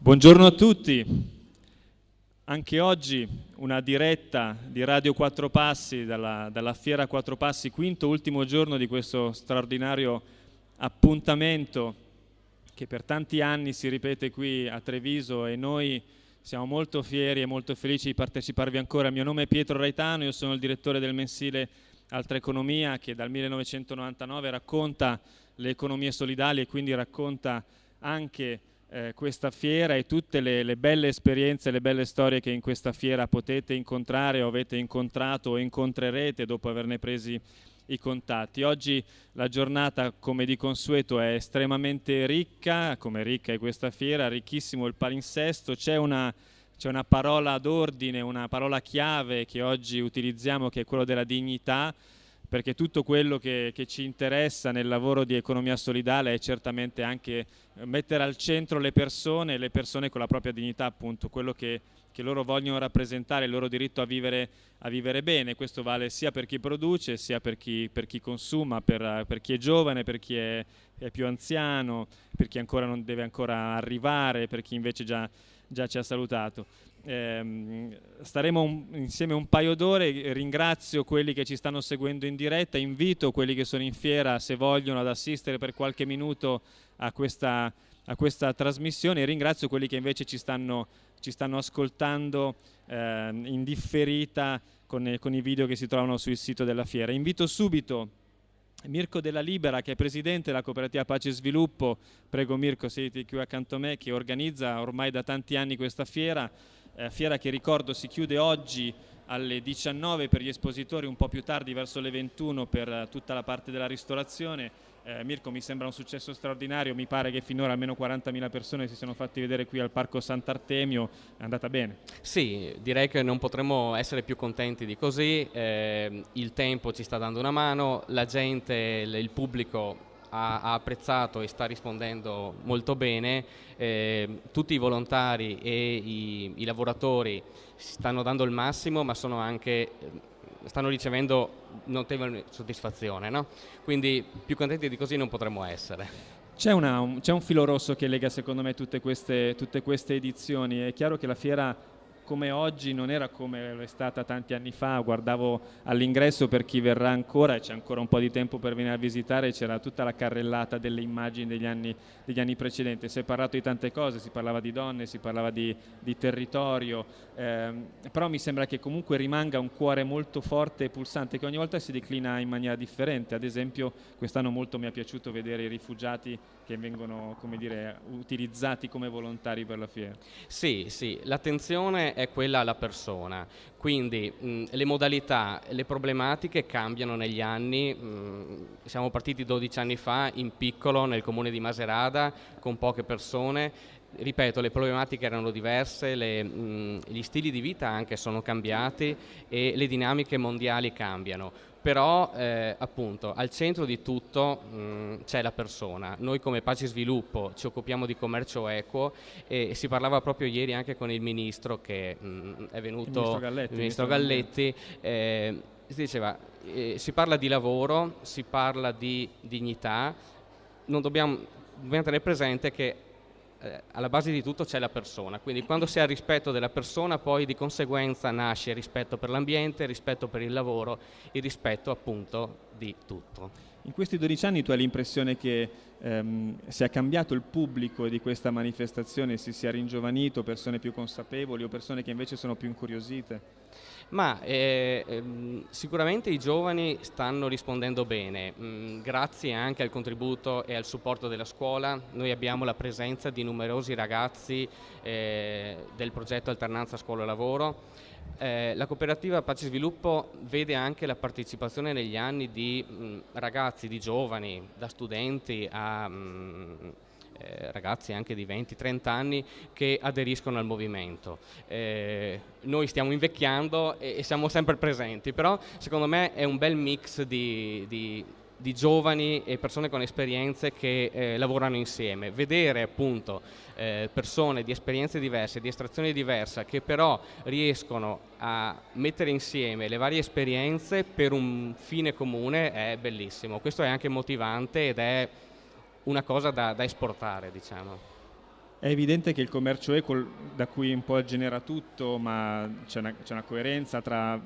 Buongiorno a tutti. Anche oggi una diretta di Radio Quattro Passi dalla Fiera Quattro Passi, quinto ultimo giorno di questo straordinario appuntamento che per tanti anni si ripete qui a Treviso, e noi siamo molto fieri e molto felici di parteciparvi ancora. Il mio nome è Pietro Raitano, io sono il direttore del mensile Altra Economia, che dal 1999 racconta le economie solidali e quindi racconta anche questa fiera e tutte le belle esperienze, le belle storie che in questa fiera potete incontrare o avete incontrato o incontrerete dopo averne presi i contatti. Oggi la giornata, come di consueto, è estremamente ricca, come ricca è questa fiera, ricchissimo il palinsesto. C'è una parola d'ordine, una parola chiave che oggi utilizziamo, che è quello della dignità, perché tutto quello che ci interessa nel lavoro di economia solidale è certamente anche mettere al centro le persone con la propria dignità, appunto, quello che loro vogliono rappresentare, il loro diritto a vivere bene. Questo vale sia per chi produce, sia per chi consuma, per chi è giovane, per chi è più anziano, per chi ancora non deve ancora arrivare, per chi invece già ci ha salutato. Staremo insieme un paio d'ore. Ringrazio quelli che ci stanno seguendo in diretta, invito quelli che sono in fiera, se vogliono, ad assistere per qualche minuto a questa trasmissione, e ringrazio quelli che invece ci stanno ascoltando in differita con i video che si trovano sul sito della fiera. Invito subito Mirko Della Libera, che è presidente della cooperativa Pace e Sviluppo. Prego Mirko, siediti qui accanto a me, che organizza ormai da tanti anni questa fiera, fiera che, ricordo, si chiude oggi alle 19 per gli espositori, un po' più tardi verso le 21 per tutta la parte della ristorazione. Mirko, mi sembra un successo straordinario, mi pare che finora almeno 40.000 persone si siano fatti vedere qui al Parco Sant'Artemio, è andata bene? Sì, direi che non potremmo essere più contenti di così. Il tempo ci sta dando una mano, la gente, il pubblico ha apprezzato e sta rispondendo molto bene, tutti i volontari e i lavoratori stanno dando il massimo, ma stanno ricevendo notevole soddisfazione, no? Quindi più contenti di così non potremmo essere. C'è un filo rosso che lega, secondo me, tutte queste edizioni. È chiaro che la fiera, come oggi, non era come è stata tanti anni fa. Guardavo all'ingresso, per chi verrà ancora, e c'è ancora un po' di tempo per venire a visitare, c'era tutta la carrellata delle immagini degli anni precedenti. Si è parlato di tante cose, si parlava di donne, si parlava di territorio, però mi sembra che comunque rimanga un cuore molto forte e pulsante, che ogni volta si declina in maniera differente. Ad esempio, quest'anno molto mi è piaciuto vedere i rifugiati che vengono, come dire, utilizzati come volontari per la fiera. Sì, l'attenzione è quella alla persona, quindi le modalità, le problematiche cambiano negli anni. Siamo partiti 12 anni fa in piccolo nel comune di Maserata con poche persone. Ripeto, le problematiche erano diverse, gli stili di vita anche sono cambiati e le dinamiche mondiali cambiano. Però appunto al centro di tutto c'è la persona. Noi come Pace e Sviluppo ci occupiamo di commercio equo, e si parlava proprio ieri anche con il ministro che è venuto, il ministro Galletti, si diceva si parla di lavoro, si parla di dignità, dobbiamo tenere presente che alla base di tutto c'è la persona, quindi quando si ha il rispetto della persona, poi di conseguenza nasce il rispetto per l'ambiente, il rispetto per il lavoro, il rispetto appunto di tutto. In questi 12 anni tu hai l'impressione che sia cambiato il pubblico di questa manifestazione, si sia ringiovanito, persone più consapevoli o persone che invece sono più incuriosite? Ma sicuramente i giovani stanno rispondendo bene, grazie anche al contributo e al supporto della scuola. Noi abbiamo la presenza di numerosi ragazzi del progetto Alternanza Scuola-Lavoro. La cooperativa Pace e Sviluppo vede anche la partecipazione negli anni di ragazzi, di giovani, da studenti a ragazzi anche di 20-30 anni che aderiscono al movimento. Noi stiamo invecchiando e siamo sempre presenti, però secondo me è un bel mix di giovani e persone con esperienze che lavorano insieme. Vedere appunto persone di esperienze diverse, di estrazione diversa, che però riescono a mettere insieme le varie esperienze per un fine comune è bellissimo. Questo è anche motivante ed è una cosa da esportare, diciamo. È evidente che il commercio equo, da cui un po' genera tutto, ma c'è una coerenza tra,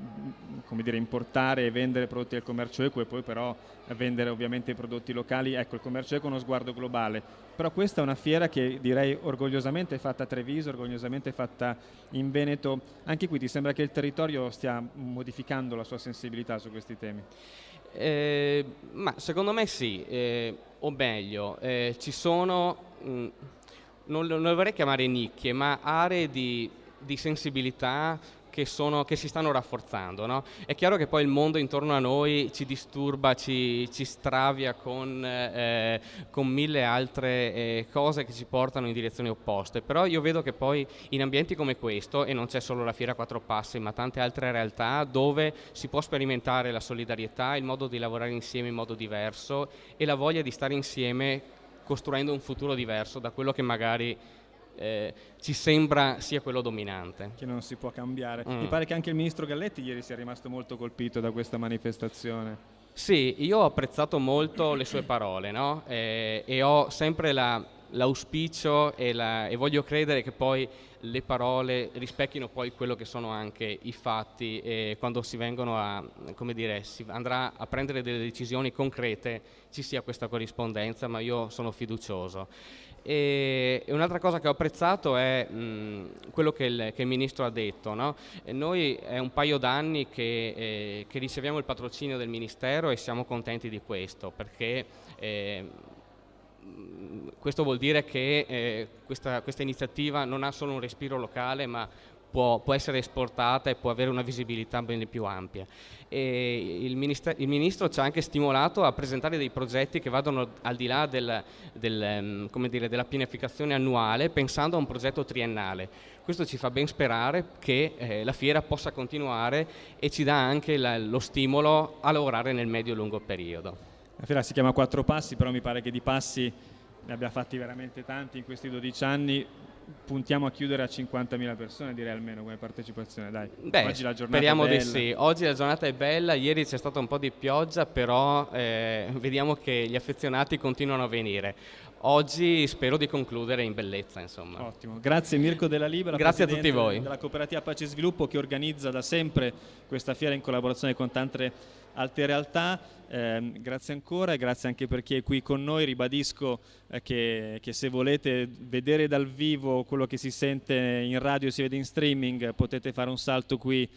come dire, importare e vendere prodotti del commercio equo e poi però vendere ovviamente i prodotti locali. Ecco, il commercio equo è uno sguardo globale, però questa è una fiera che direi orgogliosamente fatta a Treviso, orgogliosamente fatta in Veneto. Anche qui ti sembra che il territorio stia modificando la sua sensibilità su questi temi? Ma secondo me sì, o meglio, ci sono... non le vorrei chiamare nicchie, ma aree di sensibilità che si stanno rafforzando, no? È chiaro che poi il mondo intorno a noi ci disturba, ci stravia con mille altre cose che ci portano in direzioni opposte, però io vedo che poi in ambienti come questo, e non c'è solo la Fiera Quattro Passi, ma tante altre realtà dove si può sperimentare la solidarietà, il modo di lavorare insieme in modo diverso e la voglia di stare insieme costruendo un futuro diverso da quello che magari ci sembra sia quello dominante. Che non si può cambiare. Mi pare che anche il ministro Galletti ieri sia rimasto molto colpito da questa manifestazione. Sì, io ho apprezzato molto le sue parole, no? E ho sempre l'auspicio e voglio credere che poi le parole rispecchino poi quello che sono anche i fatti, e quando si andrà a prendere delle decisioni concrete ci sia questa corrispondenza, ma io sono fiducioso. E un'altra cosa che ho apprezzato è quello che il Ministro ha detto, no? Noi è un paio d'anni che riceviamo il patrocinio del Ministero e siamo contenti di questo, perché questo vuol dire che questa iniziativa non ha solo un respiro locale, ma può essere esportata e può avere una visibilità ben più ampia. E il Ministro ci ha anche stimolato a presentare dei progetti che vadano al di là della pianificazione annuale, pensando a un progetto triennale. Questo ci fa ben sperare che la fiera possa continuare e ci dà anche lo stimolo a lavorare nel medio e lungo periodo. La fiera si chiama Quattro Passi, però mi pare che di passi ne abbia fatti veramente tanti in questi 12 anni. Puntiamo a chiudere a 50.000 persone, direi, almeno come partecipazione. Dai, oggi la giornata speriamo è bella. Di sì. Oggi la giornata è bella, ieri c'è stato un po' di pioggia, però vediamo che gli affezionati continuano a venire. Oggi spero di concludere in bellezza, insomma. Ottimo, grazie Mirko Della Libera, grazie a tutti voi, della Cooperativa Pace e Sviluppo, che organizza da sempre questa fiera in collaborazione con tante altre realtà. Grazie ancora, e grazie anche per chi è qui con noi. Ribadisco che se volete vedere dal vivo quello che si sente in radio, si vede in streaming, potete fare un salto qui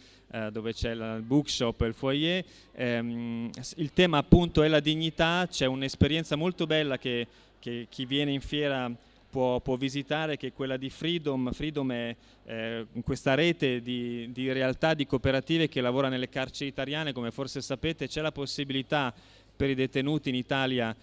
dove c'è il bookshop e il foyer. Il tema appunto è la dignità. C'è un'esperienza molto bella che chi viene in fiera può visitare, che è quella di Freedom. Freedom è questa rete di realtà, di cooperative che lavora nelle carceri italiane. Come forse sapete, c'è la possibilità per i detenuti in Italia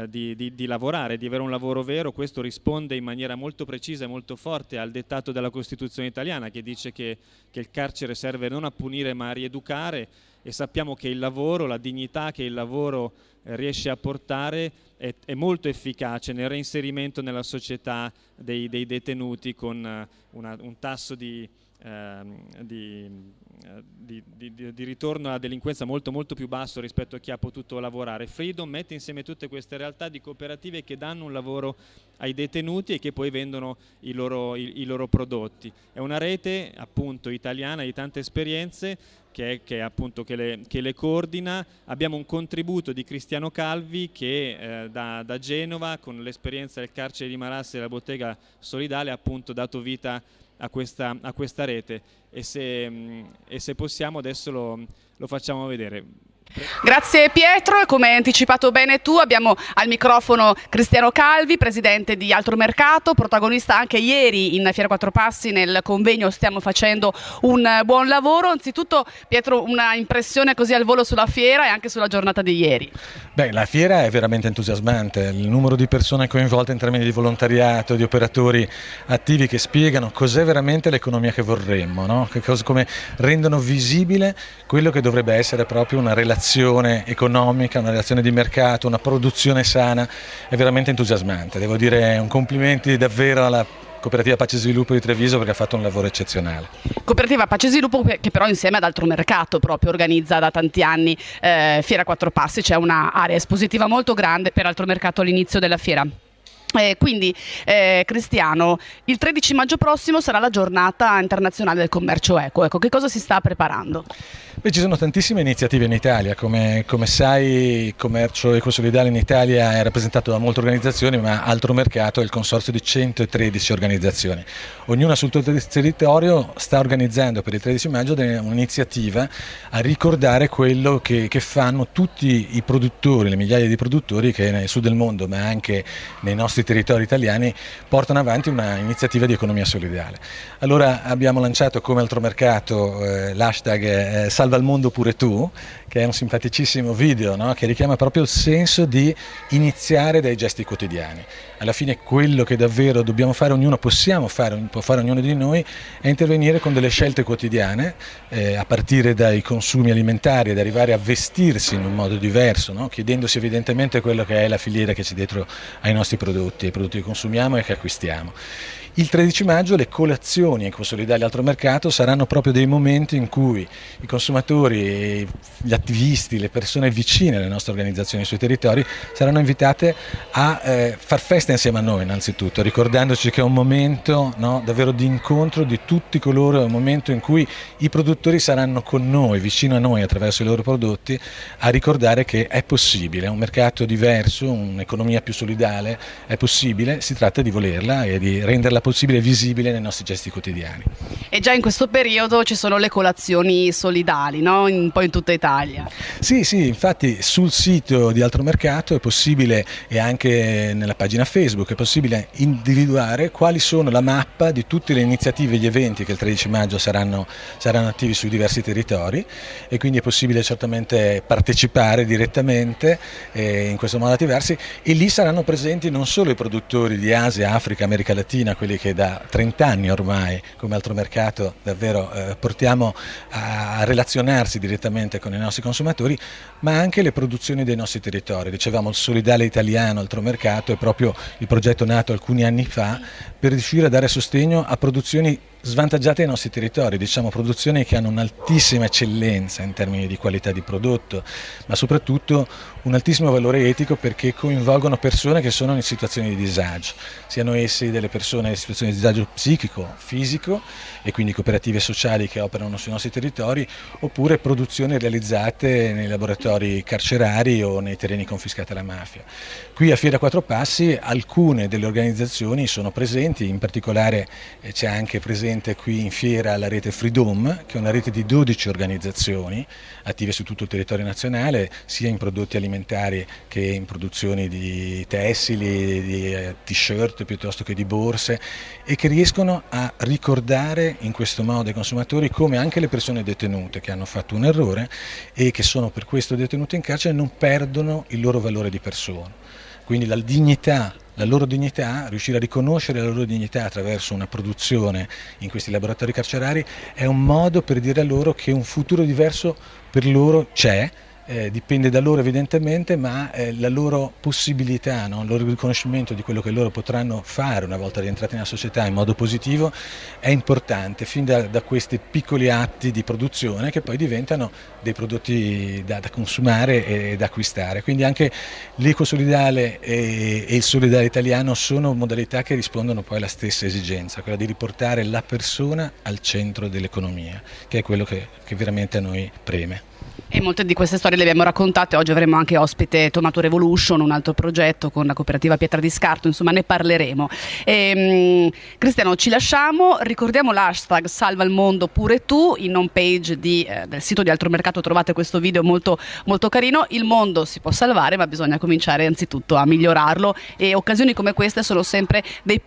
di lavorare, di avere un lavoro vero. Questo risponde in maniera molto precisa e molto forte al dettato della Costituzione italiana, che dice che il carcere serve non a punire ma a rieducare, e sappiamo che il lavoro, la dignità che il lavoro riesce a portare è molto efficace nel reinserimento nella società dei detenuti, con un tasso di ritorno alla delinquenza molto molto più basso rispetto a chi ha potuto lavorare. Freedom mette insieme tutte queste realtà di cooperative che danno un lavoro ai detenuti e che poi vendono i loro prodotti. È una rete appunto italiana di tante esperienze che le coordina. Abbiamo un contributo di Cristiano Calvi che da Genova, con l'esperienza del carcere di Marassi e della bottega solidale, ha appunto dato vita a questa rete, e se possiamo adesso lo facciamo vedere. Grazie Pietro, e come hai anticipato bene tu, abbiamo al microfono Cristiano Calvi, presidente di Altromercato, protagonista anche ieri in Fiera Quattro Passi nel convegno Stiamo facendo un buon lavoro. Anzitutto Pietro, una impressione così al volo sulla fiera e anche sulla giornata di ieri? Beh, la fiera è veramente entusiasmante, il numero di persone coinvolte in termini di volontariato, di operatori attivi che spiegano cos'è veramente l'economia che vorremmo, no? Come rendono visibile quello che dovrebbe essere proprio una relazione economica, una relazione di mercato, una produzione sana. È veramente entusiasmante. Devo dire un complimenti davvero alla Cooperativa Pace e Sviluppo di Treviso, perché ha fatto un lavoro eccezionale. Cooperativa Pace e Sviluppo che però insieme ad Altromercato proprio organizza da tanti anni Fiera Quattro Passi. C'è una area espositiva molto grande per Altromercato all'inizio della fiera. Quindi Cristiano, il 13 maggio prossimo sarà la giornata internazionale del commercio equo. Ecco, che cosa si sta preparando? Beh, ci sono tantissime iniziative in Italia, come sai il commercio ecosolidale in Italia è rappresentato da molte organizzazioni, ma Altro Mercato è il consorzio di 113 organizzazioni. Ognuna sul tuo territorio sta organizzando per il 13 maggio un'iniziativa a ricordare quello che fanno tutti i produttori, le migliaia di produttori che nel sud del mondo, ma anche nei nostri territori italiani, portano avanti una iniziativa di economia solidale. Allora abbiamo lanciato come Altro Mercato l'hashtag Salva il mondo pure tu, che è un simpaticissimo video, no? Che richiama proprio il senso di iniziare dai gesti quotidiani. Alla fine quello che davvero dobbiamo fare, può fare ognuno di noi, è intervenire con delle scelte quotidiane, a partire dai consumi alimentari, ad arrivare a vestirsi in un modo diverso, no? Chiedendosi evidentemente quello che è la filiera che c'è dietro ai nostri prodotti, ai prodotti che consumiamo e che acquistiamo. Il 13 maggio le colazioni ecosolidali Altro Mercato saranno proprio dei momenti in cui i consumatori, gli attivisti, le persone vicine alle nostre organizzazioni sui territori saranno invitate a far festa insieme a noi innanzitutto, ricordandoci che è un momento, no, davvero di incontro di tutti coloro, è un momento in cui i produttori saranno con noi, vicino a noi attraverso i loro prodotti, a ricordare che è possibile, un mercato diverso, un'economia più solidale, è possibile, si tratta di volerla e di renderla possibile e visibile nei nostri gesti quotidiani. E già in questo periodo ci sono le colazioni solidali, no? Un po' in tutta Italia. Sì, infatti sul sito di Altro Mercato è possibile, e anche nella pagina Facebook, è possibile individuare quali sono la mappa di tutte le iniziative e gli eventi che il 13 maggio saranno attivi sui diversi territori, e quindi è possibile certamente partecipare direttamente in questo modo diversi, e lì saranno presenti non solo i produttori di Asia, Africa, America Latina, quelli che da 30 anni ormai come Altro Mercato davvero portiamo a relazionarsi direttamente con i nostri consumatori, ma anche le produzioni dei nostri territori. Dicevamo, il solidale italiano Altro Mercato è proprio il progetto nato alcuni anni fa per riuscire a dare sostegno a produzioni svantaggiate ai nostri territori, diciamo produzioni che hanno un'altissima eccellenza in termini di qualità di prodotto, ma soprattutto un altissimo valore etico, perché coinvolgono persone che sono in situazioni di disagio, siano essi delle persone in situazioni di disagio psichico, fisico, e quindi cooperative sociali che operano sui nostri territori, oppure produzioni realizzate nei laboratori carcerari o nei terreni confiscati alla mafia. Qui a Fiera Quattro Passi alcune delle organizzazioni sono presenti, in particolare c'è anche presente qui in fiera la rete Freedom, che è una rete di 12 organizzazioni attive su tutto il territorio nazionale, sia in prodotti alimentari che in produzioni di tessili, di t-shirt piuttosto che di borse, e che riescono a ricordare in questo modo ai consumatori come anche le persone detenute che hanno fatto un errore e che sono per questo detenute in carcere non perdono il loro valore di persona. Quindi la loro dignità, riuscire a riconoscere la loro dignità attraverso una produzione in questi laboratori carcerari è un modo per dire a loro che un futuro diverso per loro c'è, dipende da loro evidentemente, ma la loro possibilità, no? Il loro riconoscimento di quello che loro potranno fare una volta rientrati nella società in modo positivo è importante, fin da questi piccoli atti di produzione che poi diventano dei prodotti da consumare e da acquistare. Quindi anche l'ecosolidale e il solidale italiano sono modalità che rispondono poi alla stessa esigenza, quella di riportare la persona al centro dell'economia, che è quello che veramente a noi preme. E molte di queste storie le abbiamo raccontate, oggi avremo anche ospite Tomato Revolution, un altro progetto con la cooperativa Pietra di Scarto, insomma ne parleremo. Cristiano, ci lasciamo, ricordiamo l'hashtag Salva il mondo pure tu, in home page del sito di Altro Mercato trovate questo video molto, molto carino. Il mondo si può salvare, ma bisogna cominciare anzitutto a migliorarlo, e occasioni come queste sono sempre dei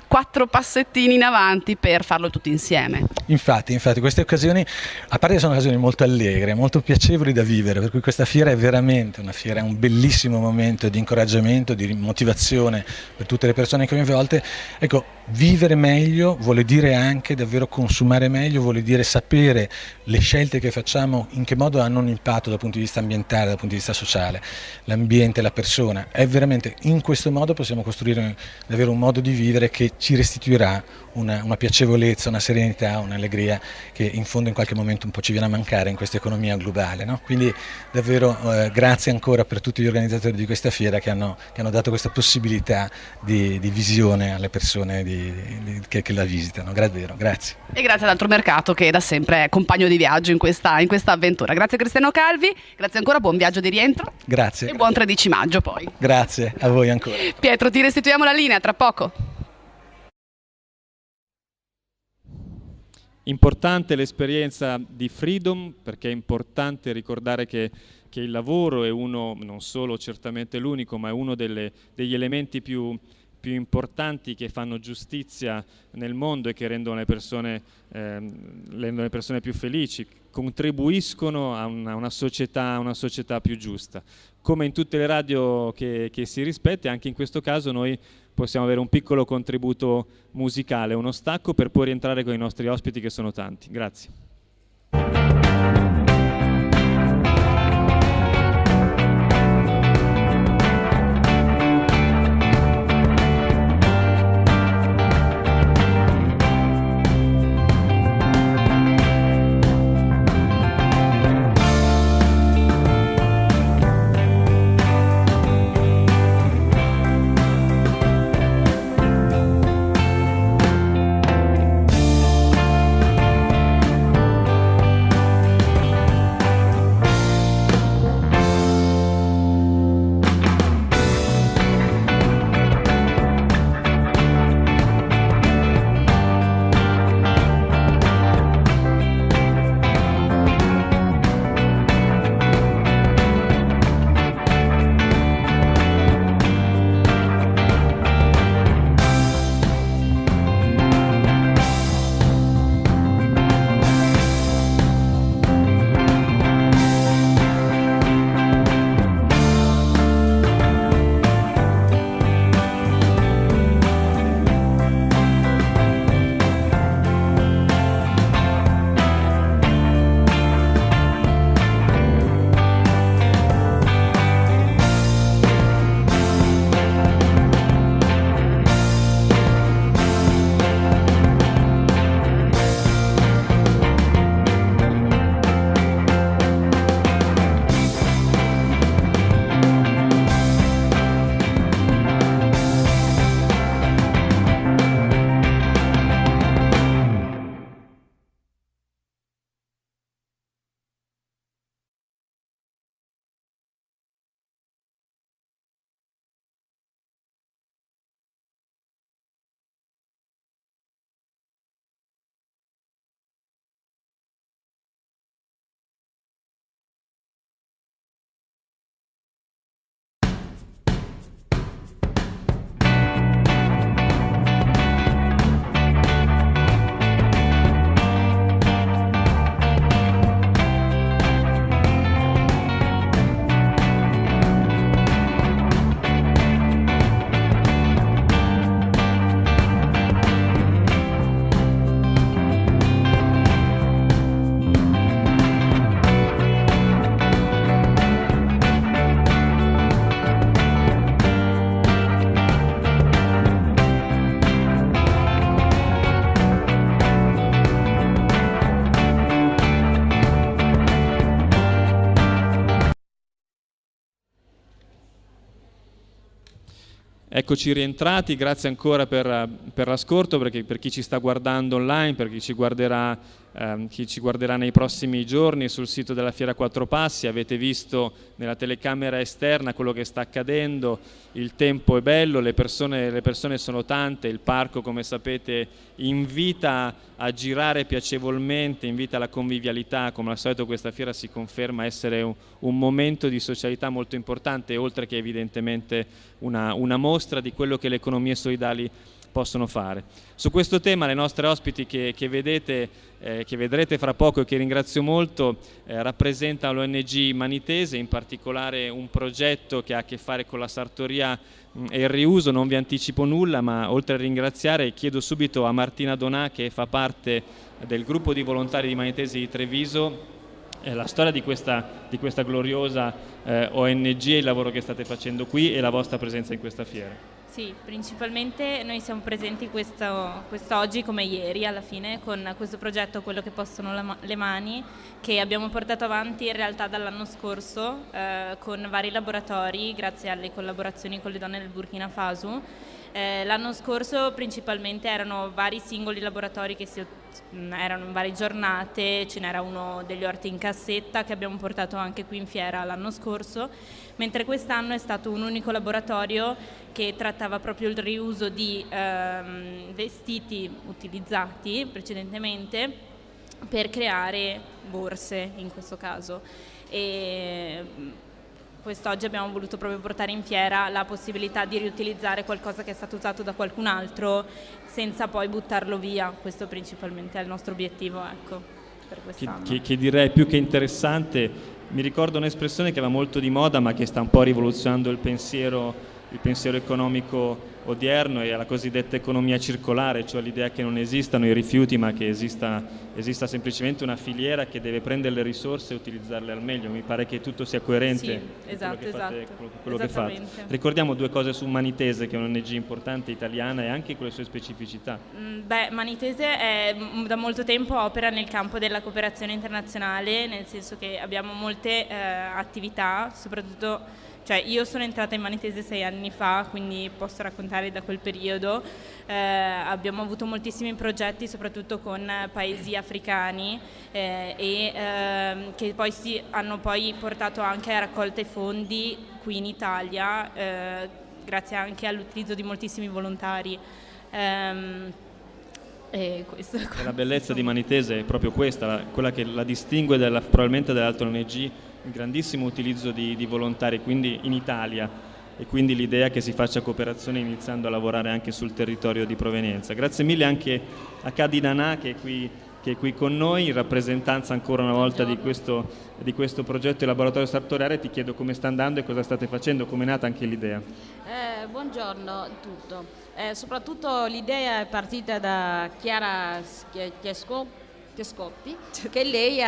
4 passettini in avanti per farlo tutti insieme. Infatti queste occasioni, a parte sono occasioni molto allegre, molto piacevoli da vivere, per cui questa fiera è veramente una fiera, è un bellissimo momento di incoraggiamento, di motivazione per tutte le persone coinvolte. Ecco, vivere meglio vuole dire anche davvero consumare meglio, vuole dire sapere le scelte che facciamo in che modo hanno un impatto dal punto di vista ambientale, dal punto di vista sociale, l'ambiente, la persona. È veramente in questo modo possiamo costruire davvero un modo di vivere che ci restituirà una piacevolezza, una serenità, un'allegria che in fondo in qualche momento un po' ci viene a mancare in questa economia globale globale, no? Quindi davvero grazie ancora per tutti gli organizzatori di questa fiera che hanno dato questa possibilità di visione alle persone che la visitano. Davvero, grazie. E grazie ad Altro Mercato che da sempre è compagno di viaggio in questa avventura. Grazie Cristiano Calvi, grazie ancora, buon viaggio di rientro. Grazie. E buon 13 maggio poi. Grazie a voi ancora. Pietro, ti restituiamo la linea tra poco. Importante l'esperienza di Freedom, perché è importante ricordare che il lavoro è uno, non solo certamente l'unico, ma è uno degli elementi più importanti che fanno giustizia nel mondo e che rendono le persone più felici, contribuiscono a una società più giusta. Come in tutte le radio che si rispetta, anche in questo caso noi possiamo avere un piccolo contributo musicale, uno stacco per poi rientrare con i nostri ospiti che sono tanti. Grazie. Eccoci rientrati, grazie ancora per l'ascolto, perché per chi ci sta guardando online, per chi ci guarderà nei prossimi giorni sul sito della Fiera Quattro Passi. Avete visto nella telecamera esterna quello che sta accadendo, il tempo è bello, le persone sono tante, il parco, come sapete, invita a girare piacevolmente, invita alla convivialità. Come al solito questa fiera si conferma essere un momento di socialità molto importante, oltre che evidentemente una mostra di quello che le economie solidali possono fare. Su questo tema le nostre ospiti che vedrete fra poco e che ringrazio molto rappresentano l'ONG Manitese, in particolare un progetto che ha a che fare con la sartoria e il riuso. Non vi anticipo nulla, ma oltre a ringraziare chiedo subito a Martina Donà, che fa parte del gruppo di volontari di Manitese di Treviso, la storia di questa gloriosa ONG, il lavoro che state facendo qui e la vostra presenza in questa fiera. Sì, principalmente noi siamo presenti quest'oggi come ieri alla fine con questo progetto Quello che possono le mani, che abbiamo portato avanti in realtà dall'anno scorso con vari laboratori grazie alle collaborazioni con le donne del Burkina Faso. L'anno scorso principalmente erano vari singoli laboratori che erano in varie giornate, ce n'era uno degli orti in cassetta che abbiamo portato anche qui in fiera l'anno scorso, mentre quest'anno è stato un unico laboratorio che trattava proprio il riuso di vestiti utilizzati precedentemente per creare borse in questo caso. E quest'oggi abbiamo voluto proprio portare in fiera la possibilità di riutilizzare qualcosa che è stato usato da qualcun altro senza poi buttarlo via. Questo principalmente è il nostro obiettivo, ecco, per quest'anno. Che direi più che interessante. Mi ricordo un'espressione che va molto di moda ma che sta un po' rivoluzionando il pensiero economico odierno, è la cosiddetta economia circolare, cioè l'idea che non esistano i rifiuti ma che esista semplicemente una filiera che deve prendere le risorse e utilizzarle al meglio. Mi pare che tutto sia coerente. Sì, esatto. Quello che fate. Ricordiamo due cose su Manitese, che è un'ONG importante italiana, e anche con le sue specificità. Manitese da molto tempo opera nel campo della cooperazione internazionale, nel senso che abbiamo molte attività, soprattutto. Cioè, io sono entrata in Manitese 6 anni fa, quindi posso raccontare da quel periodo. Abbiamo avuto moltissimi progetti, soprattutto con paesi africani, che poi hanno poi portato anche a raccolte fondi qui in Italia, grazie anche all'utilizzo di moltissimi volontari. E la bellezza di Manitese è proprio questa, quella che la distingue probabilmente dalle altre ONG, il grandissimo utilizzo di volontari, quindi in Italia, e quindi l'idea che si faccia cooperazione iniziando a lavorare anche sul territorio di provenienza. Grazie mille anche a Kadi Nana che è qui con noi, in rappresentanza ancora una volta di questo progetto di laboratorio sartoriale. Ti chiedo come sta andando e cosa state facendo, come è nata anche l'idea. Buongiorno a tutti. Soprattutto l'idea è partita da Chiara Chiescotti, che lei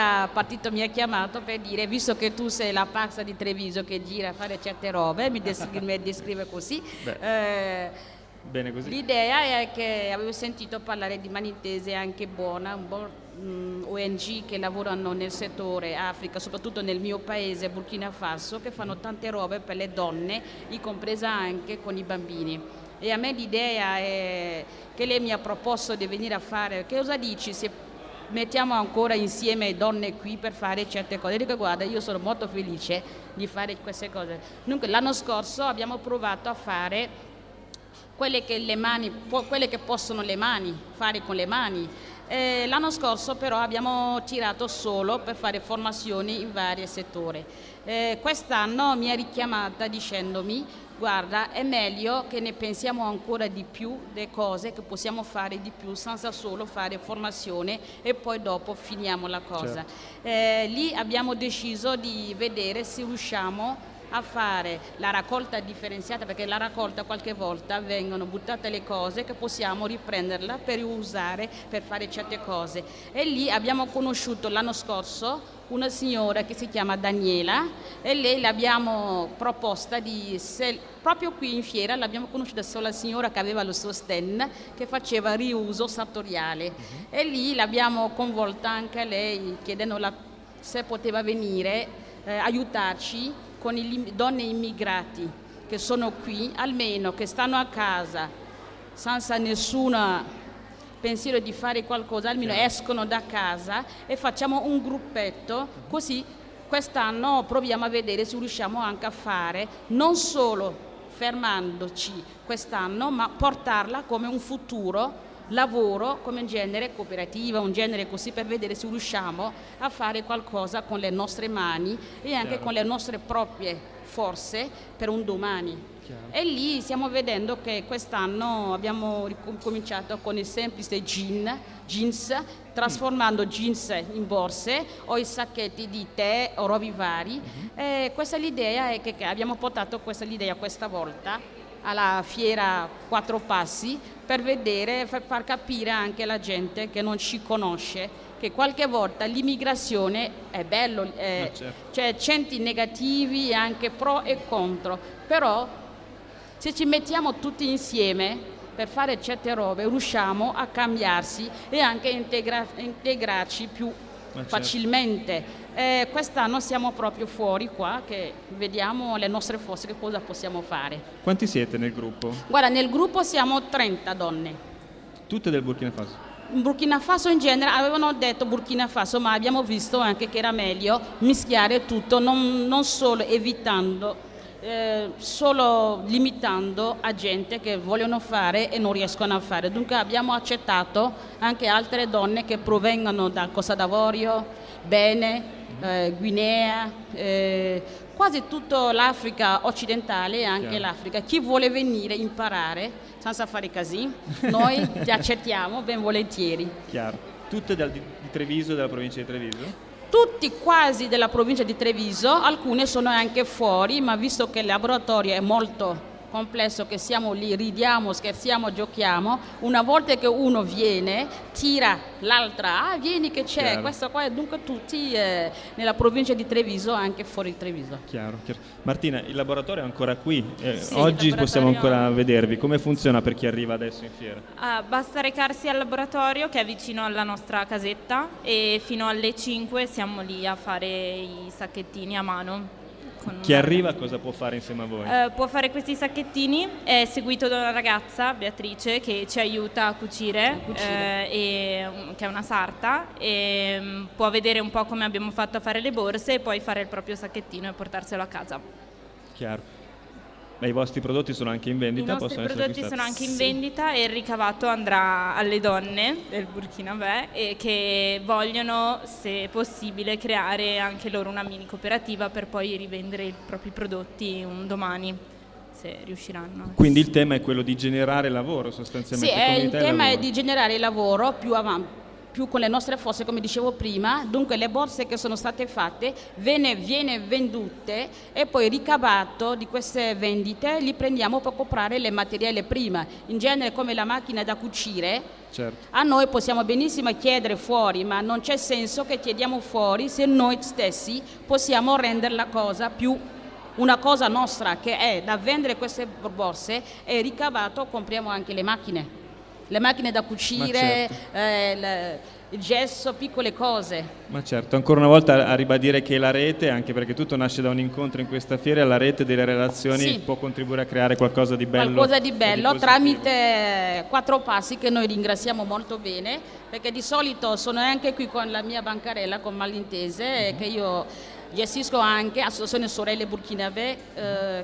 mi ha chiamato per dire, visto che tu sei la pazza di Treviso che gira a fare certe robe, mi descrive così. Bene così. L'idea è che avevo sentito parlare di Manitese anche buona, un buon ONG che lavorano nel settore Africa, soprattutto nel mio paese Burkina Faso, che fanno tante robe per le donne, compresa anche con i bambini. E a me l'idea è che lei mi ha proposto di venire a fare, che cosa dici se mettiamo ancora insieme donne qui per fare certe cose? Dico, guarda, io sono molto felice di fare queste cose. Dunque l'anno scorso abbiamo provato a fare quelle che possono le mani, fare con le mani. L'anno scorso però abbiamo tirato solo per fare formazioni in vari settori. Quest'anno mi ha richiamata dicendomi, guarda, è meglio che ne pensiamo ancora di più delle cose che possiamo fare di più senza solo fare formazione e poi dopo finiamo la cosa. Certo. Lì abbiamo deciso di vedere se riusciamo a fare la raccolta differenziata, perché la raccolta qualche volta vengono buttate le cose che possiamo riprenderla per riusare per fare certe cose. E lì abbiamo conosciuto l'anno scorso una signora che si chiama Daniela e lei l'abbiamo proposta proprio qui in fiera l'abbiamo conosciuta solo la signora che aveva il suo stand che faceva riuso sartoriale e lì l'abbiamo coinvolta anche lei chiedendola se poteva venire aiutarci con le donne immigrati che sono qui, almeno che stanno a casa senza nessuna pensiero di fare qualcosa, almeno escono da casa e facciamo un gruppetto, così quest'anno proviamo a vedere se riusciamo anche a fare, non solo fermandoci quest'anno, ma portarla come un futuro lavoro, come un genere cooperativa, un genere così, per vedere se riusciamo a fare qualcosa con le nostre mani e anche con le nostre proprie forze per un domani. E lì stiamo vedendo che quest'anno abbiamo ricominciato con il semplice jeans, trasformando jeans in borse o i sacchetti di tè o robi vari. Questa è l'idea, è che abbiamo portato l'idea questa volta alla fiera Quattro Passi per vedere, per far capire anche alla gente che non ci conosce che qualche volta l'immigrazione è bello, c'è certi negativi anche pro e contro, però Se ci mettiamo tutti insieme per fare certe robe, riusciamo a cambiarsi e anche integrarci più facilmente. Quest'anno siamo proprio fuori qua, che vediamo le nostre forze, che cosa possiamo fare. Quanti siete nel gruppo? Guarda, nel gruppo siamo 30 donne. Tutte del Burkina Faso? In Burkina Faso in genere, avevano detto Burkina Faso, ma abbiamo visto anche che era meglio mischiare tutto, non solo evitando, solo limitando a gente che vogliono fare e non riescono a fare. Dunque abbiamo accettato anche altre donne che provengono da Costa d'Avorio, Bene, Guinea, quasi tutta l'Africa occidentale e anche l'Africa. Chi vuole venire a imparare senza fare casini, noi ti accettiamo ben volentieri. Chiaro. Tutte di Treviso, della provincia di Treviso? Tutti quasi della provincia di Treviso, alcune sono anche fuori, ma visto che il laboratorio è molto complesso, che siamo lì, ridiamo, scherziamo, giochiamo, una volta che uno viene, tira l'altra, vieni che c'è, Chiaro. questo qua, dunque tutti nella provincia di Treviso, anche fuori Treviso. Chiaro. Martina, il laboratorio è ancora qui, Sì, oggi il possiamo laboratorio- ancora vedervi, come funziona per chi arriva adesso in fiera? Basta recarsi al laboratorio che è vicino alla nostra casetta e fino alle 5 siamo lì a fare i sacchettini a mano. con Chi una arriva ragazza. cosa può fare insieme a voi? Può fare questi sacchettini, è seguito da una ragazza, Beatrice, che ci aiuta a cucire, che è una sarta, e può vedere un po' come abbiamo fatto a fare le borse e poi fare il proprio sacchettino e portarselo a casa. Chiaro. Ma i vostri prodotti sono anche in I vendita? nostri Possono essere prodotti sono acquistati? anche in vendita e il ricavato andrà alle donne del Burkina Faso e che vogliono, se possibile, creare anche loro una mini cooperativa per poi rivendere i propri prodotti un domani, se riusciranno. Quindi il tema è quello di generare lavoro Sì, sostanzialmente. il comunità e tema è lavoro. di generare lavoro più avanti, più con le nostre forze, come dicevo prima. Dunque le borse che sono state fatte viene vendute e poi ricavato di queste vendite li prendiamo per comprare le materie prime, in genere come la macchina da cucire. Certo. A noi possiamo benissimo chiedere fuori, ma non c'è senso che chiediamo fuori se noi stessi possiamo rendere la cosa più una cosa nostra, che è da vendere queste borse e ricavato compriamo anche le macchine da cucire, il gesso, piccole cose. Ma certo, ancora una volta a ribadire che la rete, anche perché tutto nasce da un incontro in questa fiera, la rete delle relazioni Sì. può contribuire a creare qualcosa di bello. Qualcosa di e bello positivo. tramite Quattro Passi, che noi ringraziamo molto bene, perché di solito sono anche qui con la mia bancarella, con Malintese, che io gestisco anche, Associazione Sorelle Burkinabè,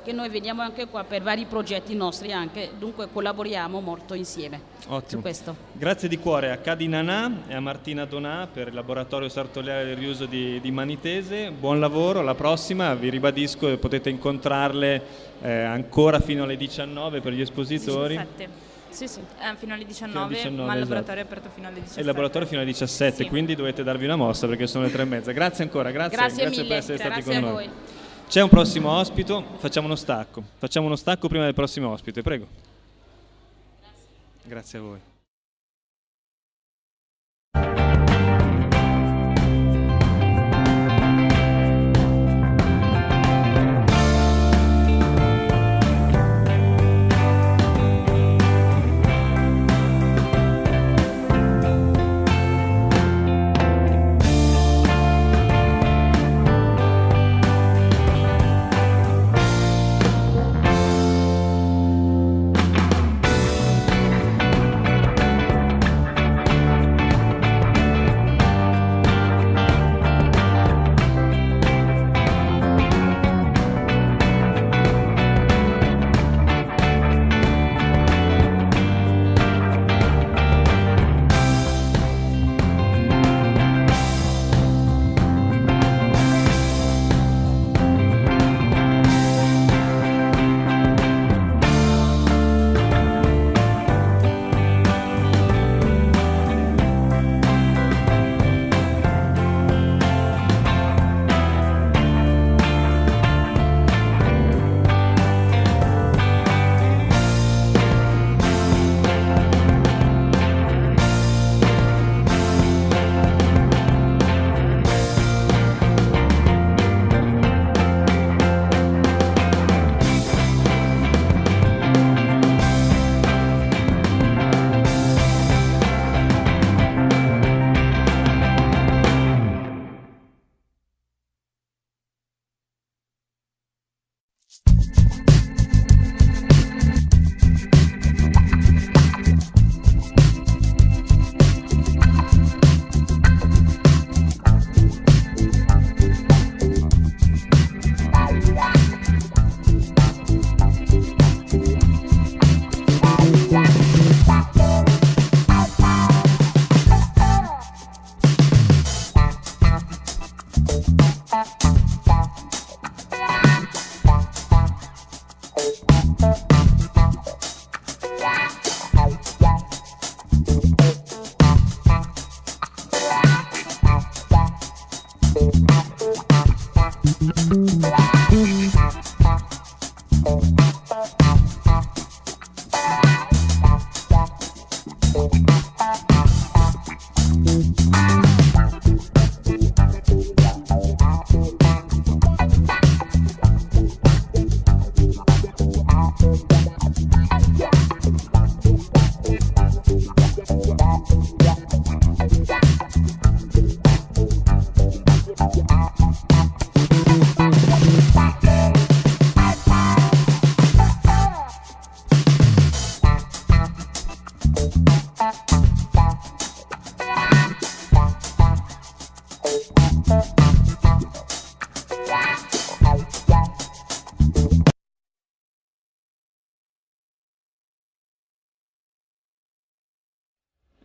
che noi veniamo anche qua per vari progetti nostri anche, dunque collaboriamo molto insieme su Ottimo. questo. Grazie di cuore a Cadi Nanà e a Martina Donà per il laboratorio sartoriale del riuso di Manitese. Buon lavoro, alla prossima. Vi ribadisco che potete incontrarle ancora fino alle 19 per gli espositori. 17. Sì. Fino alle 19, Fino alle 19, ma il esatto. laboratorio è aperto fino alle 17. E il laboratorio fino alle 17, Sì. quindi dovete darvi una mossa perché sono le 3:30. Grazie ancora, grazie Grazie per mille, essere stati grazie con a noi. voi. C'è un prossimo ospite, facciamo uno stacco prima del prossimo ospite, prego. Grazie a voi.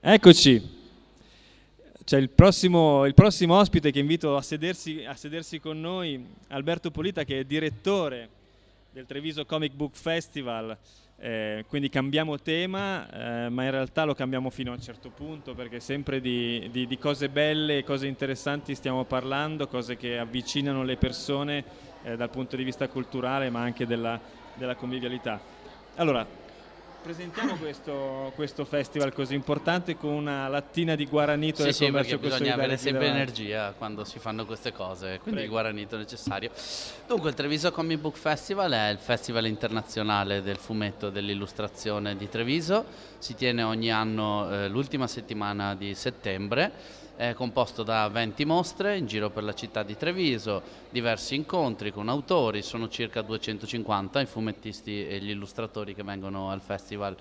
Eccoci, c'è il prossimo ospite che invito a sedersi con noi, Alberto Polita, che è direttore del Treviso Comic Book Festival, quindi cambiamo tema, ma in realtà lo cambiamo fino a un certo punto, perché sempre di cose belle, cose interessanti stiamo parlando, cose che avvicinano le persone dal punto di vista culturale, ma anche della convivialità. Allora, presentiamo questo festival così importante con una lattina di guaranito del commercio perché bisogna avere sempre energia quando si fanno queste cose, quindi il guaranito è necessario. Dunque il Treviso Comic Book Festival è il festival internazionale del fumetto e dell'illustrazione di Treviso, si tiene ogni anno l'ultima settimana di settembre. È composto da 20 mostre in giro per la città di Treviso, diversi incontri con autori, sono circa 250 i fumettisti e gli illustratori che vengono al festival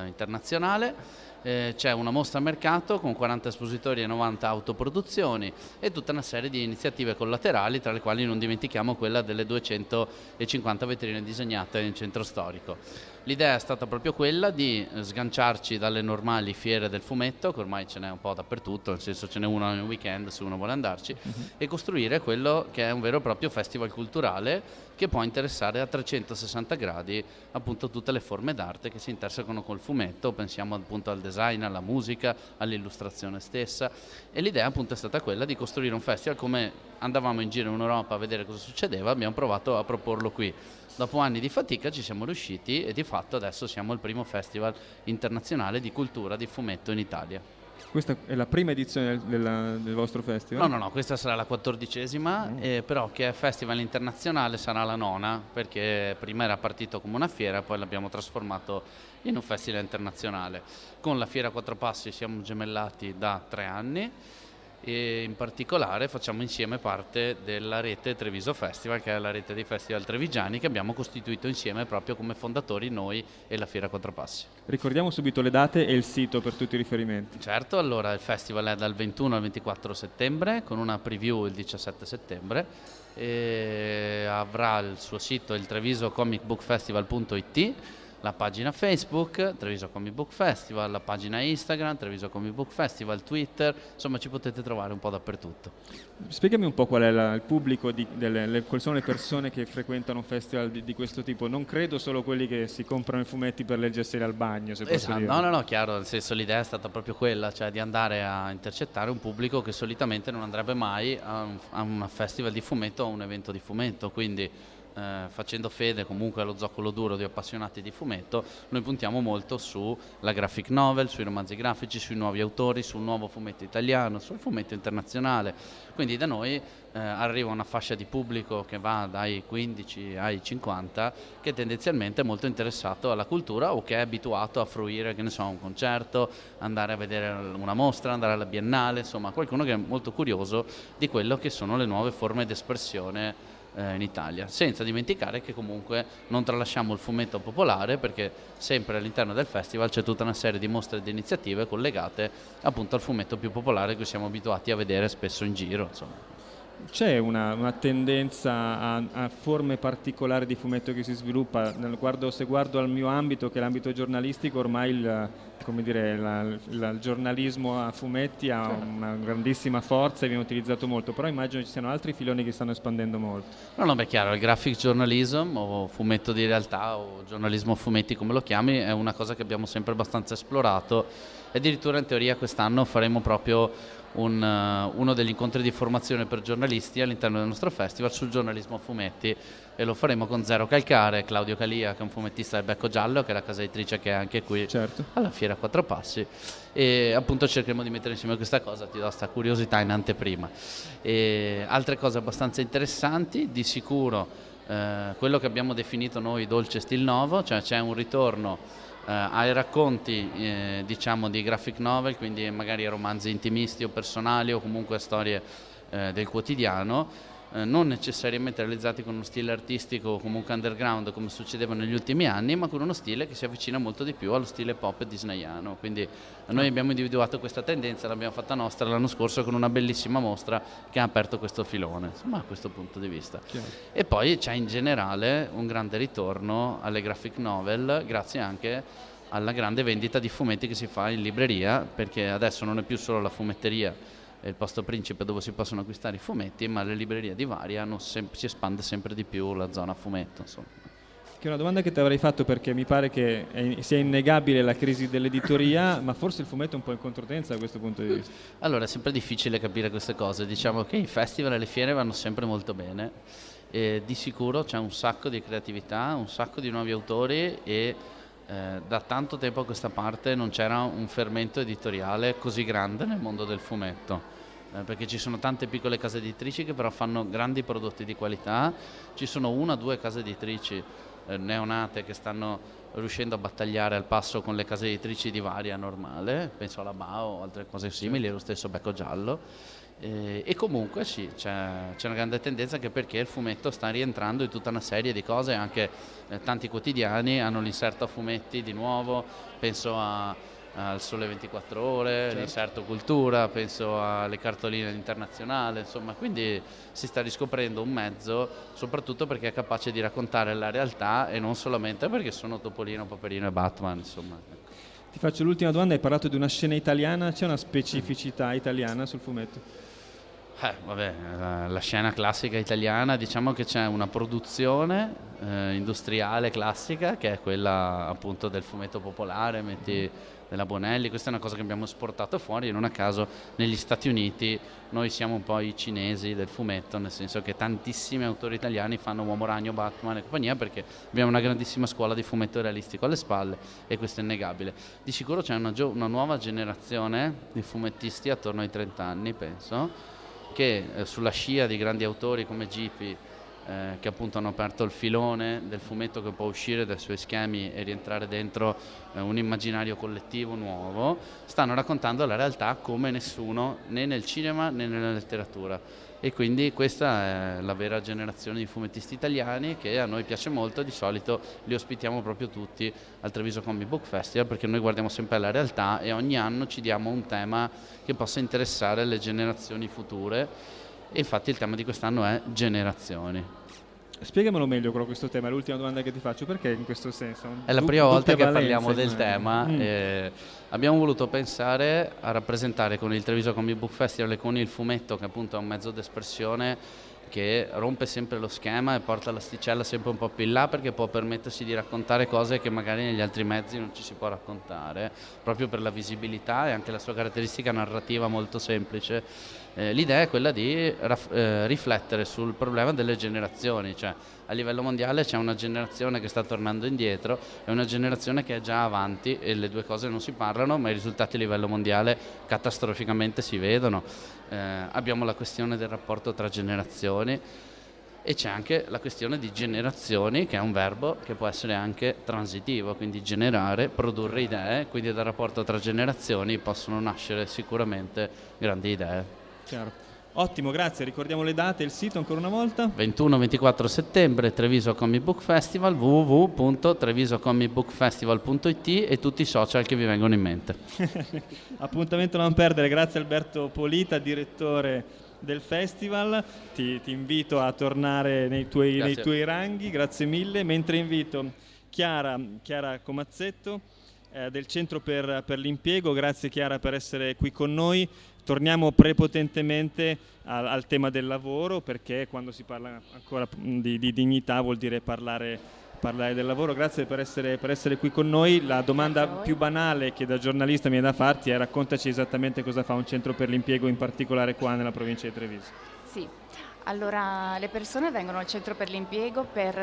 internazionale. C'è una mostra a mercato con 40 espositori e 90 autoproduzioni e tutta una serie di iniziative collaterali, tra le quali non dimentichiamo quella delle 250 vetrine disegnate in centro storico. L'idea è stata proprio quella di sganciarci dalle normali fiere del fumetto, che ormai ce n'è un po' dappertutto, nel senso ce n'è una nel weekend se uno vuole andarci, e costruire quello che è un vero e proprio festival culturale che può interessare a 360 gradi appunto tutte le forme d'arte che si intersecano col fumetto, pensiamo appunto al design, alla musica, all'illustrazione stessa, e l'idea appunto è stata quella di costruire un festival come andavamo in giro in Europa a vedere cosa succedeva, abbiamo provato a proporlo qui. Dopo anni di fatica ci siamo riusciti e di fatto adesso siamo il primo festival internazionale di cultura di fumetto in Italia. Questa è la prima edizione del vostro festival? No, questa sarà la 14ª, però che è festival internazionale sarà la 9ª, perché prima era partito come una fiera, poi l'abbiamo trasformato in un festival internazionale. Con la Fiera Quattro Passi siamo gemellati da 3 anni e in particolare facciamo insieme parte della rete Treviso Festival, che è la rete dei festival trevigiani che abbiamo costituito insieme proprio come fondatori noi e la Fiera Quattro Passi. Ricordiamo subito le date e il sito per tutti i riferimenti. Certo, allora il festival è dal 21 al 24 settembre con una preview il 17 settembre e avrà il suo sito il trevisocomicbookfestival.it, la pagina Facebook Treviso Comic Book Festival, la pagina Instagram Treviso Comic Book Festival, Twitter, insomma ci potete trovare un po' dappertutto. Spiegami un po' qual è il pubblico, quali sono le persone che frequentano un festival di questo tipo. Non credo solo quelli che si comprano i fumetti per leggerseli al bagno, se posso dire. No, chiaro, nel senso l'idea è stata proprio quella, cioè di andare a intercettare un pubblico che solitamente non andrebbe mai a un festival di fumetto o a un evento di fumetto, quindi facendo fede comunque allo zoccolo duro di appassionati di fumetto, noi puntiamo molto sulla graphic novel, sui romanzi grafici, sui nuovi autori, sul nuovo fumetto italiano, sul fumetto internazionale, quindi da noi arriva una fascia di pubblico che va dai 15 ai 50 che tendenzialmente è molto interessato alla cultura o che è abituato a fruire, che ne so, un concerto, andare a vedere una mostra, andare alla Biennale, insomma qualcuno che è molto curioso di quello che sono le nuove forme di espressione in Italia, senza dimenticare che comunque non tralasciamo il fumetto popolare, perché sempre all'interno del festival c'è tutta una serie di mostre e di iniziative collegate appunto al fumetto più popolare che siamo abituati a vedere spesso in giro, insomma. C'è una tendenza a forme particolari di fumetto che si sviluppa? Se guardo al mio ambito, che è l'ambito giornalistico, ormai il giornalismo a fumetti ha una grandissima forza e viene utilizzato molto, però immagino ci siano altri filoni che stanno espandendo molto. No, beh, chiaro, il graphic journalism o fumetto di realtà o giornalismo a fumetti come lo chiami è una cosa che abbiamo sempre abbastanza esplorato e addirittura in teoria quest'anno faremo proprio uno degli incontri di formazione per giornalisti all'interno del nostro festival sul giornalismo a fumetti e lo faremo con Zero Calcare, Claudio Calia che è un fumettista del Becco Giallo, che è la casa editrice che è anche qui alla Fiera Quattro Passi, e appunto cercheremo di mettere insieme questa cosa, ti do sta curiosità in anteprima. E altre cose abbastanza interessanti, di sicuro quello che abbiamo definito noi dolce stil novo, cioè c'è un ritorno ai racconti diciamo di graphic novel, quindi magari romanzi intimisti o personali o comunque storie del quotidiano, non necessariamente realizzati con uno stile artistico o comunque underground come succedeva negli ultimi anni, ma con uno stile che si avvicina molto di più allo stile pop disneyano. Quindi noi abbiamo individuato questa tendenza, l'abbiamo fatta nostra l'anno scorso con una bellissima mostra che ha aperto questo filone, insomma, a questo punto di vista. E poi c'è in generale un grande ritorno alle graphic novel, grazie anche alla grande vendita di fumetti che si fa in libreria, perché adesso non è più solo la fumetteria è il posto principe dove si possono acquistare i fumetti, ma le librerie di Varia si espande sempre di più la zona fumetto, insomma. Che è una domanda che ti avrei fatto, perché mi pare che sia innegabile la crisi dell'editoria, ma forse il fumetto è un po' in controtendenza da questo punto di vista. Allora, è sempre difficile capire queste cose. Diciamo che i festival e le fiere vanno sempre molto bene e di sicuro c'è un sacco di creatività, un sacco di nuovi autori e da tanto tempo a questa parte non c'era un fermento editoriale così grande nel mondo del fumetto, perché ci sono tante piccole case editrici che però fanno grandi prodotti di qualità, ci sono 1 o 2 case editrici neonate che stanno riuscendo a battagliare al passo con le case editrici di Varia normale, penso alla Bao o altre cose simili, lo stesso Becco Giallo. E comunque sì, c'è una grande tendenza, anche perché il fumetto sta rientrando in tutta una serie di cose, anche tanti quotidiani hanno l'inserto a fumetti di nuovo, penso al Sole 24 Ore, l'inserto cultura, penso alle cartoline internazionali, insomma, quindi si sta riscoprendo un mezzo, soprattutto perché è capace di raccontare la realtà e non solamente perché sono Topolino, Paperino e Batman, insomma. Ti faccio l'ultima domanda, hai parlato di una scena italiana, c'è una specificità italiana sul fumetto? La scena classica italiana, diciamo che c'è una produzione industriale classica che è quella appunto del fumetto popolare, metti della Bonelli, questa è una cosa che abbiamo esportato fuori e non a caso negli Stati Uniti noi siamo un po' i cinesi del fumetto, nel senso che tantissimi autori italiani fanno Uomo Ragno, Batman e compagnia, perché abbiamo una grandissima scuola di fumetto realistico alle spalle e questo è innegabile. Di sicuro c'è una nuova generazione di fumettisti attorno ai 30 anni, penso, che sulla scia di grandi autori come Gipi, che appunto hanno aperto il filone del fumetto che può uscire dai suoi schemi e rientrare dentro un immaginario collettivo nuovo, stanno raccontando la realtà come nessuno, né nel cinema né nella letteratura. E quindi questa è la vera generazione di fumettisti italiani che a noi piace molto, di solito li ospitiamo proprio tutti al Treviso Comic Book Festival, perché noi guardiamo sempre alla realtà e ogni anno ci diamo un tema che possa interessare le generazioni future e infatti il tema di quest'anno è generazioni. Spiegamelo meglio però questo tema, è l'ultima domanda che ti faccio, perché in questo senso? È la prima volta che parliamo del tema. Abbiamo voluto pensare a rappresentare con il Treviso Comic Book Festival e con il fumetto, che appunto è un mezzo d'espressione che rompe sempre lo schema e porta l'asticella sempre un po' più in là, perché può permettersi di raccontare cose che magari negli altri mezzi non ci si può raccontare, proprio per la visibilità e anche la sua caratteristica narrativa molto semplice. L'idea è quella di riflettere sul problema delle generazioni, cioè a livello mondiale c'è una generazione che sta tornando indietro e una generazione che è già avanti e le due cose non si parlano, ma i risultati a livello mondiale catastroficamente si vedono. Abbiamo la questione del rapporto tra generazioni e c'è anche la questione di generazioni, che è un verbo che può essere anche transitivo, quindi generare, produrre idee, quindi dal rapporto tra generazioni possono nascere sicuramente grandi idee. Chiaro. Ottimo, grazie. Ricordiamo le date e il sito ancora una volta. 21-24 settembre, Treviso Comic Book Festival, www.trevisocomicbookfestival.it e tutti i social che vi vengono in mente. Appuntamento da non perdere. Grazie Alberto Polita, direttore del festival. Ti invito a tornare nei tuoi ranghi, grazie mille. Mentre invito Chiara Comazzetto del Centro per l'Impiego. Grazie Chiara per essere qui con noi. Torniamo prepotentemente al tema del lavoro, perché quando si parla ancora di dignità vuol dire parlare del lavoro. Grazie per essere qui con noi. La domanda più banale che da giornalista mi è da farti è: raccontaci esattamente cosa fa un centro per l'impiego, in particolare qua nella provincia di Treviso. Sì. Allora, le persone vengono al centro per l'impiego per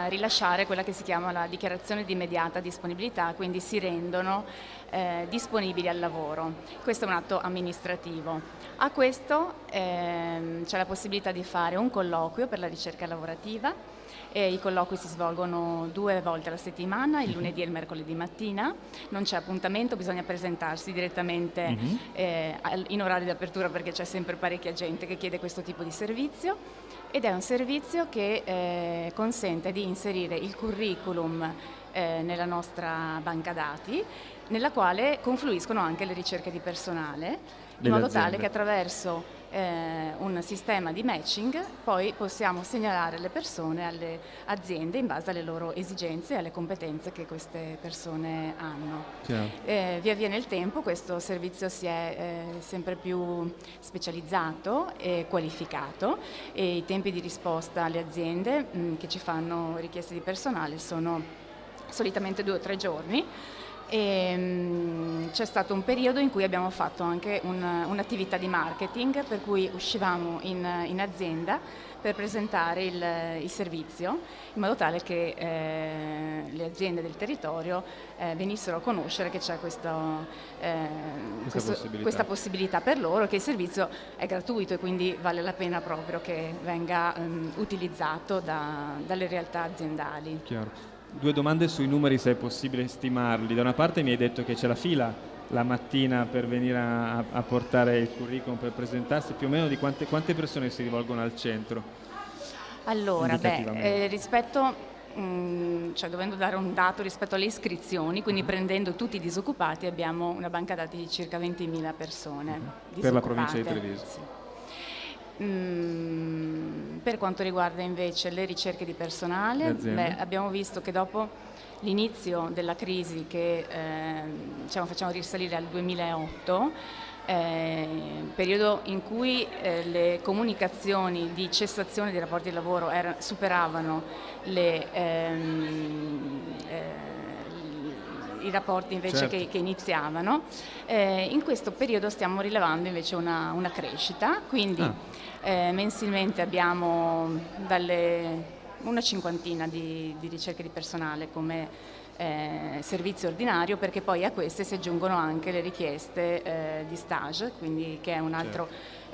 rilasciare quella che si chiama la dichiarazione di immediata disponibilità, quindi si rendono disponibili al lavoro. Questo è un atto amministrativo. A questo c'è la possibilità di fare un colloquio per la ricerca lavorativa e i colloqui si svolgono 2 volte alla settimana, il lunedì e il mercoledì mattina. Non c'è appuntamento, bisogna presentarsi direttamente in orario di apertura perché c'è sempre parecchia gente che chiede questo tipo di servizio, ed è un servizio che consente di inserire il curriculum nella nostra banca dati, nella quale confluiscono anche le ricerche di personale, in modo tale che attraverso un sistema di matching poi possiamo segnalare le persone alle aziende in base alle loro esigenze e alle competenze che queste persone hanno. Via via nel tempo questo servizio si è sempre più specializzato e qualificato, e i tempi di risposta alle aziende che ci fanno richieste di personale sono solitamente 2 o 3 giorni. C'è stato un periodo in cui abbiamo fatto anche un'attività di marketing, per cui uscivamo in azienda per presentare il servizio, in modo tale che le aziende del territorio venissero a conoscere che c'è questa possibilità per loro, che il servizio è gratuito e quindi vale la pena proprio che venga utilizzato dalle realtà aziendali. Chiaro. 2 domande sui numeri, se è possibile stimarli. Da una parte mi hai detto che c'è la fila la mattina per venire a portare il curriculum per presentarsi, più o meno di quante persone si rivolgono al centro? Allora, rispetto, cioè dovendo dare un dato rispetto alle iscrizioni, quindi prendendo tutti i disoccupati, abbiamo una banca dati di circa 20.000 persone disoccupate. Per la provincia di Treviso? Sì. Per quanto riguarda invece le ricerche di personale, abbiamo visto che dopo l'inizio della crisi, che facciamo risalire al 2008, periodo in cui le comunicazioni di cessazione dei rapporti di lavoro superavano i rapporti invece che iniziavano, in questo periodo stiamo rilevando invece una crescita, quindi mensilmente abbiamo una cinquantina di ricerche di personale come servizio ordinario, perché poi a queste si aggiungono anche le richieste di stage, quindi che è un altro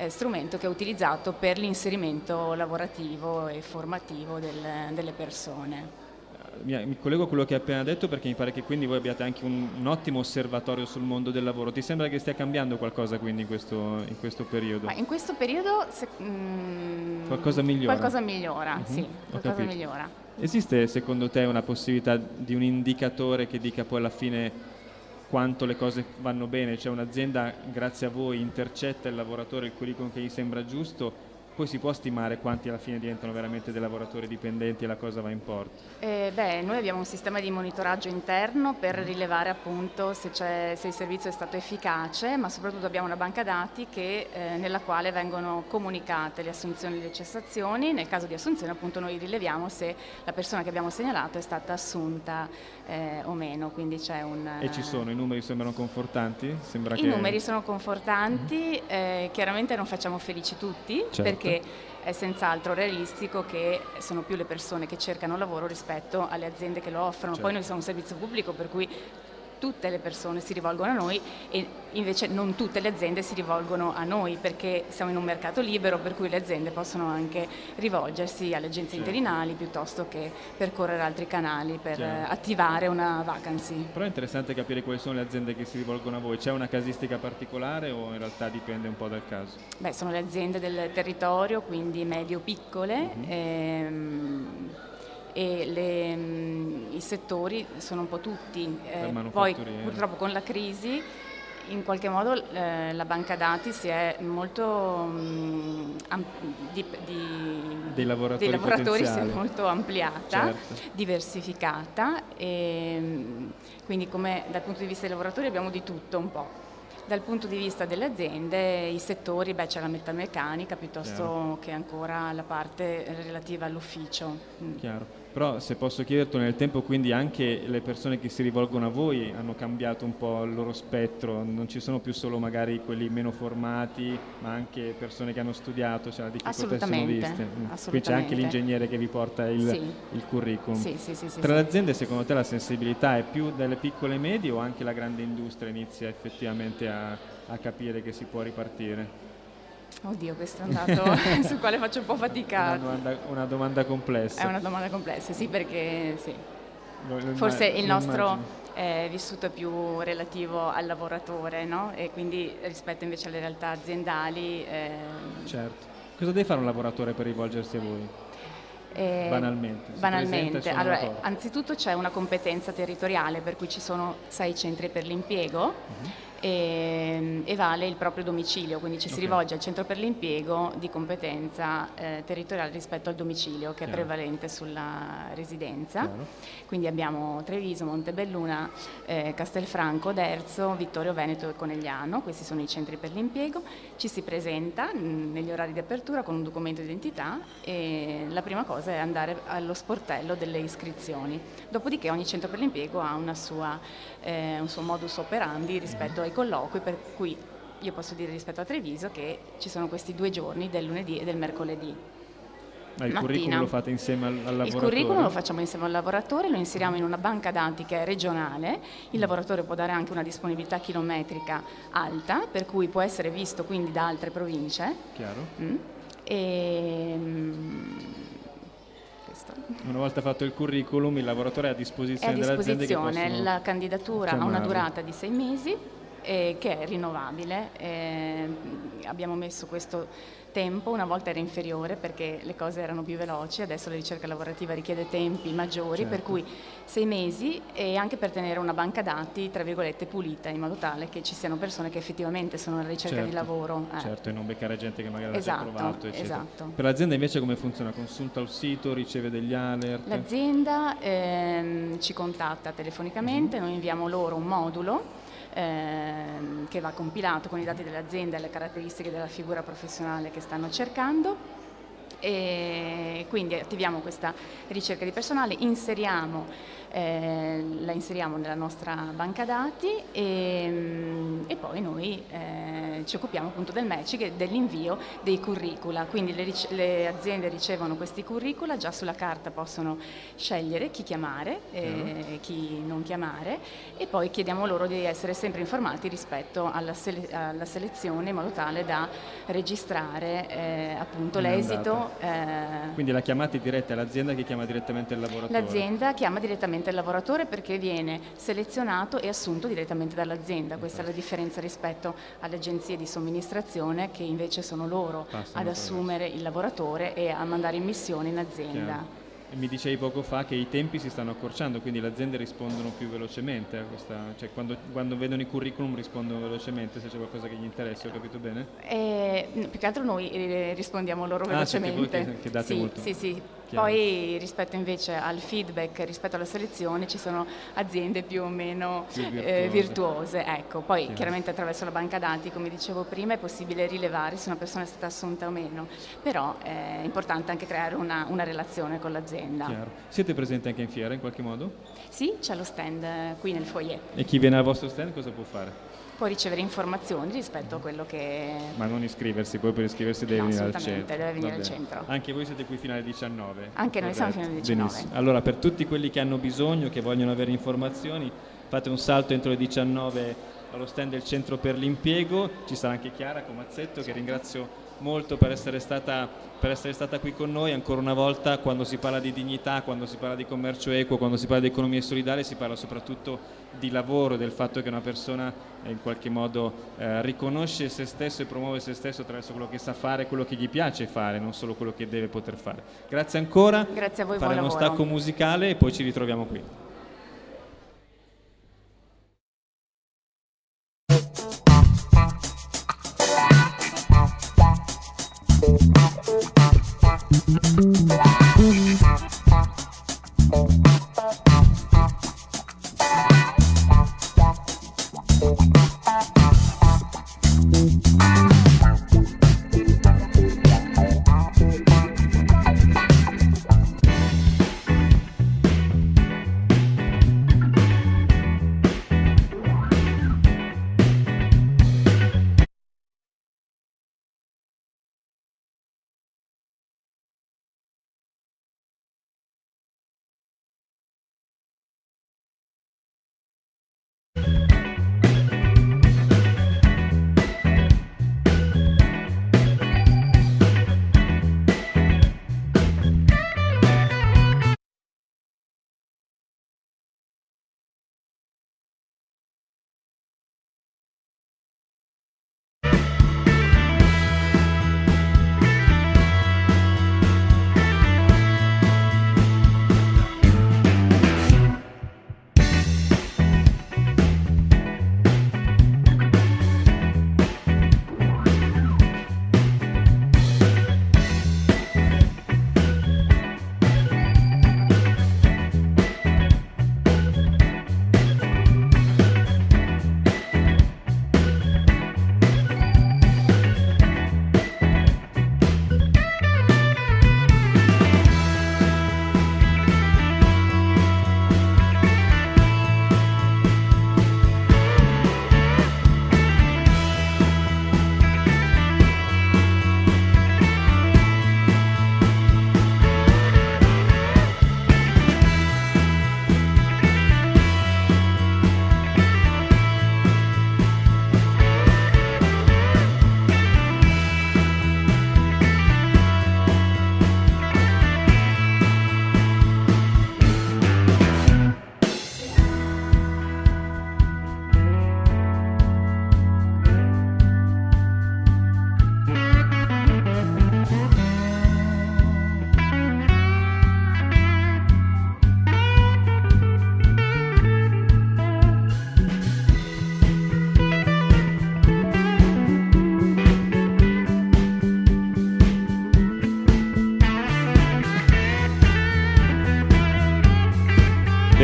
strumento che è utilizzato per l'inserimento lavorativo e formativo delle persone. Mi collego a quello che hai appena detto, perché mi pare che quindi voi abbiate anche un ottimo osservatorio sul mondo del lavoro. Ti sembra che stia cambiando qualcosa quindi in questo periodo? Ma in questo periodo qualcosa migliora? Qualcosa migliora, sì, qualcosa migliora. Esiste secondo te una possibilità di un indicatore che dica poi alla fine quanto le cose vanno bene? Cioè un'azienda, grazie a voi, intercetta il lavoratore, il curriculum che gli sembra giusto, poi si può stimare quanti alla fine diventano veramente dei lavoratori dipendenti e la cosa va in porto? Noi abbiamo un sistema di monitoraggio interno per rilevare appunto se il servizio è stato efficace, ma soprattutto abbiamo una banca dati nella quale vengono comunicate le assunzioni e le cessazioni. Nel caso di assunzione appunto noi rileviamo se la persona che abbiamo segnalato è stata assunta o meno, quindi c'è E ci sono, i numeri sembrano confortanti? I numeri sono confortanti, chiaramente non facciamo felici tutti, perché è senz'altro realistico che sono più le persone che cercano lavoro rispetto alle aziende che lo offrono. Poi noi siamo un servizio pubblico, per cui tutte le persone si rivolgono a noi e invece non tutte le aziende si rivolgono a noi, perché siamo in un mercato libero, per cui le aziende possono anche rivolgersi alle agenzie interinali piuttosto che percorrere altri canali per attivare una vacancy. Però è interessante capire quali sono le aziende che si rivolgono a voi. C'è una casistica particolare o in realtà dipende un po' dal caso? Sono le aziende del territorio, quindi medio-piccole, e i settori sono un po' tutti, poi purtroppo con la crisi in qualche modo la banca dati si è molto dei lavoratori si è molto ampliata, diversificata, e quindi come dal punto di vista dei lavoratori abbiamo di tutto un po'. Dal punto di vista delle aziende, i settori, c'è la metalmeccanica piuttosto che ancora la parte relativa all'ufficio. Chiaro. Però se posso chiederti, nel tempo quindi anche le persone che si rivolgono a voi hanno cambiato un po' il loro spettro, non ci sono più solo magari quelli meno formati, ma anche persone che hanno studiato, cioè le difficoltà sono viste. Qui c'è anche l'ingegnere che vi porta il curriculum. Sì, Tra le aziende secondo te la sensibilità è più delle piccole e medie o anche la grande industria inizia effettivamente a capire che si può ripartire? Oddio, questo è un dato sul quale faccio un po' fatica. Una domanda complessa. È una domanda complessa, sì, perché sì. Lo Forse il nostro immagino. vissuto è più relativo al lavoratore, no? E quindi rispetto invece alle realtà aziendali. Certo. Cosa deve fare un lavoratore per rivolgersi a voi? Banalmente. Si presenta e suona Allora, la porta. anzitutto c'è una competenza territoriale per cui ci sono 6 centri per l'impiego e vale il proprio domicilio, quindi ci si Ok. rivolge al centro per l'impiego di competenza territoriale rispetto al domicilio che è Chiaro. prevalente sulla residenza. Chiaro. Quindi abbiamo Treviso, Montebelluna, Castelfranco, Derzo, Vittorio Veneto e Conegliano, questi sono i centri per l'impiego. Ci si presenta negli orari di apertura con un documento di identità e la prima cosa è andare allo sportello delle iscrizioni. Dopodiché ogni centro per l'impiego ha un suo modus operandi rispetto ai colloqui, per cui io posso dire rispetto a Treviso che ci sono questi 2 giorni, del lunedì e del mercoledì. Ma il curriculum lo fate insieme al lavoratore? Il curriculum lo facciamo insieme al lavoratore, lo inseriamo in una banca dati che è regionale, il lavoratore può dare anche una disponibilità chilometrica alta, per cui può essere visto quindi da altre province. Chiaro. Questo. Una volta fatto il curriculum, il lavoratore è a È a disposizione delle aziende che disposizione, possono la candidatura ha una chiamarlo. durata di 6 mesi che è rinnovabile. Abbiamo messo questo tempo, una volta era inferiore perché le cose erano più veloci, adesso la ricerca lavorativa richiede tempi maggiori, per cui 6 mesi e anche per tenere una banca dati, tra virgolette, pulita, in modo tale che ci siano persone che effettivamente sono alla ricerca di lavoro. Certo, e non beccare gente che magari l'ha già Esatto, provato, eccetera. esatto. Per l'azienda invece come funziona? Consulta il sito, riceve degli alert? L'azienda ci contatta telefonicamente, noi inviamo loro un modulo che va compilato con i dati dell'azienda e le caratteristiche della figura professionale che stanno cercando e quindi attiviamo questa ricerca di personale, la inseriamo nella nostra banca dati e poi noi ci occupiamo appunto del matching e dell'invio dei curricula, quindi le aziende ricevono questi curricula, già sulla carta possono scegliere chi chiamare e chi non chiamare e poi chiediamo loro di essere sempre informati rispetto alla selezione in modo tale da registrare appunto l'esito. Quindi la chiamate diretta, è l'azienda che chiama direttamente il lavoratore? L'azienda chiama direttamente il lavoratore perché viene selezionato e assunto direttamente dall'azienda. Questa è la differenza rispetto alle agenzie di somministrazione che invece sono loro ad assumere il lavoratore e a mandare in missione in azienda. Chiaro. E mi dicevi poco fa che i tempi si stanno accorciando, quindi le aziende rispondono più velocemente a questa, cioè quando vedono i curriculum rispondono velocemente se c'è qualcosa che gli interessa, ho capito bene? Più che altro noi rispondiamo loro velocemente. Siete voi che date sì, molto. sì. Chiaro. Poi rispetto invece al feedback, rispetto alla selezione, ci sono aziende più o meno virtuose. Ecco. Poi chiaramente attraverso la banca dati, come dicevo prima, è possibile rilevare se una persona è stata assunta o meno, però è importante anche creare una relazione con l'azienda. Chiaro. Siete presenti anche in fiera in qualche modo? Sì, c'è lo stand qui nel foyer. E chi viene al vostro stand cosa può fare? Può ricevere informazioni rispetto a quello che... Ma non iscriversi, poi per iscriversi deve venire al centro. Deve venire Va al bene. centro. Anche voi siete qui fino alle 19? Anche noi siamo fino alle 19. Benissimo. Allora, per tutti quelli che hanno bisogno, che vogliono avere informazioni, fate un salto entro le 19 allo stand del Centro per l'Impiego. Ci sarà anche Chiara Comazzetto, che ringrazio molto per essere stata qui con noi. Ancora una volta, quando si parla di dignità, quando si parla di commercio equo, quando si parla di economia solidale, si parla soprattutto di lavoro, del fatto che una persona in qualche modo riconosce se stesso e promuove se stesso attraverso quello che sa fare, quello che gli piace fare, non solo quello che deve poter fare. Grazie ancora. Grazie a voi, Faremo buon uno lavoro. stacco musicale e poi ci ritroviamo qui.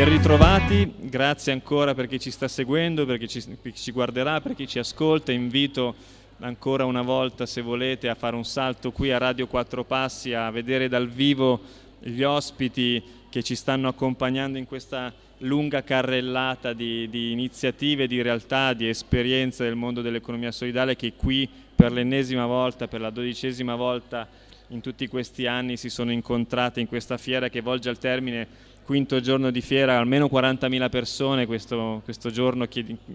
Ben ritrovati, grazie ancora per chi ci sta seguendo, per chi ci guarderà, per chi ci ascolta. Invito ancora una volta, se volete, a fare un salto qui a Radio Quattro Passi, a vedere dal vivo gli ospiti che ci stanno accompagnando in questa lunga carrellata di iniziative, di realtà, di esperienze del mondo dell'economia solidale, che qui per l'ennesima volta, per la 12ª volta in tutti questi anni si sono incontrate in questa fiera che volge al termine. Quinto giorno di fiera, almeno 40.000 persone, questo giorno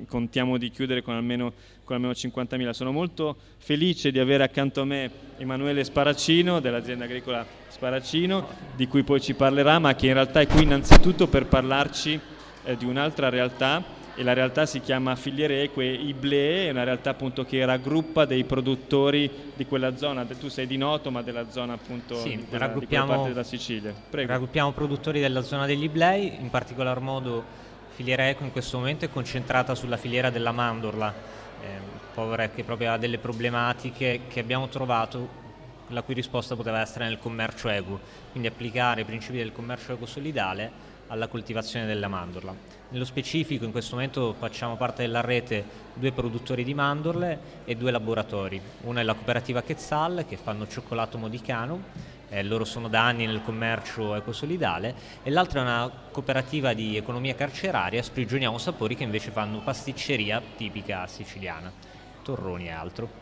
contiamo di chiudere con almeno 50.000. Sono molto felice di avere accanto a me Emanuele Sparacino dell'azienda agricola Sparacino, di cui poi ci parlerà, ma che in realtà è qui innanzitutto per parlarci di un'altra realtà, e la realtà si chiama Filiere Eque Iblée, è una realtà appunto che raggruppa dei produttori di quella zona. Tu sei di Noto, ma della zona appunto di quella parte della Sicilia. Prego. Raggruppiamo produttori della zona degli Iblei, in particolar modo Filiere Eque in questo momento è concentrata sulla filiera della mandorla, che proprio ha delle problematiche che abbiamo trovato, la cui risposta poteva essere nel commercio equo, quindi applicare i principi del commercio equo solidale alla coltivazione della mandorla. Nello specifico in questo momento facciamo parte della rete 2 produttori di mandorle e 2 laboratori. Uno è la cooperativa Quetzal, che fanno cioccolato modicano, loro sono da anni nel commercio ecosolidale, e l'altra è una cooperativa di economia carceraria, Sprigioniamo Sapori, che invece fanno pasticceria tipica siciliana, torroni e altro.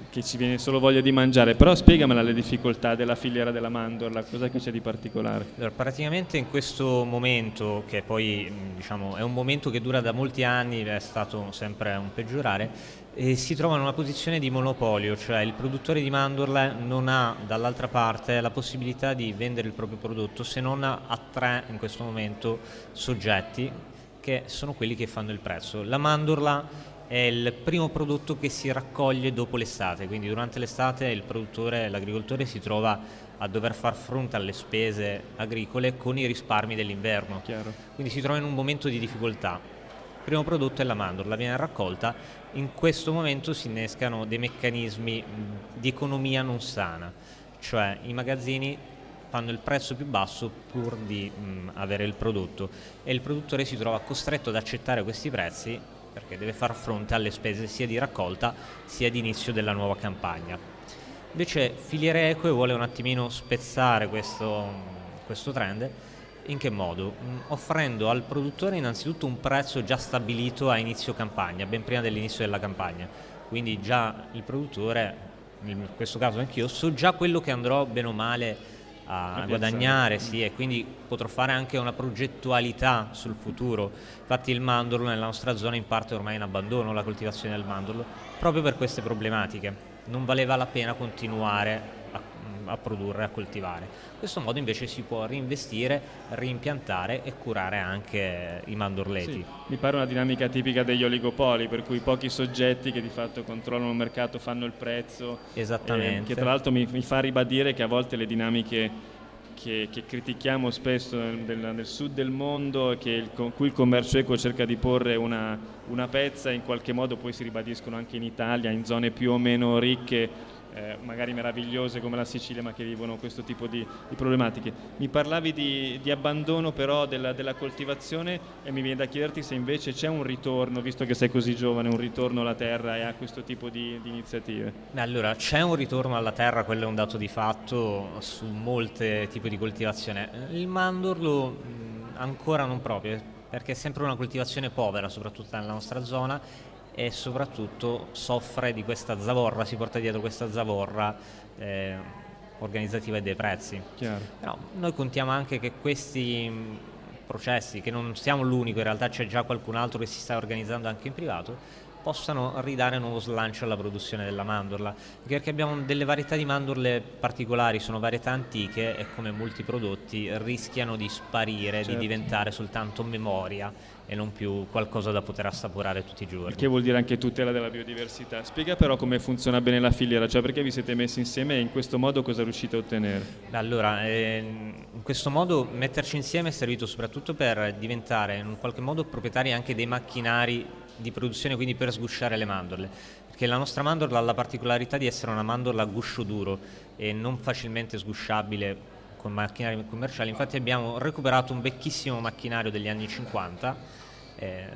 Che ci viene solo voglia di mangiare, però spiegamela le difficoltà della filiera della mandorla, cos'è che c'è di particolare? Allora, praticamente in questo momento, che poi diciamo è un momento che dura da molti anni, è stato sempre un peggiorare, si trova in una posizione di monopolio, cioè il produttore di mandorle non ha dall'altra parte la possibilità di vendere il proprio prodotto se non a 3 in questo momento soggetti, che sono quelli che fanno il prezzo. La mandorla è il primo prodotto che si raccoglie dopo l'estate, quindi durante l'estate il produttore, l'agricoltore si trova a dover far fronte alle spese agricole con i risparmi dell'inverno, quindi si trova in un momento di difficoltà. Il primo prodotto è la mandorla, viene raccolta, in questo momento si innescano dei meccanismi di economia non sana, cioè i magazzini fanno il prezzo più basso pur di avere il prodotto, e il produttore si trova costretto ad accettare questi prezzi perché deve far fronte alle spese sia di raccolta sia di inizio della nuova campagna. Invece Filiere Eque vuole un attimino spezzare questo trend. In che modo? Offrendo al produttore innanzitutto un prezzo già stabilito a inizio campagna, ben prima dell'inizio della campagna, quindi già il produttore, in questo caso anch'io, so già quello che andrò bene o male a guadagnare, sì, e quindi potrò fare anche una progettualità sul futuro. Infatti il mandorlo nella nostra zona in parte ormai è in abbandono, la coltivazione del mandorlo, proprio per queste problematiche. Non valeva la pena continuare a produrre, a coltivare. In questo modo invece si può reinvestire, reimpiantare e curare anche i mandorleti. Sì, mi pare una dinamica tipica degli oligopoli, per cui pochi soggetti che di fatto controllano il mercato fanno il prezzo. Esattamente. Che tra l'altro mi fa ribadire che a volte le dinamiche che critichiamo spesso nel sud del mondo, cui il commercio equo cerca di porre una pezza, in qualche modo poi si ribadiscono anche in Italia, in zone più o meno ricche, magari meravigliose come la Sicilia, ma che vivono questo tipo di problematiche. Mi parlavi di abbandono però della coltivazione, e mi viene da chiederti se invece c'è un ritorno, visto che sei così giovane, un ritorno alla terra e a questo tipo di iniziative. Allora, c'è un ritorno alla terra, quello è un dato di fatto su molte tipi di coltivazione. Il mandorlo ancora non proprio, perché è sempre una coltivazione povera, soprattutto nella nostra zona, e soprattutto soffre di questa zavorra, si porta dietro questa zavorra organizzativa e dei prezzi. Chiaro. Però noi contiamo anche che questi processi, che non siamo l'unico, in realtà c'è già qualcun altro che si sta organizzando anche in privato, possano ridare nuovo slancio alla produzione della mandorla, perché abbiamo delle varietà di mandorle particolari, sono varietà antiche e come molti prodotti rischiano di sparire, di diventare soltanto memoria e non più qualcosa da poter assaporare tutti i giorni. Che vuol dire anche tutela della biodiversità. Spiega però come funziona bene la filiera, cioè perché vi siete messi insieme e in questo modo cosa riuscite a ottenere? Allora, in questo modo metterci insieme è servito soprattutto per diventare in un qualche modo proprietari anche dei macchinari di produzione, quindi per sgusciare le mandorle, perché la nostra mandorla ha la particolarità di essere una mandorla a guscio duro e non facilmente sgusciabile con macchinari commerciali. Infatti abbiamo recuperato un vecchissimo macchinario degli anni 50,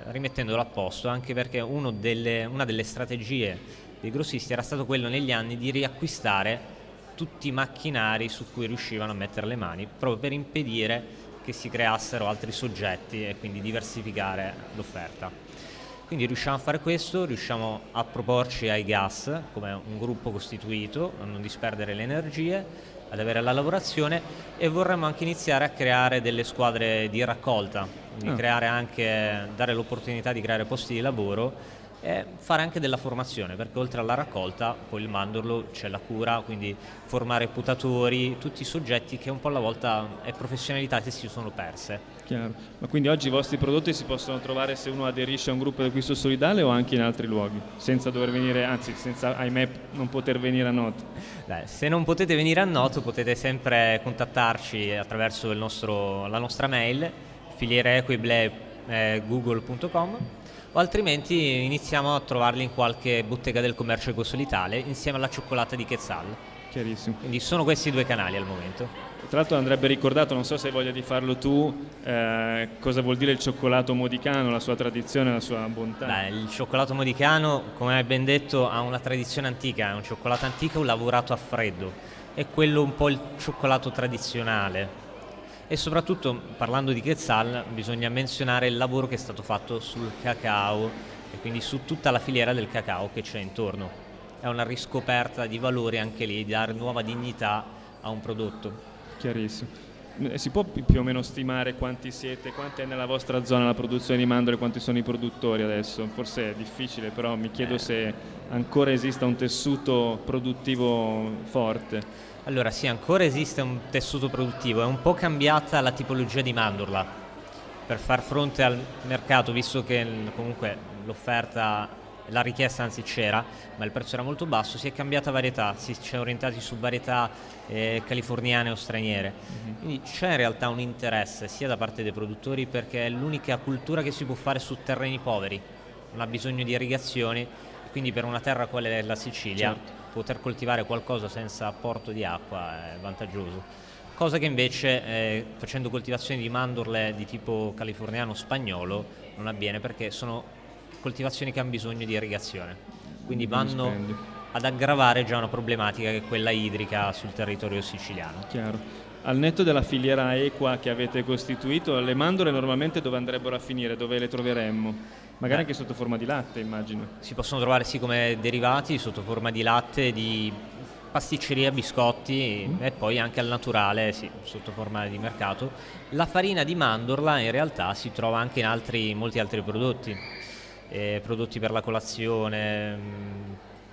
rimettendolo a posto, anche perché una delle strategie dei grossisti era stato quello negli anni di riacquistare tutti i macchinari su cui riuscivano a mettere le mani, proprio per impedire che si creassero altri soggetti e quindi diversificare l'offerta. Quindi riusciamo a fare questo, riusciamo a proporci ai gas come un gruppo costituito, a non disperdere le energie, ad avere la lavorazione, e vorremmo anche iniziare a creare delle squadre di raccolta, quindi dare l'opportunità di creare posti di lavoro e fare anche della formazione, perché oltre alla raccolta poi il mandorlo c'è la cura, quindi formare putatori, tutti i soggetti che un po' alla volta è professionalità che si sono perse. Chiaro. Ma quindi oggi i vostri prodotti si possono trovare se uno aderisce a un gruppo di acquisto solidale o anche in altri luoghi, senza dover venire, anzi senza, ahimè, non poter venire a Noto? Se non potete venire a Noto potete sempre contattarci attraverso la nostra mail filiereequible@google.com, o altrimenti iniziamo a trovarli in qualche bottega del commercio ecosolidale insieme alla cioccolata di Quetzal. Chiarissimo. Quindi sono questi i due canali al momento. Tra l'altro andrebbe ricordato, non so se hai voglia di farlo tu, cosa vuol dire il cioccolato modicano, la sua tradizione, la sua bontà. Il cioccolato modicano, come hai ben detto, ha una tradizione antica, è un cioccolato antico lavorato a freddo, è quello un po' il cioccolato tradizionale. E soprattutto, parlando di Quetzal, bisogna menzionare il lavoro che è stato fatto sul cacao e quindi su tutta la filiera del cacao che c'è intorno. È una riscoperta di valore anche lì, di dare nuova dignità a un prodotto. Chiarissimo. Si può più o meno stimare quanti siete, quanti è nella vostra zona la produzione di mandorle, quanti sono i produttori adesso? Forse è difficile, però mi chiedo se ancora esista un tessuto produttivo forte. Allora sì, ancora esiste un tessuto produttivo, è un po' cambiata la tipologia di mandorla per far fronte al mercato, visto che comunque l'offerta, la richiesta anzi c'era, ma il prezzo era molto basso, si è cambiata varietà, si è orientati su varietà californiane o straniere. Quindi c'è in realtà un interesse sia da parte dei produttori, perché è l'unica cultura che si può fare su terreni poveri, non ha bisogno di irrigazioni, quindi per una terra quale è la Sicilia, certo, poter coltivare qualcosa senza apporto di acqua è vantaggioso. Cosa che invece facendo coltivazioni di mandorle di tipo californiano-spagnolo non avviene, perché sono coltivazioni che hanno bisogno di irrigazione, quindi vanno ad aggravare già una problematica che è quella idrica sul territorio siciliano. Chiaro. Al netto della filiera equa che avete costituito, le mandorle normalmente dove andrebbero a finire? Dove le troveremmo? Magari anche sotto forma di latte, immagino. Si possono trovare sì come derivati sotto forma di latte, di pasticceria, biscotti e poi anche al naturale, sì, sotto forma di mercato. La farina di mandorla in realtà si trova anche in molti altri prodotti, prodotti per la colazione,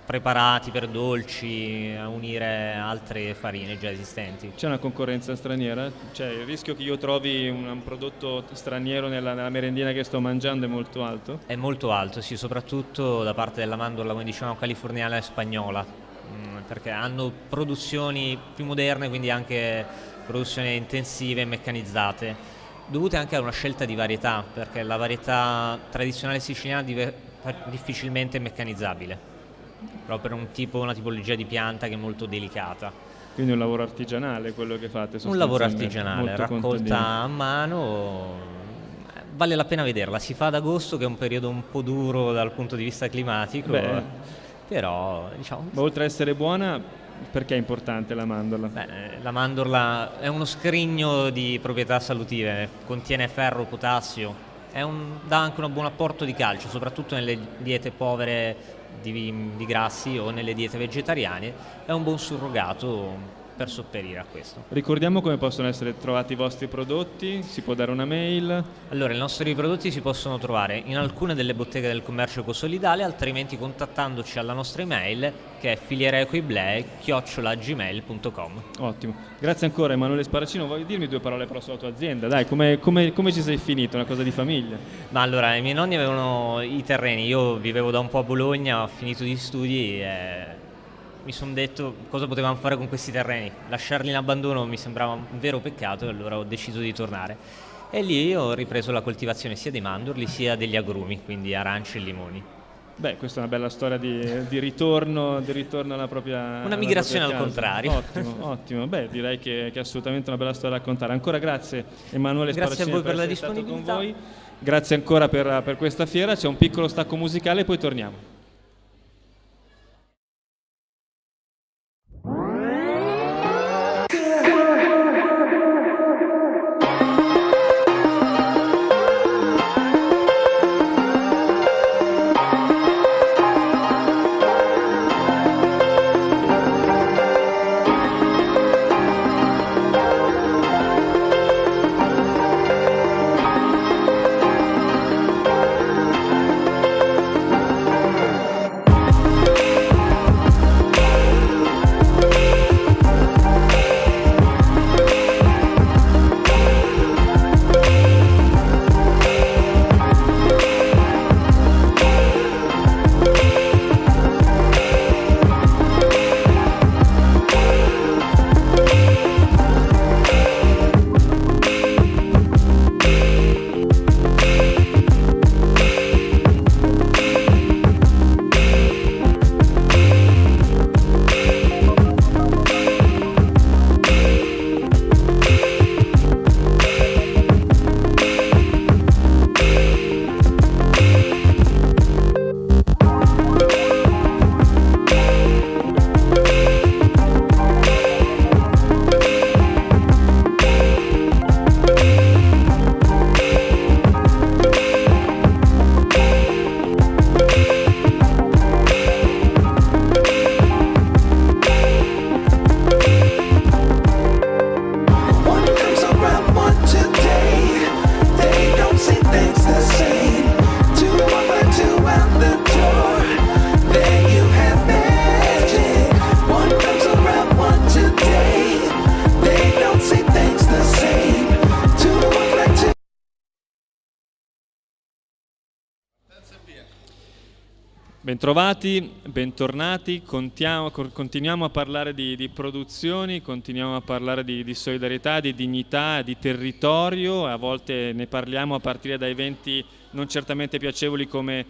preparati per dolci, a unire altre farine già esistenti. C'è una concorrenza straniera? Cioè il rischio che io trovi un prodotto straniero nella merendina che sto mangiando è molto alto? È molto alto, sì, soprattutto da parte della mandorla, come dicevamo, californiana e spagnola, perché hanno produzioni più moderne, quindi anche produzioni intensive e meccanizzate, dovute anche a una scelta di varietà, perché la varietà tradizionale siciliana è difficilmente meccanizzabile, proprio per una tipologia di pianta che è molto delicata. Quindi un lavoro artigianale quello che fate? Un lavoro artigianale, raccolta a mano, vale la pena vederla. Si fa ad agosto, che è un periodo un po' duro dal punto di vista climatico, però diciamo... Ma oltre a essere buona, perché è importante la mandorla? La mandorla è uno scrigno di proprietà salutive, contiene ferro, potassio, dà anche un buon apporto di calcio, soprattutto nelle diete povere di grassi o nelle diete vegetariane, è un buon surrogato per sopperire a questo. Ricordiamo come possono essere trovati i vostri prodotti, si può dare una mail? Allora, i nostri prodotti si possono trovare in alcune delle botteghe del commercio ecosolidale, altrimenti contattandoci alla nostra email che è filiereequible@gmail.com. Ottimo, grazie ancora Emanuele Sparacino. Vuoi dirmi due parole però sulla tua azienda? Dai, come ci sei finito? Una cosa di famiglia? Ma allora, i miei nonni avevano i terreni, io vivevo da un po' a Bologna, ho finito gli studi e mi sono detto cosa potevamo fare con questi terreni. Lasciarli in abbandono mi sembrava un vero peccato, e allora ho deciso di tornare. E lì ho ripreso la coltivazione sia dei mandorli sia degli agrumi, quindi arance e limoni. Beh, questa è una bella storia di ritorno alla propria Una migrazione alla propria al casa. contrario. Ottimo. Beh, direi che è assolutamente una bella storia da raccontare. Ancora grazie Emanuele Grazie a Sparaccini voi per la essere stato con disponibilità. voi. Grazie ancora per questa fiera. C'è un piccolo stacco musicale e poi torniamo. Bentrovati, bentornati, continuiamo a parlare di produzioni, continuiamo a parlare di solidarietà, di dignità, di territorio, a volte ne parliamo a partire da eventi non certamente piacevoli come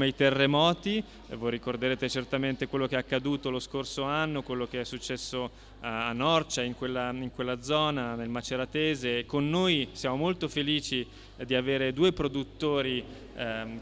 i terremoti. Voi ricorderete certamente quello che è accaduto lo scorso anno, quello che è successo a Norcia, in quella zona, nel Maceratese. Con noi siamo molto felici di avere due produttori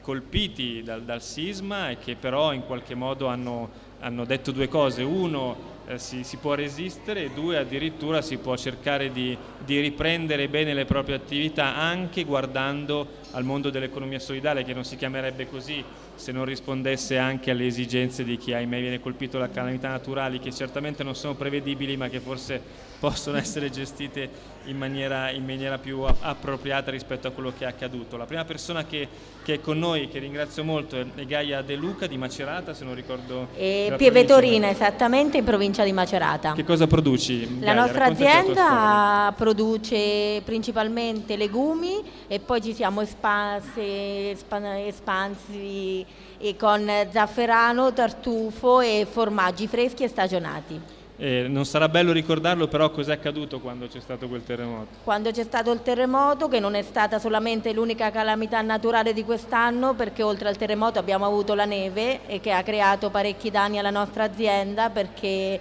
colpiti dal sisma e che però in qualche modo hanno detto due cose. Uno, si può resistere, e due, addirittura si può cercare di riprendere bene le proprie attività anche guardando al mondo dell'economia solidale, che non si chiamerebbe così se non rispondesse anche alle esigenze di chi ahimè viene colpito da calamità naturali che certamente non sono prevedibili ma che forse possono essere gestite in maniera più appropriata rispetto a quello che è accaduto. La prima persona che è con noi, che ringrazio molto, è Gaia De Luca di Macerata, se non ricordo. Pieve Torina, esattamente, in provincia di Macerata. Che cosa produci, La Gaia? nostra azienda produce principalmente legumi e poi ci siamo espansi con zafferano, tartufo e formaggi freschi e stagionati. Non sarà bello ricordarlo, però cos'è accaduto quando c'è stato quel terremoto? Quando c'è stato il terremoto, che non è stata solamente l'unica calamità naturale di quest'anno, perché oltre al terremoto abbiamo avuto la neve che ha creato parecchi danni alla nostra azienda, perché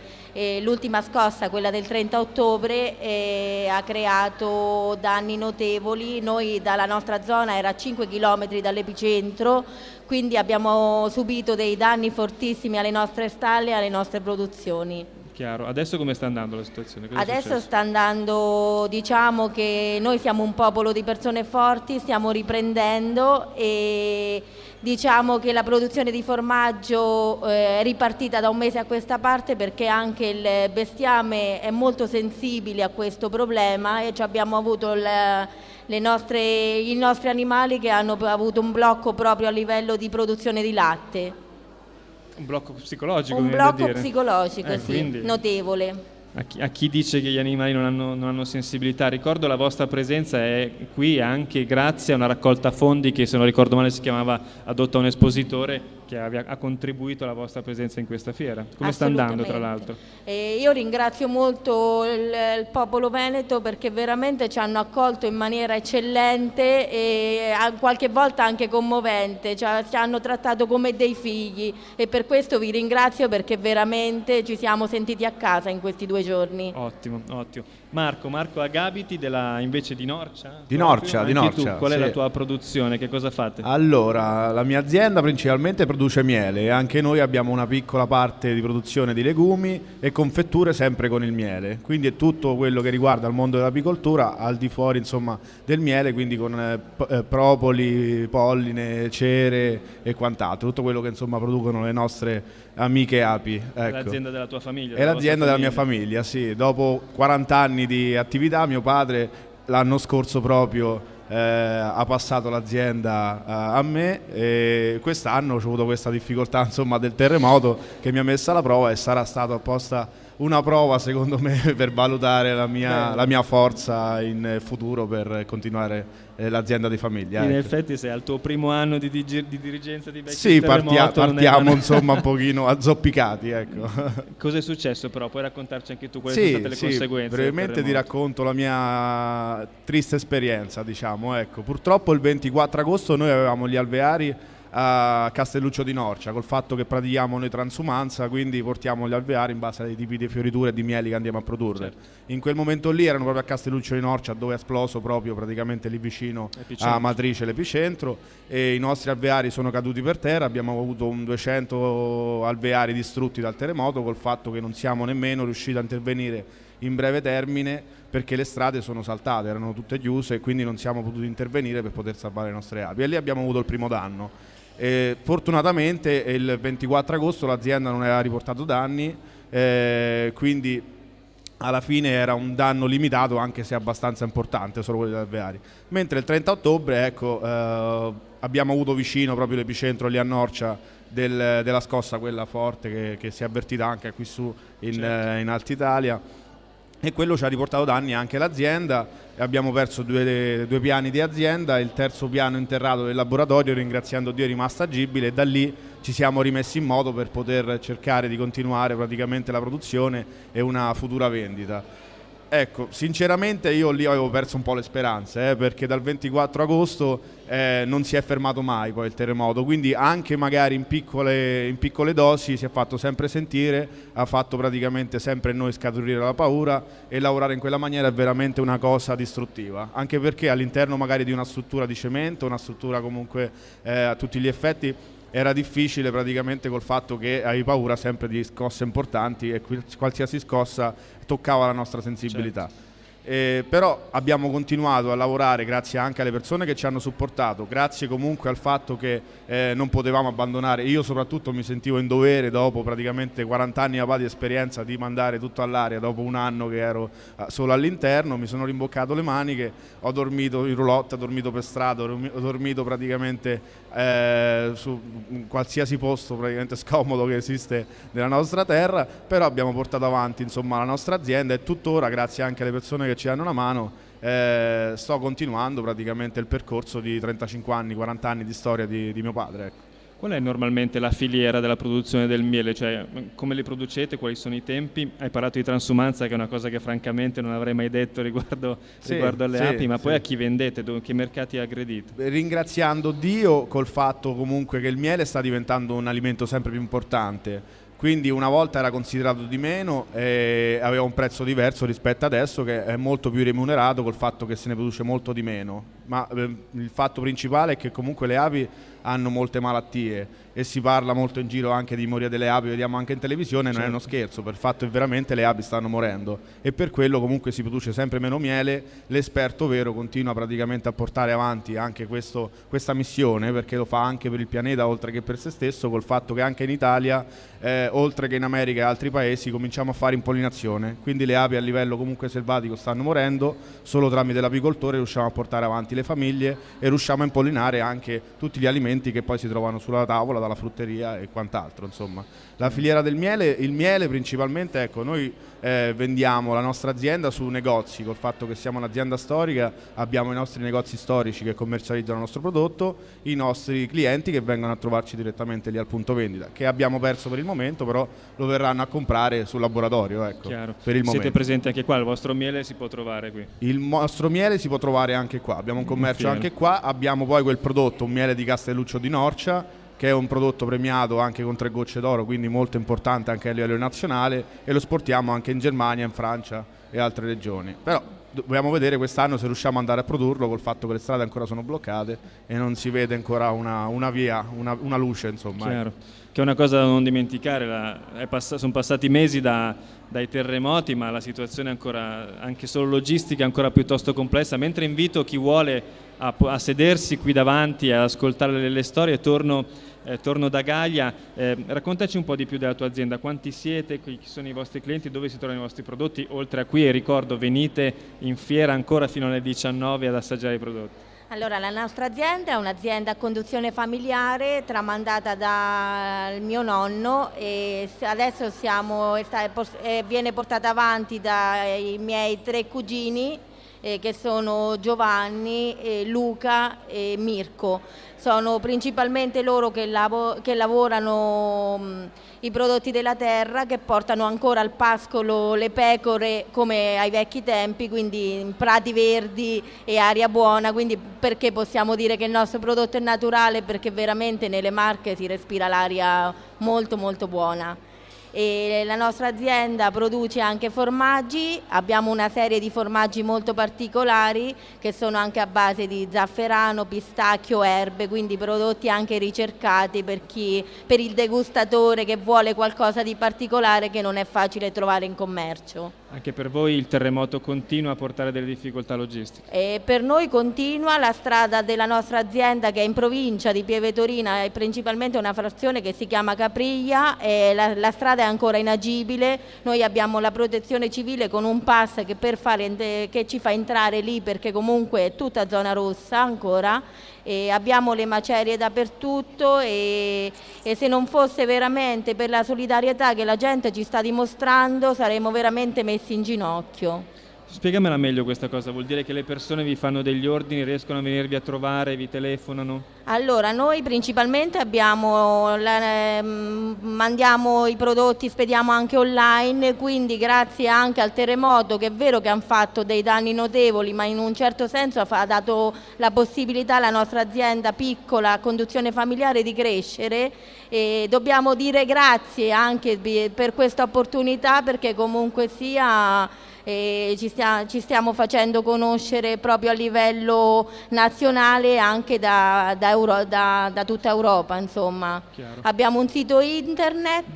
l'ultima scossa, quella del 30 ottobre, ha creato danni notevoli. Noi dalla nostra zona era a 5 km dall'epicentro, quindi abbiamo subito dei danni fortissimi alle nostre stalle e alle nostre produzioni. Chiaro. Adesso come sta andando la situazione? Adesso sta andando, diciamo che noi siamo un popolo di persone forti, stiamo riprendendo e diciamo che la produzione di formaggio è ripartita da un mese a questa parte, perché anche il bestiame è molto sensibile a questo problema e abbiamo avuto i nostri animali che hanno avuto un blocco proprio a livello di produzione di latte. Un blocco psicologico? Un blocco psicologico, sì, quindi, notevole. A chi dice che gli animali non hanno sensibilità, ricordo la vostra presenza è qui anche grazie a una raccolta fondi che, se non ricordo male, si chiamava Adotta un espositore, che ha contribuito alla vostra presenza in questa fiera. Come sta andando, tra l'altro? Io ringrazio molto il popolo veneto perché veramente ci hanno accolto in maniera eccellente e qualche volta anche commovente, ci hanno trattato come dei figli e per questo vi ringrazio perché veramente ci siamo sentiti a casa in questi 2 giorni. Ottimo, ottimo. Marco Agabiti invece di Norcia? Di Norcia. Tu, qual è la tua produzione? Che cosa fate? Allora, la mia azienda principalmente produce miele e anche noi abbiamo una piccola parte di produzione di legumi e confetture sempre con il miele, quindi è tutto quello che riguarda il mondo dell'apicoltura al di fuori insomma del miele, quindi con propoli, polline, cere e quant'altro, tutto quello che insomma producono le nostre amiche api. Ecco. È l'azienda della tua famiglia? È l'azienda della mia famiglia, sì. Dopo 40 anni di attività mio padre l'anno scorso proprio ha passato l'azienda a me e quest'anno ho avuto questa difficoltà insomma del terremoto che mi ha messo alla prova e sarà stato apposta una prova secondo me per valutare la mia forza in futuro per continuare l'azienda di famiglia. In effetti sei al tuo primo anno di dirigenza di Vecchio Sì, Terremoto, partiamo insomma un pochino azzoppicati, ecco. Cosa è successo però? Puoi raccontarci anche tu quali sono state le conseguenze? Brevemente ti racconto la mia triste esperienza, diciamo, ecco. Purtroppo il 24 agosto noi avevamo gli alveari a Castelluccio di Norcia, col fatto che pratichiamo noi transumanza, quindi portiamo gli alveari in base ai tipi di fioriture e di mieli che andiamo a produrre. Certo. In quel momento lì erano proprio a Castelluccio di Norcia dove è esploso proprio praticamente lì vicino a Matrice l'epicentro e i nostri alveari sono caduti per terra, abbiamo avuto un 200 alveari distrutti dal terremoto col fatto che non siamo nemmeno riusciti a intervenire in breve termine perché le strade sono saltate, erano tutte chiuse e quindi non siamo potuti intervenire per poter salvare le nostre api e lì abbiamo avuto il primo danno. Fortunatamente il 24 agosto l'azienda non aveva riportato danni, quindi alla fine era un danno limitato anche se abbastanza importante, solo quelli degli alveari. Mentre il 30 ottobre ecco, abbiamo avuto vicino proprio l'epicentro lì a Norcia della scossa, quella forte che si è avvertita anche qui su in Alta Italia. E quello ci ha riportato danni anche all'azienda, abbiamo perso due piani di azienda, il terzo piano interrato del laboratorio, ringraziando Dio, è rimasto agibile e da lì ci siamo rimessi in moto per poter cercare di continuare praticamente la produzione e una futura vendita. Ecco, sinceramente io lì avevo perso un po' le speranze, perché dal 24 agosto non si è fermato mai poi il terremoto, quindi anche magari in piccole dosi si è fatto sempre sentire, ha fatto praticamente sempre noi scaturire la paura e lavorare in quella maniera è veramente una cosa distruttiva, anche perché all'interno magari di una struttura di cemento, una struttura comunque a tutti gli effetti, era difficile praticamente col fatto che avevi paura sempre di scosse importanti e qualsiasi scossa toccava la nostra sensibilità. Certo. Però abbiamo continuato a lavorare grazie anche alle persone che ci hanno supportato, grazie comunque al fatto che non potevamo abbandonare, io soprattutto mi sentivo in dovere dopo praticamente 40 anni di esperienza di mandare tutto all'aria dopo un anno che ero solo all'interno, mi sono rimboccato le maniche, ho dormito in roulotte, ho dormito per strada, ho dormito praticamente su qualsiasi posto praticamente scomodo che esiste nella nostra terra, però abbiamo portato avanti insomma la nostra azienda e tuttora grazie anche alle persone che ci danno una mano sto continuando praticamente il percorso di 35 anni, 40 anni di storia di mio padre. Ecco. Qual è normalmente la filiera della produzione del miele? Cioè, come li producete? Quali sono i tempi? Hai parlato di transumanza, che è una cosa che francamente non avrei mai detto riguardo alle api, ma poi a chi vendete? Che mercati aggredite? Ringraziando Dio col fatto comunque che il miele sta diventando un alimento sempre più importante. Quindi una volta era considerato di meno e aveva un prezzo diverso rispetto adesso che è molto più remunerato col fatto che se ne produce molto di meno. Ma il fatto principale è che comunque le api hanno molte malattie e si parla molto in giro anche di moria delle api, vediamo anche in televisione, non certo. È uno scherzo, per il fatto che veramente le api stanno morendo e per quello comunque si produce sempre meno miele. L'esperto vero continua praticamente a portare avanti anche questa missione perché lo fa anche per il pianeta oltre che per se stesso, col fatto che anche in Italia oltre che in America e altri paesi cominciamo a fare impollinazione, quindi le api a livello comunque selvatico stanno morendo, solo tramite l'apicoltore riusciamo a portare avanti le le famiglie e riusciamo a impollinare anche tutti gli alimenti che poi si trovano sulla tavola dalla frutteria e quant'altro, insomma. La filiera del miele, il miele principalmente, ecco, noi vendiamo la nostra azienda su negozi, col fatto che siamo un'azienda storica, abbiamo i nostri negozi storici che commercializzano il nostro prodotto, i nostri clienti che vengono a trovarci direttamente lì al punto vendita, che abbiamo perso per il momento, però lo verranno a comprare sul laboratorio, ecco, per il momento. Siete presenti anche qua, il vostro miele si può trovare qui? Il nostro miele si può trovare anche qua, abbiamo un commercio anche qua, abbiamo poi quel prodotto, un miele di Castelluccio di Norcia, che è un prodotto premiato anche con 3 gocce d'oro, quindi molto importante anche a livello nazionale, e lo esportiamo anche in Germania, in Francia e altre regioni. Però dobbiamo vedere quest'anno se riusciamo ad andare a produrlo, col fatto che le strade ancora sono bloccate e non si vede ancora una via, una luce, insomma. Chiaro. Che è una cosa da non dimenticare, sono passati mesi dai terremoti, ma la situazione è ancora, anche solo logistica, è ancora piuttosto complessa, mentre invito chi vuole a sedersi qui davanti e ad ascoltare le storie. Torno da Gaia, raccontaci un po' di più della tua azienda, quanti siete, chi sono i vostri clienti, dove si trovano i vostri prodotti, oltre a qui, e ricordo, venite in fiera ancora fino alle 19 ad assaggiare i prodotti. Allora, la nostra azienda è un'azienda a conduzione familiare tramandata dal mio nonno e adesso viene portata avanti dai miei 3 cugini che sono Giovanni, Luca e Mirko. Sono principalmente loro che lavorano i prodotti della terra, che portano ancora al pascolo le pecore come ai vecchi tempi, quindi prati verdi e aria buona. Quindi perché possiamo dire che il nostro prodotto è naturale? Perché veramente nelle Marche si respira l'aria molto molto buona. E la nostra azienda produce anche formaggi, abbiamo una serie di formaggi molto particolari che sono anche a base di zafferano, pistacchio, erbe, quindi prodotti anche ricercati per il degustatore che vuole qualcosa di particolare che non è facile trovare in commercio. Anche per voi il terremoto continua a portare delle difficoltà logistiche? E per noi continua, la strada della nostra azienda, che è in provincia di Pieve Torina, è principalmente una frazione che si chiama Capriglia, e la strada è ancora inagibile. Noi abbiamo la protezione civile con un pass che ci fa entrare lì, perché comunque è tutta zona rossa ancora, e abbiamo le macerie dappertutto e se non fosse veramente per la solidarietà che la gente ci sta dimostrando saremmo veramente messi in ginocchio. Spiegamela meglio questa cosa, vuol dire che le persone vi fanno degli ordini, riescono a venirvi a trovare, vi telefonano? Allora, noi principalmente mandiamo i prodotti, spediamo anche online, quindi grazie anche al terremoto, che è vero che hanno fatto dei danni notevoli, ma in un certo senso ha dato la possibilità alla nostra azienda piccola a conduzione familiare di crescere, e dobbiamo dire grazie anche per questa opportunità, perché comunque sia ci stiamo facendo conoscere proprio a livello nazionale, anche da tutta Europa, insomma. Chiaro. Abbiamo un sito internet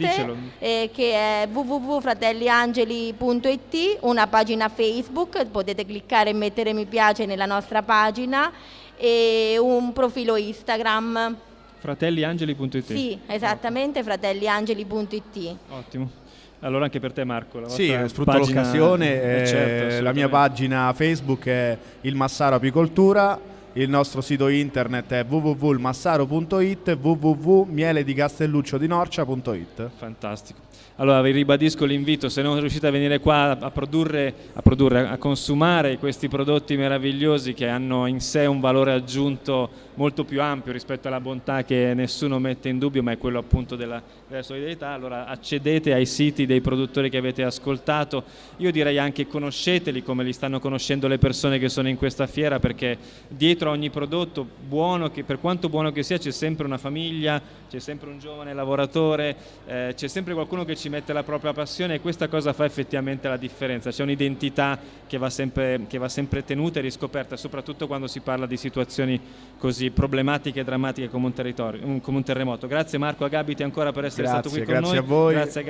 che è www.fratelliangeli.it, una pagina Facebook, potete cliccare e mettere mi piace nella nostra pagina, e un profilo Instagram. Fratelliangeli.it? Sì, esattamente, fratelliangeli.it. Ottimo. Allora anche per te, Marco, la sì, vostra sfrutto pagina... l'occasione, certo, la mia pagina Facebook è il Massaro Apicoltura, il nostro sito internet è www.ilmassaro.it, www.mieledicastellucciodinorcia.it. Fantastico. Allora vi ribadisco l'invito, se non riuscite a venire qua a consumare questi prodotti meravigliosi che hanno in sé un valore aggiunto molto più ampio rispetto alla bontà che nessuno mette in dubbio, ma è quello appunto della solidarietà, allora accedete ai siti dei produttori che avete ascoltato. Io direi anche conosceteli come li stanno conoscendo le persone che sono in questa fiera, perché dietro a ogni prodotto buono, che per quanto buono che sia, c'è sempre una famiglia, c'è sempre un giovane lavoratore, c'è sempre qualcuno che ci mette la propria passione, e questa cosa fa effettivamente la differenza. C'è un'identità che va sempre tenuta e riscoperta, soprattutto quando si parla di situazioni così problematiche e drammatiche come un terremoto. Grazie Marco Agabiti ancora per essere stato qui con noi. Grazie a voi. Grazie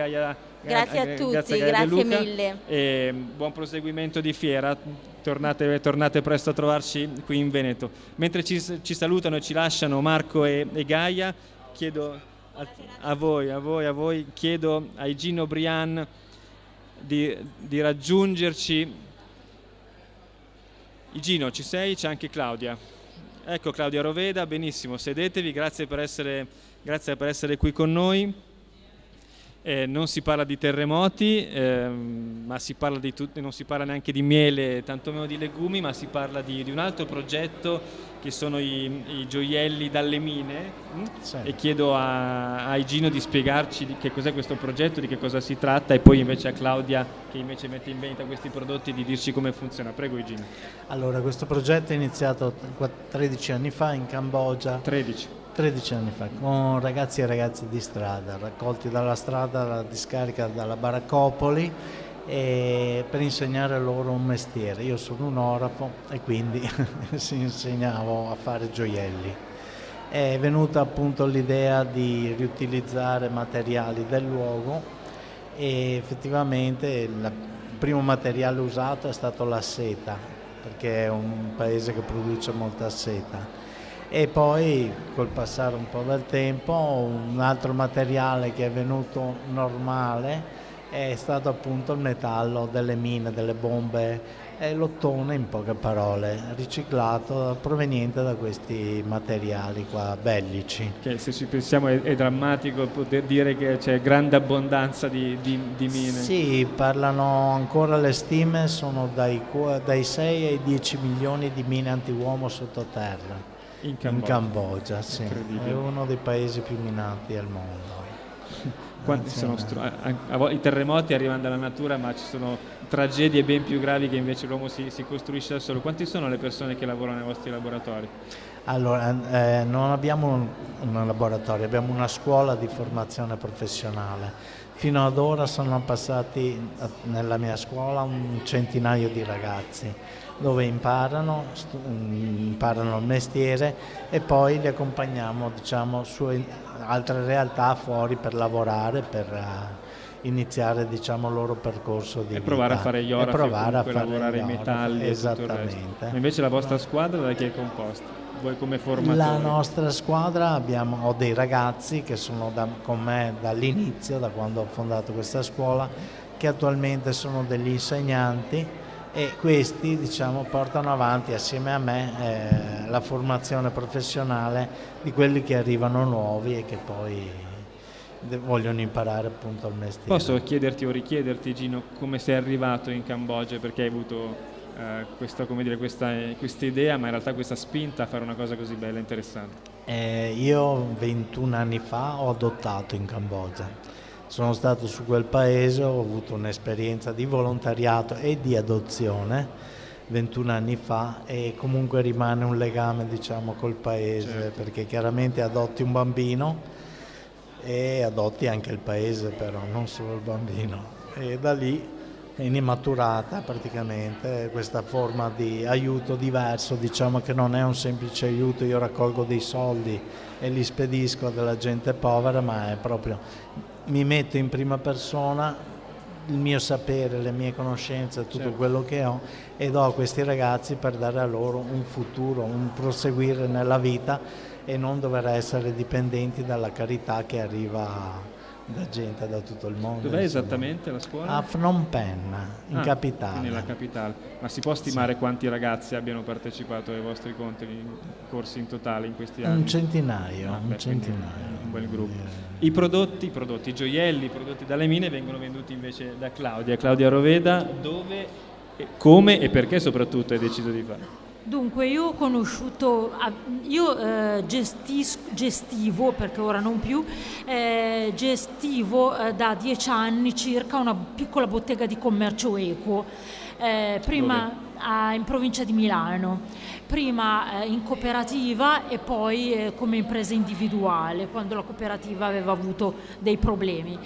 Grazie a tutti, grazie a Gaia grazie De Luca, mille. e buon proseguimento di fiera. Tornate presto a trovarci qui in Veneto. Mentre ci salutano e ci lasciano Marco e Gaia, chiedo a voi, chiedo ai Gino Brian di raggiungerci Gino, ci sei? C'è anche Claudia. Ecco Claudia Roveda, benissimo, sedetevi, grazie per essere qui con noi. Non si parla di terremoti, ma non si parla neanche di miele, tantomeno di legumi, ma si parla di un altro progetto che sono i gioielli dalle mine. Sì. E chiedo a Gino di spiegarci di che cos'è questo progetto, di che cosa si tratta, e poi invece a Claudia, che invece mette in vendita questi prodotti, di dirci come funziona. Prego Gino. Allora, questo progetto è iniziato 13 anni fa in Cambogia. 13 anni fa, con ragazzi e ragazze di strada, raccolti dalla strada, dalla discarica, dalla baraccopoli, e per insegnare loro un mestiere. Io sono un orafo e quindi si insegnavo a fare gioielli. È venuta appunto l'idea di riutilizzare materiali del luogo, e effettivamente il primo materiale usato è stato la seta, perché è un paese che produce molta seta. E poi col passare un po' del tempo un altro materiale che è venuto normale è stato appunto il metallo delle mine, delle bombe, l'ottone, in poche parole, riciclato, proveniente da questi materiali qua bellici. Che se ci pensiamo è drammatico poter dire che c'è grande abbondanza di mine. Sì, parlano ancora, le stime sono dai 6 ai 10 milioni di mine antiuomo sottoterra. In Cambogia, sì. È uno dei paesi più minati al mondo. Quanti sono I terremoti arrivano dalla natura, ma ci sono tragedie ben più gravi che invece l'uomo si costruisce da solo. Quanti sono le persone che lavorano nei vostri laboratori? Allora, non abbiamo un laboratorio, abbiamo una scuola di formazione professionale. Fino ad ora sono passati nella mia scuola un centinaio di ragazzi, dove imparano il mestiere, e poi li accompagniamo, diciamo, su altre realtà fuori per lavorare, per iniziare, diciamo, il loro percorso di vita. E provare a fare gli orafi, provare a lavorare i metalli. Esattamente. Ma invece la vostra squadra da chi è composta? Voi come formatori? La nostra squadra, ho dei ragazzi che sono con me dall'inizio, da quando ho fondato questa scuola, che attualmente sono degli insegnanti, e questi, diciamo, portano avanti assieme a me la formazione professionale di quelli che arrivano nuovi e che poi vogliono imparare appunto il mestiere. Posso chiederti o richiederti, Gino, come sei arrivato in Cambogia, perché hai avuto questa idea, ma in realtà questa spinta a fare una cosa così bella e interessante? Io 21 anni fa ho adottato in Cambogia. Sono stato su quel paese, ho avuto un'esperienza di volontariato e di adozione 21 anni fa, e comunque rimane un legame, diciamo, col paese, certo. Perché chiaramente adotti un bambino e adotti anche il paese, però non solo il bambino, e da lì è immaturata praticamente questa forma di aiuto diverso, diciamo, che non è un semplice aiuto, io raccolgo dei soldi e li spedisco a della gente povera, ma è proprio, mi metto in prima persona il mio sapere, le mie conoscenze, tutto certo. Quello che ho, e do a questi ragazzi per dare a loro un futuro, un proseguire nella vita, e non dover essere dipendenti dalla carità che arriva da gente da tutto il mondo. Dov'è esattamente la scuola? A Phnom Penh, in capitale. Nella capitale. Ma si può stimare quanti ragazzi abbiano partecipato ai vostri corsi in totale in questi anni? Un centinaio. Un bel gruppo. I prodotti, i gioielli, i prodotti dalle mine vengono venduti invece da Claudia Roveda. Dove, come e perché soprattutto hai deciso di fare? Dunque, io ho conosciuto, gestivo, perché ora non più, gestivo da 10 anni circa una piccola bottega di commercio equo, prima in provincia di Milano, prima in cooperativa e poi come impresa individuale, quando la cooperativa aveva avuto dei problemi.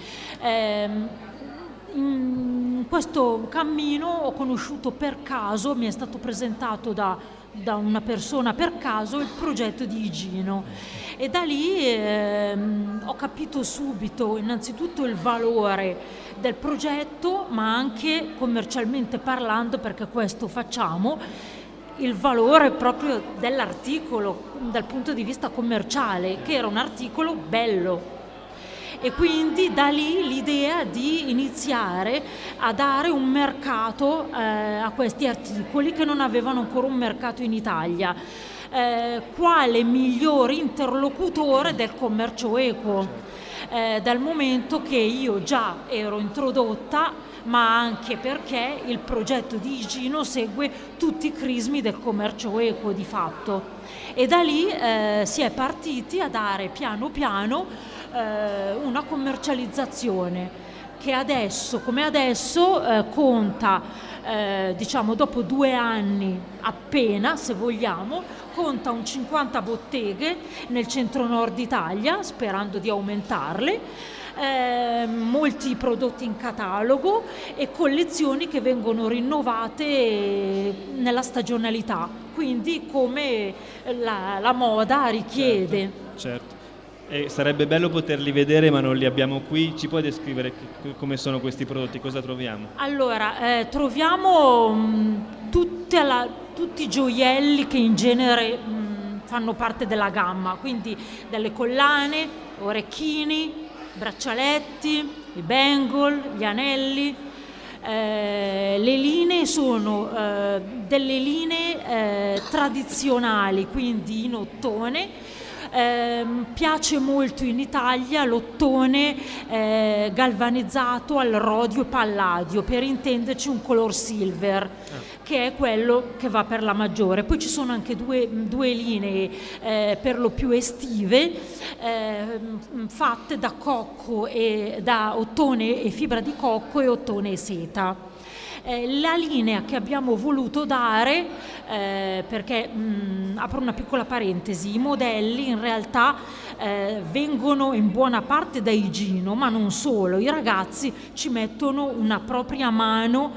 In questo cammino ho conosciuto per caso, mi è stato presentato da una persona per caso, il progetto di Gino, e da lì ho capito subito innanzitutto il valore del progetto, ma anche commercialmente parlando, perché questo facciamo, il valore proprio dell'articolo dal punto di vista commerciale, che era un articolo bello. E quindi da lì l'idea di iniziare a dare un mercato a questi articoli che non avevano ancora un mercato in Italia. Quale migliore interlocutore del commercio equo? Dal momento che io già ero introdotta, ma anche perché il progetto di Igino segue tutti i crismi del commercio equo di fatto, e da lì si è partiti a dare piano piano una commercializzazione che adesso come adesso conta, diciamo dopo 2 anni appena, se vogliamo, conta un 50 botteghe nel centro-nord Italia, sperando di aumentarle, molti prodotti in catalogo e collezioni che vengono rinnovate nella stagionalità, quindi come la moda richiede. Certo. E sarebbe bello poterli vedere, ma non li abbiamo qui. Ci puoi descrivere come sono questi prodotti? Cosa troviamo? Allora, troviamo tutti i gioielli che in genere fanno parte della gamma, quindi delle collane, orecchini, braccialetti, i bangle, gli anelli. Le linee sono delle linee tradizionali, quindi in ottone. Piace molto in Italia l'ottone galvanizzato al rodio e palladio, per intenderci un color silver, che è quello che va per la maggiore. Poi ci sono anche due linee per lo più estive, fatte da cocco e da ottone e fibra di cocco e ottone e seta. La linea che abbiamo voluto dare, perché apro una piccola parentesi, i modelli in realtà vengono in buona parte da Igino, ma non solo, i ragazzi ci mettono una propria mano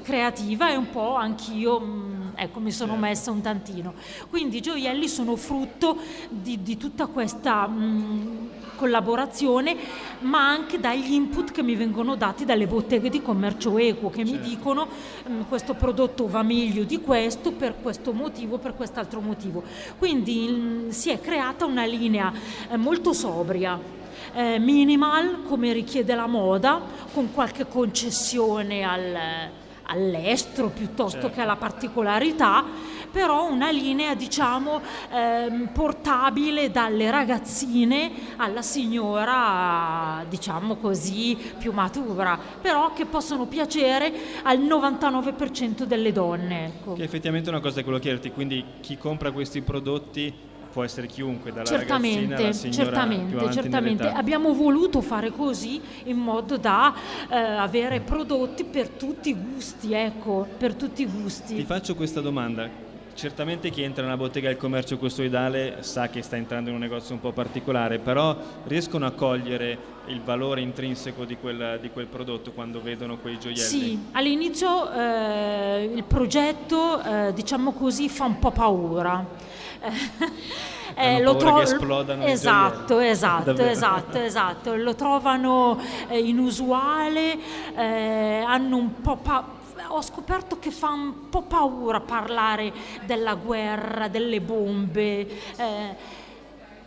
creativa, e un po' anch'io mi sono messa un tantino. Quindi i gioielli sono frutto di tutta questa collaborazione, ma anche dagli input che mi vengono dati dalle botteghe di commercio equo, che mi dicono questo prodotto va meglio di questo per questo motivo, per quest'altro motivo. Quindi si è creata una linea molto sobria, minimal come richiede la moda, con qualche concessione all'estro piuttosto che alla particolarità, però una linea diciamo portabile dalle ragazzine alla signora, diciamo così, più matura, però che possono piacere al 99% delle donne, ecco. Che effettivamente è una cosa che volevo chiederti, quindi chi compra questi prodotti può essere chiunque, dalla ragazzina alla signora più avanti nell'età. Abbiamo voluto fare così in modo da avere prodotti per tutti i gusti, ecco, per tutti i gusti. Ti faccio questa domanda. Certamente chi entra nella bottega del commercio custodale sa che sta entrando in un negozio un po' particolare, però riescono a cogliere il valore intrinseco di quel prodotto quando vedono quei gioielli? Sì, all'inizio il progetto, diciamo così, fa un po' paura. Hanno paura che esplodano esatto, i esatto, lo trovano inusuale, hanno un po' ho scoperto che fa un po' paura parlare della guerra, delle bombe,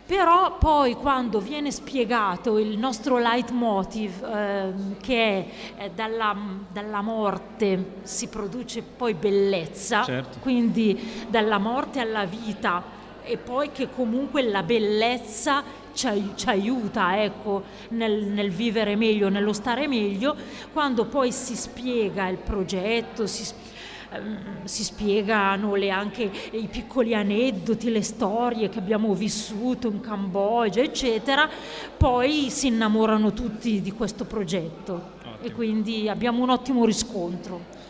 però poi quando viene spiegato il nostro leitmotiv, che è dalla morte si produce poi bellezza, certo. Quindi dalla morte alla vita, e poi che comunque la bellezza ci aiuta, ecco, nel vivere meglio, nello stare meglio. Quando poi si spiega il progetto, si spiegano anche i piccoli aneddoti, le storie che abbiamo vissuto in Cambogia, eccetera, poi si innamorano tutti di questo progetto. Ottimo. E quindi abbiamo un ottimo riscontro.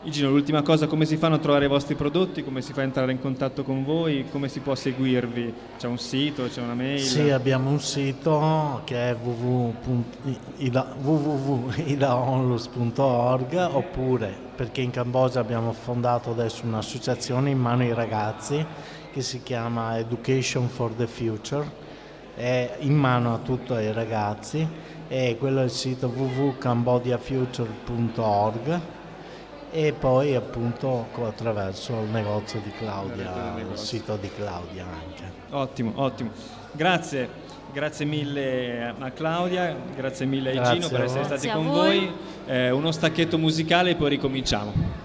Igino, l'ultima cosa, come si fanno a trovare i vostri prodotti? Come si fa a entrare in contatto con voi? Come si può seguirvi? C'è un sito, c'è una mail? Sì, abbiamo un sito che è www.idaonlus.org, oppure, perché in Cambogia abbiamo fondato adesso un'associazione in mano ai ragazzi che si chiama Education for the Future, è in mano a tutti i ragazzi, e quello è il sito www.cambodiafuture.org. E poi appunto attraverso il negozio di Claudia, il sito di Claudia anche. Ottimo. Grazie Grazie mille a Claudia, grazie mille a Gino per essere stati con voi. Uno stacchetto musicale e poi ricominciamo.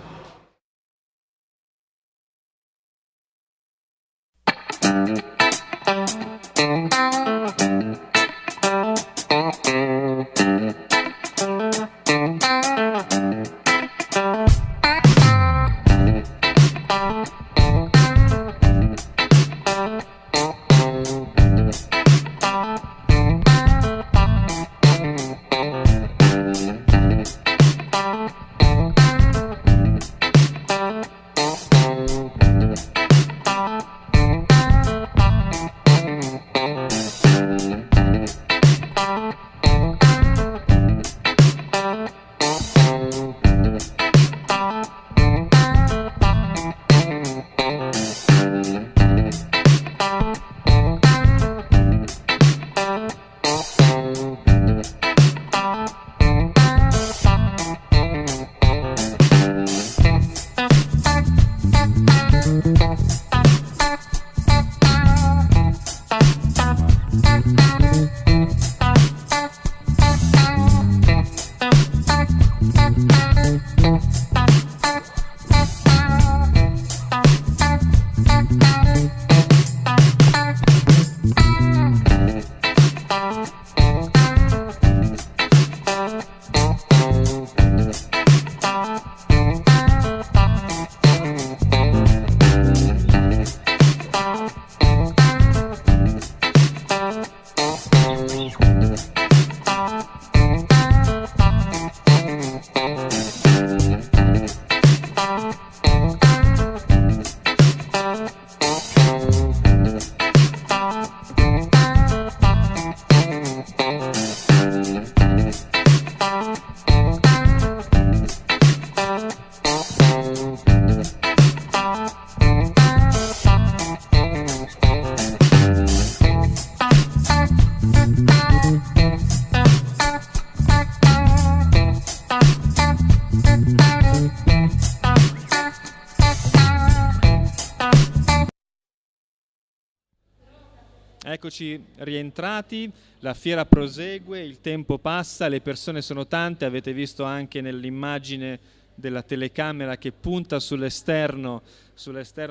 Eccoci rientrati, la fiera prosegue, il tempo passa, le persone sono tante, avete visto anche nell'immagine della telecamera che punta sull'esterno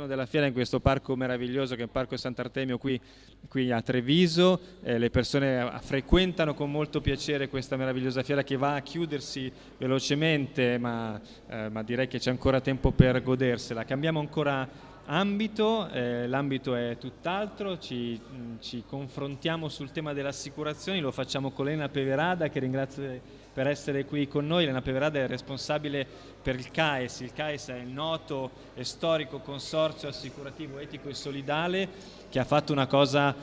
della fiera in questo parco meraviglioso che è il Parco Sant'Artemio qui a Treviso. Le persone frequentano con molto piacere questa meravigliosa fiera che va a chiudersi velocemente, ma direi che c'è ancora tempo per godersela. Cambiamo ancora ambito, l'ambito è tutt'altro, ci confrontiamo sul tema delle assicurazioni, lo facciamo con Elena Peverada, che ringrazio per essere qui con noi. Elena Peverada è responsabile per il CAES. Il CAES è il noto e storico consorzio assicurativo etico e solidale che ha fatto una cosa,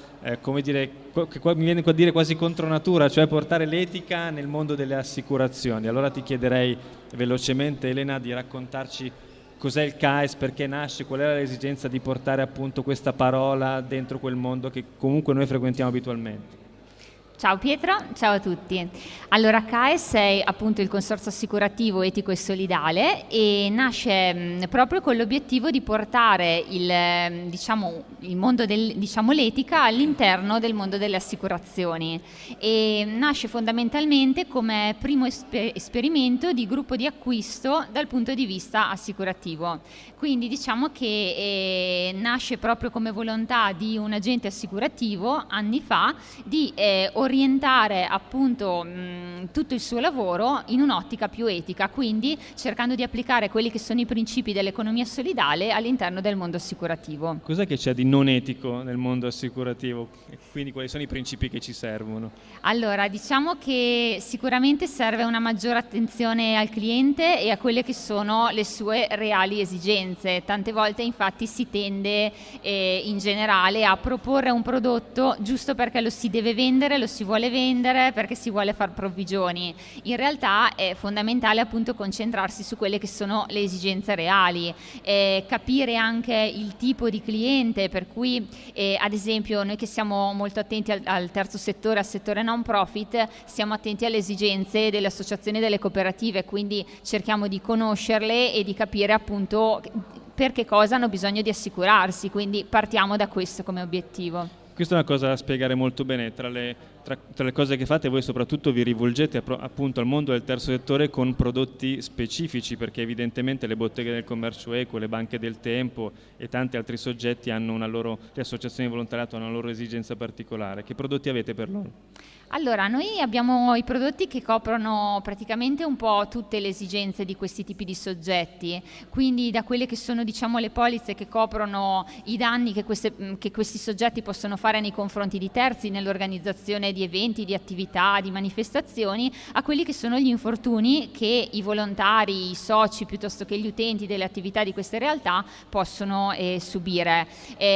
come dire, che mi viene a dire quasi contro natura, cioè portare l'etica nel mondo delle assicurazioni. Allora ti chiederei velocemente, Elena, di raccontarci cos'è il CAES, perché nasce, qual era l'esigenza di portare appunto questa parola dentro quel mondo che comunque noi frequentiamo abitualmente. Ciao Pietro, ciao a tutti. Allora, CAES è appunto il Consorzio Assicurativo Etico e Solidale e nasce proprio con l'obiettivo di portare il mondo l'etica all'interno del mondo delle assicurazioni, e nasce fondamentalmente come primo esperimento di gruppo di acquisto dal punto di vista assicurativo. Quindi diciamo che nasce proprio come volontà di un agente assicurativo anni fa di orientare appunto tutto il suo lavoro in un'ottica più etica, quindi cercando di applicare quelli che sono i principi dell'economia solidale all'interno del mondo assicurativo. Cos'è che c'è di non etico nel mondo assicurativo? Quindi quali sono i principi che ci servono? Allora, diciamo che sicuramente serve una maggiore attenzione al cliente e a quelle che sono le sue reali esigenze. Tante volte infatti si tende in generale a proporre un prodotto giusto perché lo si deve vendere, lo si vuole vendere, perché si vuole far provvigioni. In realtà è fondamentale appunto concentrarsi su quelle che sono le esigenze reali, capire anche il tipo di cliente, per cui ad esempio noi che siamo molto attenti al terzo settore, al settore non profit, siamo attenti alle esigenze delle associazioni e delle cooperative, quindi cerchiamo di conoscerle e di capire appunto per che cosa hanno bisogno di assicurarsi, quindi partiamo da questo come obiettivo. Questa è una cosa da spiegare molto bene. Tra le cose che fate, voi soprattutto vi rivolgete appunto al mondo del terzo settore con prodotti specifici, perché evidentemente le botteghe del commercio equo, le banche del tempo e tanti altri soggetti hanno le associazioni di volontariato hanno una loro esigenza particolare. Che prodotti avete per loro? Allora, noi abbiamo i prodotti che coprono praticamente un po' tutte le esigenze di questi tipi di soggetti, quindi da quelle che sono, diciamo, le polizze che coprono i danni che questi soggetti possono fare nei confronti di terzi nell'organizzazione di eventi, di attività, di manifestazioni, a quelli che sono gli infortuni che i volontari, i soci piuttosto che gli utenti delle attività di queste realtà possono subire.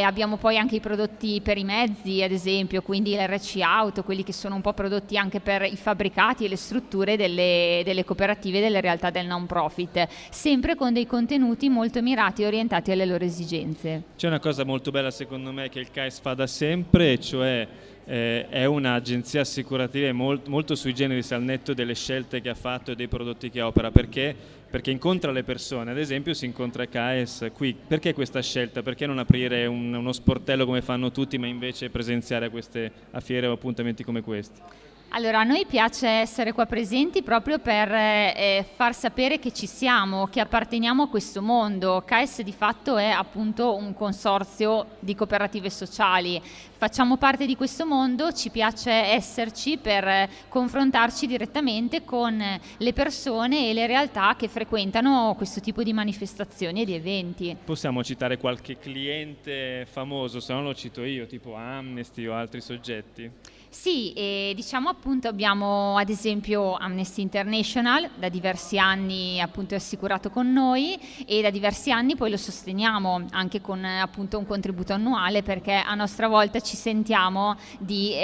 Abbiamo poi anche i prodotti per i mezzi, ad esempio, quindi l'RC Auto, quelli che sono un po' prodotti anche per i fabbricati e le strutture delle cooperative e delle realtà del non profit, sempre con dei contenuti molto mirati e orientati alle loro esigenze. C'è una cosa molto bella secondo me che il CAES fa da sempre, e cioè è un'agenzia assicurativa molto sui generis, al netto delle scelte che ha fatto e dei prodotti che opera, perché incontra le persone. Ad esempio si incontra CAES qui. Perché questa scelta? Perché non aprire uno sportello come fanno tutti, ma invece presenziare a fiere o appuntamenti come questi? Allora, a noi piace essere qua presenti proprio per far sapere che ci siamo, che apparteniamo a questo mondo. CAES di fatto è appunto un consorzio di cooperative sociali. Facciamo parte di questo mondo, ci piace esserci per confrontarci direttamente con le persone e le realtà che frequentano questo tipo di manifestazioni e di eventi. Possiamo citare qualche cliente famoso, se no lo cito io, tipo Amnesty o altri soggetti? Sì, diciamo appunto abbiamo ad esempio Amnesty International, da diversi anni appunto è assicurato con noi e da diversi anni poi lo sosteniamo anche con appunto un contributo annuale, perché a nostra volta ci sentiamo di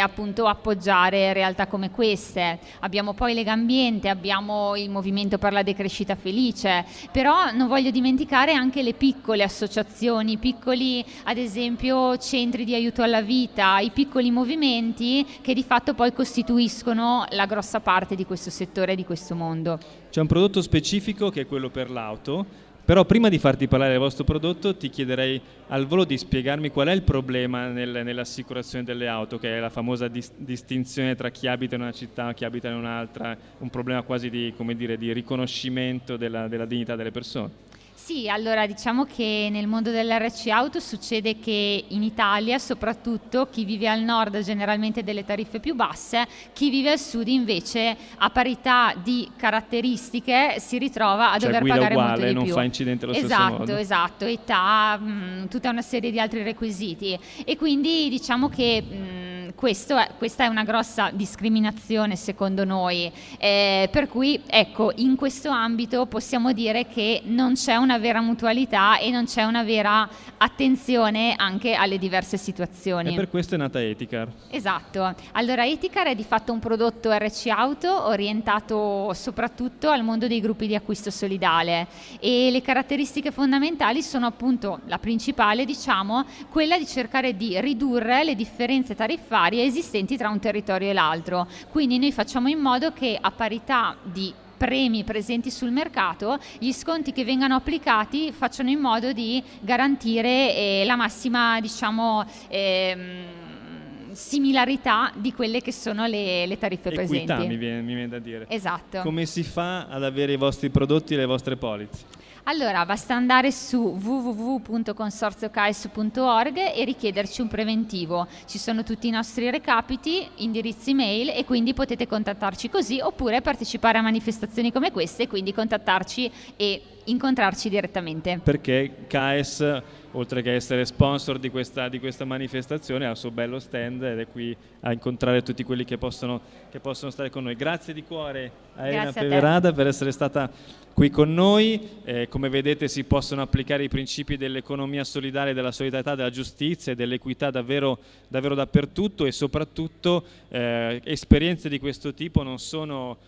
appunto appoggiare realtà come queste. Abbiamo poi Legambiente, abbiamo il Movimento per la Decrescita Felice, però non voglio dimenticare anche le piccole associazioni, piccoli ad esempio centri di aiuto alla vita, i piccoli movimenti che di fatto poi costituiscono la grossa parte di questo settore, di questo mondo. C'è un prodotto specifico che è quello per l'auto, però prima di farti parlare del vostro prodotto ti chiederei al volo di spiegarmi qual è il problema nell'assicurazione delle auto, che è la famosa distinzione tra chi abita in una città e chi abita in un'altra, un problema quasi di riconoscimento della dignità delle persone. Sì, allora diciamo che nel mondo dell'RC Auto succede che in Italia soprattutto chi vive al nord ha generalmente delle tariffe più basse, chi vive al sud invece a parità di caratteristiche si ritrova a dover pagare uguale, molto di non più. fa incidente allo stesso modo. Esatto, età, tutta una serie di altri requisiti e quindi diciamo che questa è una grossa discriminazione secondo noi, per cui ecco, in questo ambito possiamo dire che non c'è una vera mutualità e non c'è una vera attenzione anche alle diverse situazioni. E per questo è nata Ethicar. Esatto, allora Ethicar è di fatto un prodotto RC Auto orientato soprattutto al mondo dei gruppi di acquisto solidale e le caratteristiche fondamentali sono appunto, la principale diciamo, quella di cercare di ridurre le differenze tariffarie esistenti tra un territorio e l'altro, quindi noi facciamo in modo che a parità di premi presenti sul mercato, gli sconti che vengano applicati facciano in modo di garantire la massima, diciamo, similarità di quelle che sono le tariffe presenti. Equità mi viene da dire. Esatto. Come si fa ad avere i vostri prodotti e le vostre polizze? Allora, basta andare su www.consorziocaes.org e richiederci un preventivo. Ci sono tutti i nostri recapiti, indirizzi mail e quindi potete contattarci così oppure partecipare a manifestazioni come queste e quindi contattarci e incontrarci direttamente. Perché CAES, oltre che essere sponsor di questa manifestazione, ha il suo bello stand ed è qui a incontrare tutti quelli che possono stare con noi. Grazie di cuore a Elena Peverada per essere stata qui con noi. Come vedete si possono applicare i principi dell'economia solidale, della solidarietà, della giustizia e dell'equità davvero dappertutto, e soprattutto esperienze di questo tipo non sono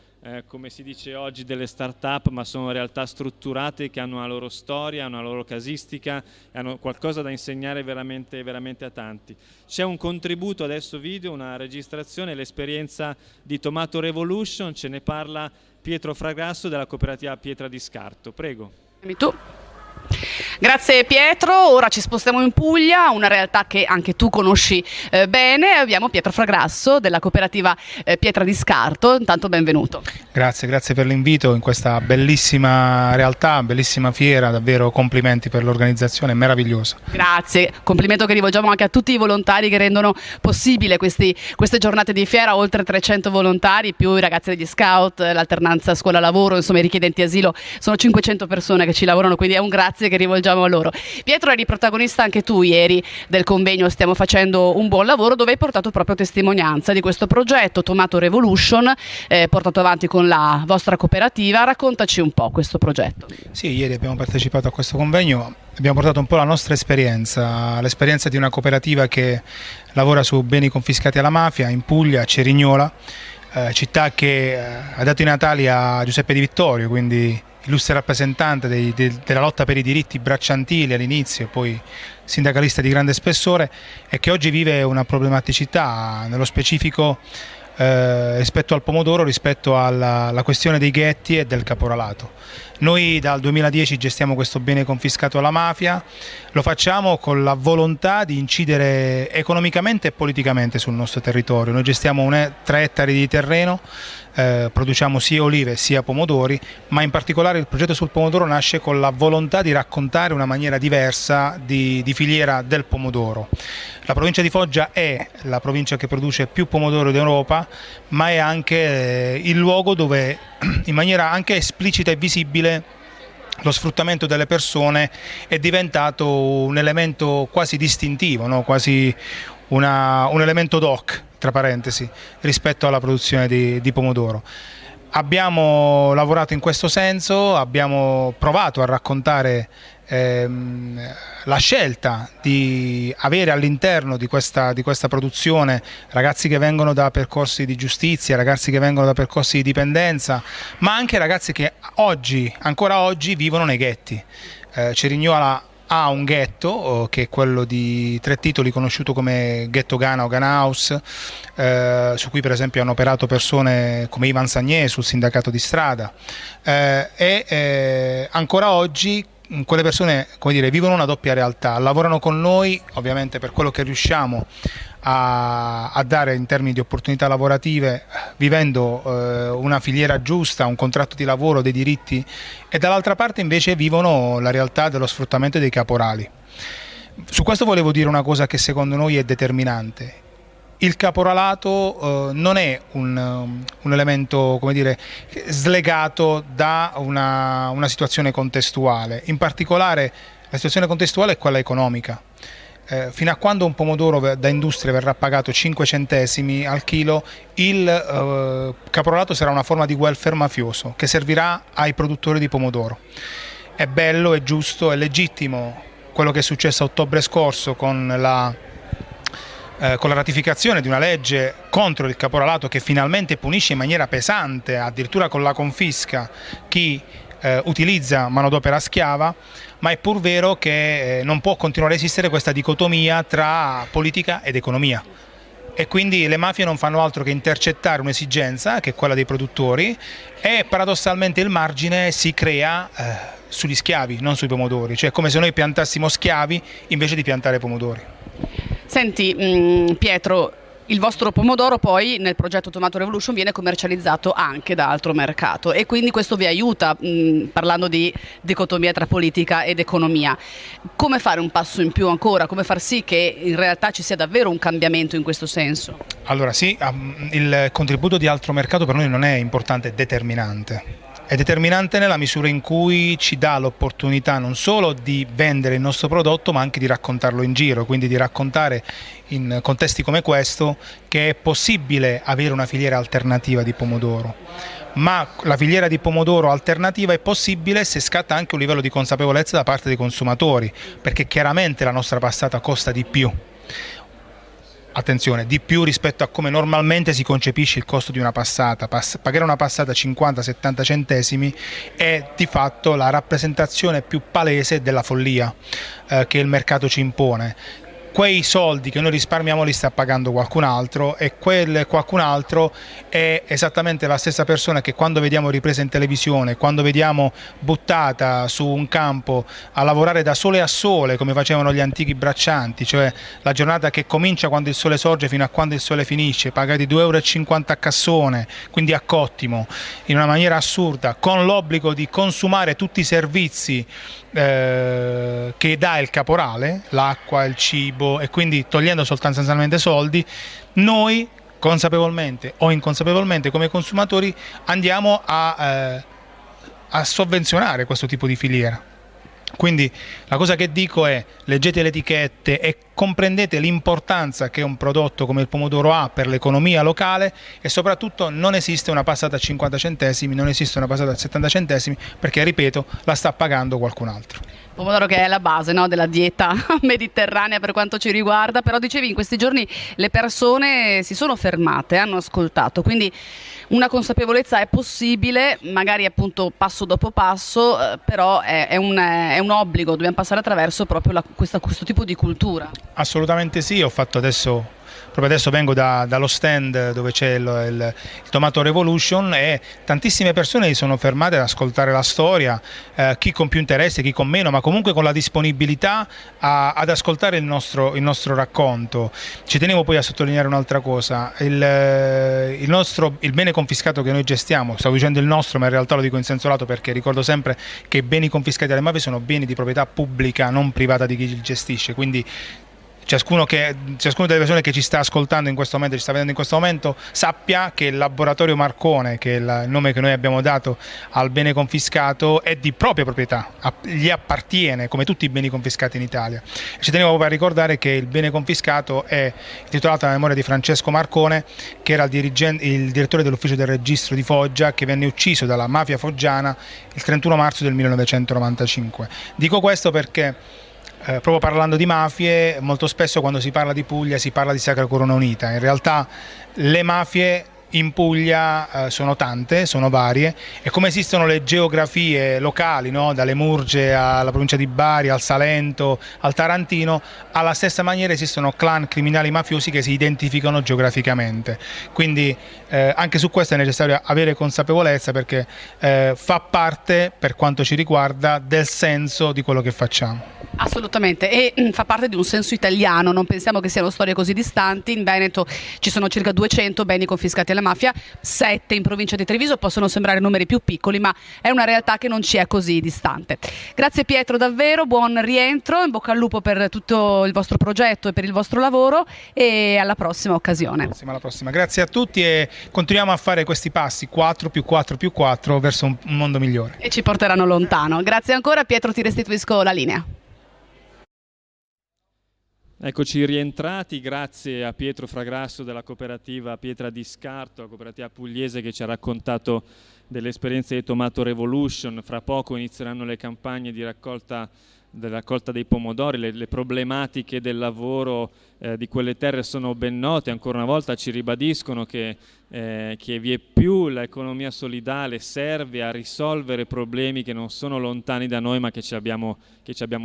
come si dice oggi delle start-up, ma sono realtà strutturate che hanno una loro storia, una loro casistica e hanno qualcosa da insegnare veramente, veramente a tanti. C'è un contributo adesso video, una registrazione, l'esperienza di Tomato Revolution, ce ne parla Pietro Fragrasso della cooperativa Pietra di Scarto. Prego. Tu. Grazie Pietro, ora ci spostiamo in Puglia, una realtà che anche tu conosci bene. Abbiamo Pietro Fragrasso della cooperativa Pietra di Scarto. Intanto benvenuto. Grazie per l'invito in questa bellissima realtà, bellissima fiera, davvero complimenti per l'organizzazione, meravigliosa. Grazie, complimento che rivolgiamo anche a tutti i volontari che rendono possibile queste giornate di fiera, oltre 300 volontari, più i ragazzi degli scout, l'alternanza scuola-lavoro, insomma i richiedenti asilo, sono 500 persone che ci lavorano, quindi è un grazie che rivolgiamo a loro. Pietro, eri protagonista anche tu ieri del convegno Stiamo facendo un buon lavoro, dove hai portato proprio testimonianza di questo progetto Tomato Revolution, portato avanti con la vostra cooperativa. Raccontaci un po' questo progetto. Sì, ieri abbiamo partecipato a questo convegno, abbiamo portato un po' la nostra esperienza, l'esperienza di una cooperativa che lavora su beni confiscati alla mafia in Puglia, a Cerignola, città che ha dato i natali a Giuseppe Di Vittorio, quindi illustre rappresentante della lotta per i diritti bracciantili all'inizio, poi sindacalista di grande spessore, e che oggi vive una problematicità, nello specifico rispetto al pomodoro, rispetto alla questione dei ghetti e del caporalato. Noi dal 2010 gestiamo questo bene confiscato alla mafia, lo facciamo con la volontà di incidere economicamente e politicamente sul nostro territorio. Noi gestiamo 3 ettari di terreno, produciamo sia olive sia pomodori, ma in particolare il progetto sul pomodoro nasce con la volontà di raccontare una maniera diversa di filiera del pomodoro. La provincia di Foggia è la provincia che produce più pomodoro d'Europa, ma è anche il luogo dove in maniera anche esplicita e visibile lo sfruttamento delle persone è diventato un elemento quasi distintivo, no? Quasi un elemento doc, tra parentesi, rispetto alla produzione di pomodoro. Abbiamo lavorato in questo senso, abbiamo provato a raccontare la scelta di avere all'interno di questa produzione ragazzi che vengono da percorsi di giustizia, ragazzi che vengono da percorsi di dipendenza, ma anche ragazzi che ancora oggi vivono nei ghetti. Cerignola ha un ghetto che è quello di 3 titoli, conosciuto come ghetto Ghana o Ghana House, su cui per esempio hanno operato persone come Ivan Sagné sul sindacato di strada, e ancora oggi quelle persone, come dire, vivono una doppia realtà, lavorano con noi ovviamente per quello che riusciamo a dare in termini di opportunità lavorative, vivendo una filiera giusta, un contratto di lavoro, dei diritti, e dall'altra parte invece vivono la realtà dello sfruttamento dei caporali. Su questo volevo dire una cosa che secondo noi è determinante. Il caporalato non è un elemento, come dire, slegato da una situazione contestuale, in particolare la situazione contestuale è quella economica. Fino a quando un pomodoro da industria verrà pagato 5 centesimi al chilo, il caporalato sarà una forma di welfare mafioso che servirà ai produttori di pomodoro. È bello, è giusto, è legittimo quello che è successo a ottobre scorso con la ratificazione di una legge contro il caporalato che finalmente punisce in maniera pesante, addirittura con la confisca, chi utilizza manodopera schiava, ma è pur vero che non può continuare a esistere questa dicotomia tra politica ed economia. E quindi le mafie non fanno altro che intercettare un'esigenza, che è quella dei produttori, e paradossalmente il margine si crea sugli schiavi, non sui pomodori, cioè come se noi piantassimo schiavi invece di piantare pomodori. Senti Pietro, il vostro pomodoro poi nel progetto Tomato Revolution viene commercializzato anche da altro mercato, e quindi questo vi aiuta, parlando di dicotomia tra politica ed economia. Come fare un passo in più ancora? Come far sì che in realtà ci sia davvero un cambiamento in questo senso? Allora sì, il contributo di altro mercato per noi non è importante, è determinante. È determinante nella misura in cui ci dà l'opportunità non solo di vendere il nostro prodotto, ma anche di raccontarlo in giro, quindi di raccontare in contesti come questo che è possibile avere una filiera alternativa di pomodoro. Ma la filiera di pomodoro alternativa è possibile se scatta anche un livello di consapevolezza da parte dei consumatori, perché chiaramente la nostra passata costa di più. Attenzione, di più rispetto a come normalmente si concepisce il costo di una passata. Pagare una passata 50-70 centesimi è di fatto la rappresentazione più palese della follia che il mercato ci impone. quei soldi che noi risparmiamo li sta pagando qualcun altro, e quel qualcun altro è esattamente la stessa persona che quando vediamo riprese in televisione, quando vediamo buttata su un campo a lavorare da sole a sole come facevano gli antichi braccianti, cioè la giornata che comincia quando il sole sorge fino a quando il sole finisce, pagati 2,50 € a cassone, quindi a cottimo, in una maniera assurda, con l'obbligo di consumare tutti i servizi che dà il caporale, l'acqua, il cibo, e quindi togliendo sostanzialmente soldi, noi consapevolmente o inconsapevolmente come consumatori andiamo a sovvenzionare questo tipo di filiera. Quindi la cosa che dico è: leggete le etichette e comprendete l'importanza che un prodotto come il pomodoro ha per l'economia locale, e soprattutto non esiste una passata a 50 centesimi, non esiste una passata a 70 centesimi, perché, ripeto, la sta pagando qualcun altro. Pomodoro che è la base, no, della dieta mediterranea per quanto ci riguarda, però dicevi in questi giorni le persone si sono fermate, hanno ascoltato, quindi una consapevolezza è possibile, magari appunto passo dopo passo, però è un obbligo, dobbiamo passare attraverso proprio questo tipo di cultura. Assolutamente sì, ho fatto proprio adesso vengo dallo stand dove c'è il Tomato Revolution, e tantissime persone si sono fermate ad ascoltare la storia, chi con più interesse, chi con meno, ma comunque con la disponibilità ad ascoltare il nostro racconto. Ci tenevo poi a sottolineare un'altra cosa: il bene confiscato che noi gestiamo, stavo dicendo il nostro, ma in realtà lo dico in senso lato, perché ricordo sempre che i beni confiscati alle mafie sono beni di proprietà pubblica, non privata di chi li gestisce, quindi ciascuno delle persone che ci sta ascoltando in questo momento, ci sta vedendo in questo momento, sappia che il laboratorio Marcone, che è il nome che noi abbiamo dato al bene confiscato, è di propria proprietà, gli appartiene come tutti i beni confiscati in Italia. Ci tenevo proprio a ricordare che il bene confiscato è intitolato alla memoria di Francesco Marcone, che era il direttore dell'ufficio del registro di Foggia, che venne ucciso dalla mafia foggiana il 31 marzo del 1995. Dico questo perché proprio parlando di mafie, molto spesso quando si parla di Puglia si parla di Sacra Corona Unita. In realtà le mafie in Puglia sono tante, sono varie, e come esistono le geografie locali, no? Dalle Murge alla provincia di Bari, al Salento, al Tarantino, alla stessa maniera esistono clan criminali mafiosi che si identificano geograficamente. Quindi anche su questo è necessario avere consapevolezza, perché fa parte, per quanto ci riguarda, del senso di quello che facciamo. Assolutamente, e fa parte di un senso italiano, non pensiamo che siano storie così distanti. In Veneto ci sono circa 200 beni confiscati alla mafia, 7 in provincia di Treviso, possono sembrare numeri più piccoli, ma è una realtà che non ci è così distante. Grazie Pietro, davvero, buon rientro, in bocca al lupo per tutto il vostro progetto e per il vostro lavoro, e alla prossima occasione. Alla prossima. Grazie a tutti, e continuiamo a fare questi passi 4+4+4 verso un mondo migliore. E ci porteranno lontano. Grazie ancora Pietro, ti restituisco la linea. Eccoci rientrati, grazie a Pietro Fragrasso della cooperativa Pietra di Scarto, la cooperativa pugliese, che ci ha raccontato delle esperienze di Tomato Revolution. Fra poco inizieranno le campagne di raccolta dei pomodori, le problematiche del lavoro di quelle terre sono ben note. Ancora una volta ci ribadiscono che vi è più l'economia solidale serve a risolvere problemi che non sono lontani da noi, ma che ci abbiamo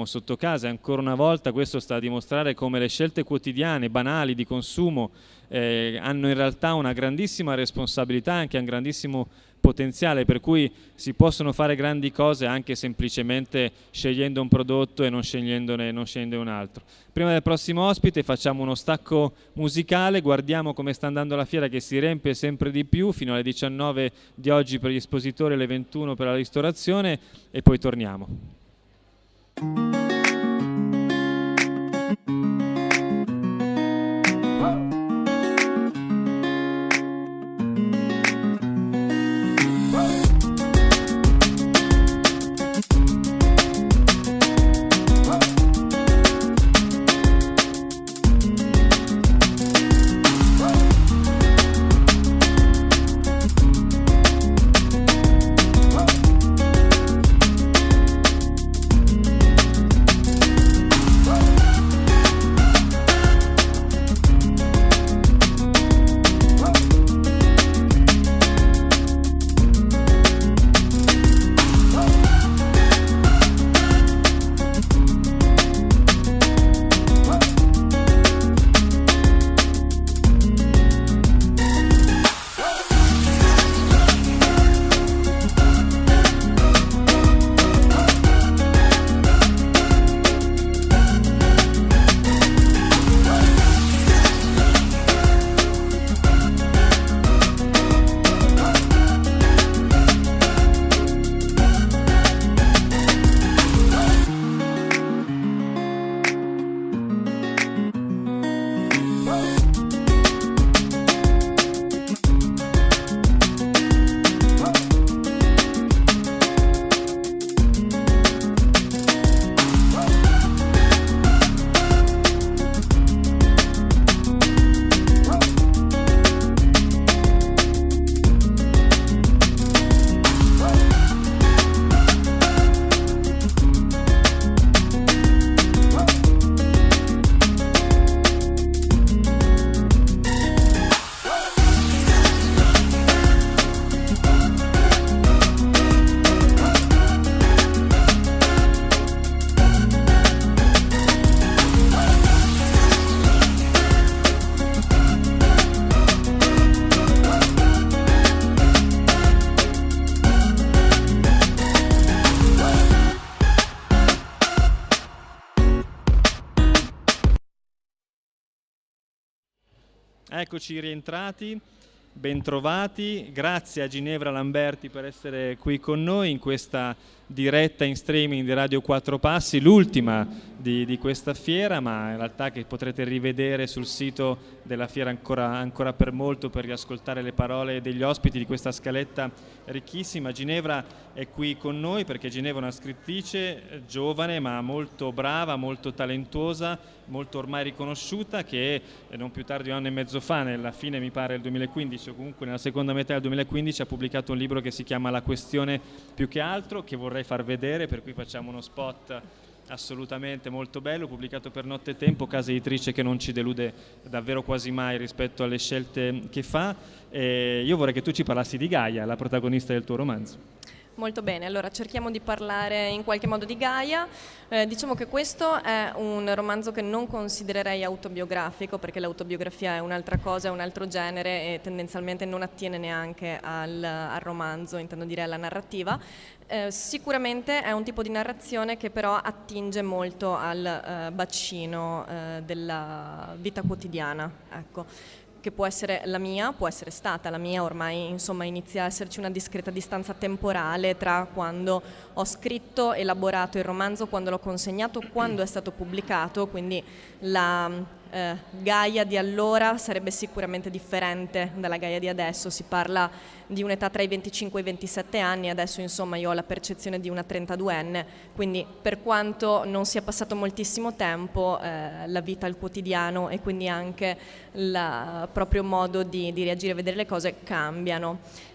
sotto casa. E ancora una volta questo sta a dimostrare come le scelte quotidiane, banali, di consumo hanno in realtà una grandissima responsabilità, anche un grandissimo potenziale, per cui si possono fare grandi cose anche semplicemente scegliendo un prodotto e non scegliendone un altro. Prima del prossimo ospite facciamo uno stacco musicale, guardiamo come sta andando la fiera, che si riempie sempre di più fino alle 19 di oggi per gli espositori, alle 21 per la ristorazione, e poi torniamo. Eccoci rientrati, bentrovati, grazie a Ginevra Lamberti per essere qui con noi in questa diretta in streaming di Radio Quattro Passi, l'ultima di questa fiera, ma in realtà che potrete rivedere sul sito della fiera ancora per molto, per riascoltare le parole degli ospiti di questa scaletta ricchissima. Ginevra è qui con noi perché Ginevra è una scrittrice giovane ma molto brava, molto talentuosa, molto ormai riconosciuta, che non più tardi di un anno e mezzo fa, nella fine mi pare del 2015 o comunque nella seconda metà del 2015, ha pubblicato un libro che si chiama La questione più che altro, che vorrei far vedere, per cui facciamo uno spot assolutamente molto bello, pubblicato per Notte e Tempo, casa editrice che non ci delude davvero quasi mai rispetto alle scelte che fa. Io vorrei che tu ci parlassi di Gaia, la protagonista del tuo romanzo. Molto bene, allora cerchiamo di parlare in qualche modo di Gaia. Diciamo che questo è un romanzo che non considererei autobiografico, perché l'autobiografia è un'altra cosa, è un altro genere e tendenzialmente non attiene neanche al romanzo, intendo dire alla narrativa. Sicuramente è un tipo di narrazione che però attinge molto al bacino della vita quotidiana, ecco, che può essere la mia, può essere stata la mia, ormai insomma inizia a esserci una discreta distanza temporale tra quando ho scritto, elaborato il romanzo, quando l'ho consegnato, quando è stato pubblicato, quindi la Gaia di allora sarebbe sicuramente differente dalla Gaia di adesso. Si parla di un'età tra i 25 e i 27 anni, adesso insomma io ho la percezione di una 32enne, quindi per quanto non sia passato moltissimo tempo, la vita, il quotidiano e quindi anche il proprio modo di reagire e vedere le cose cambiano.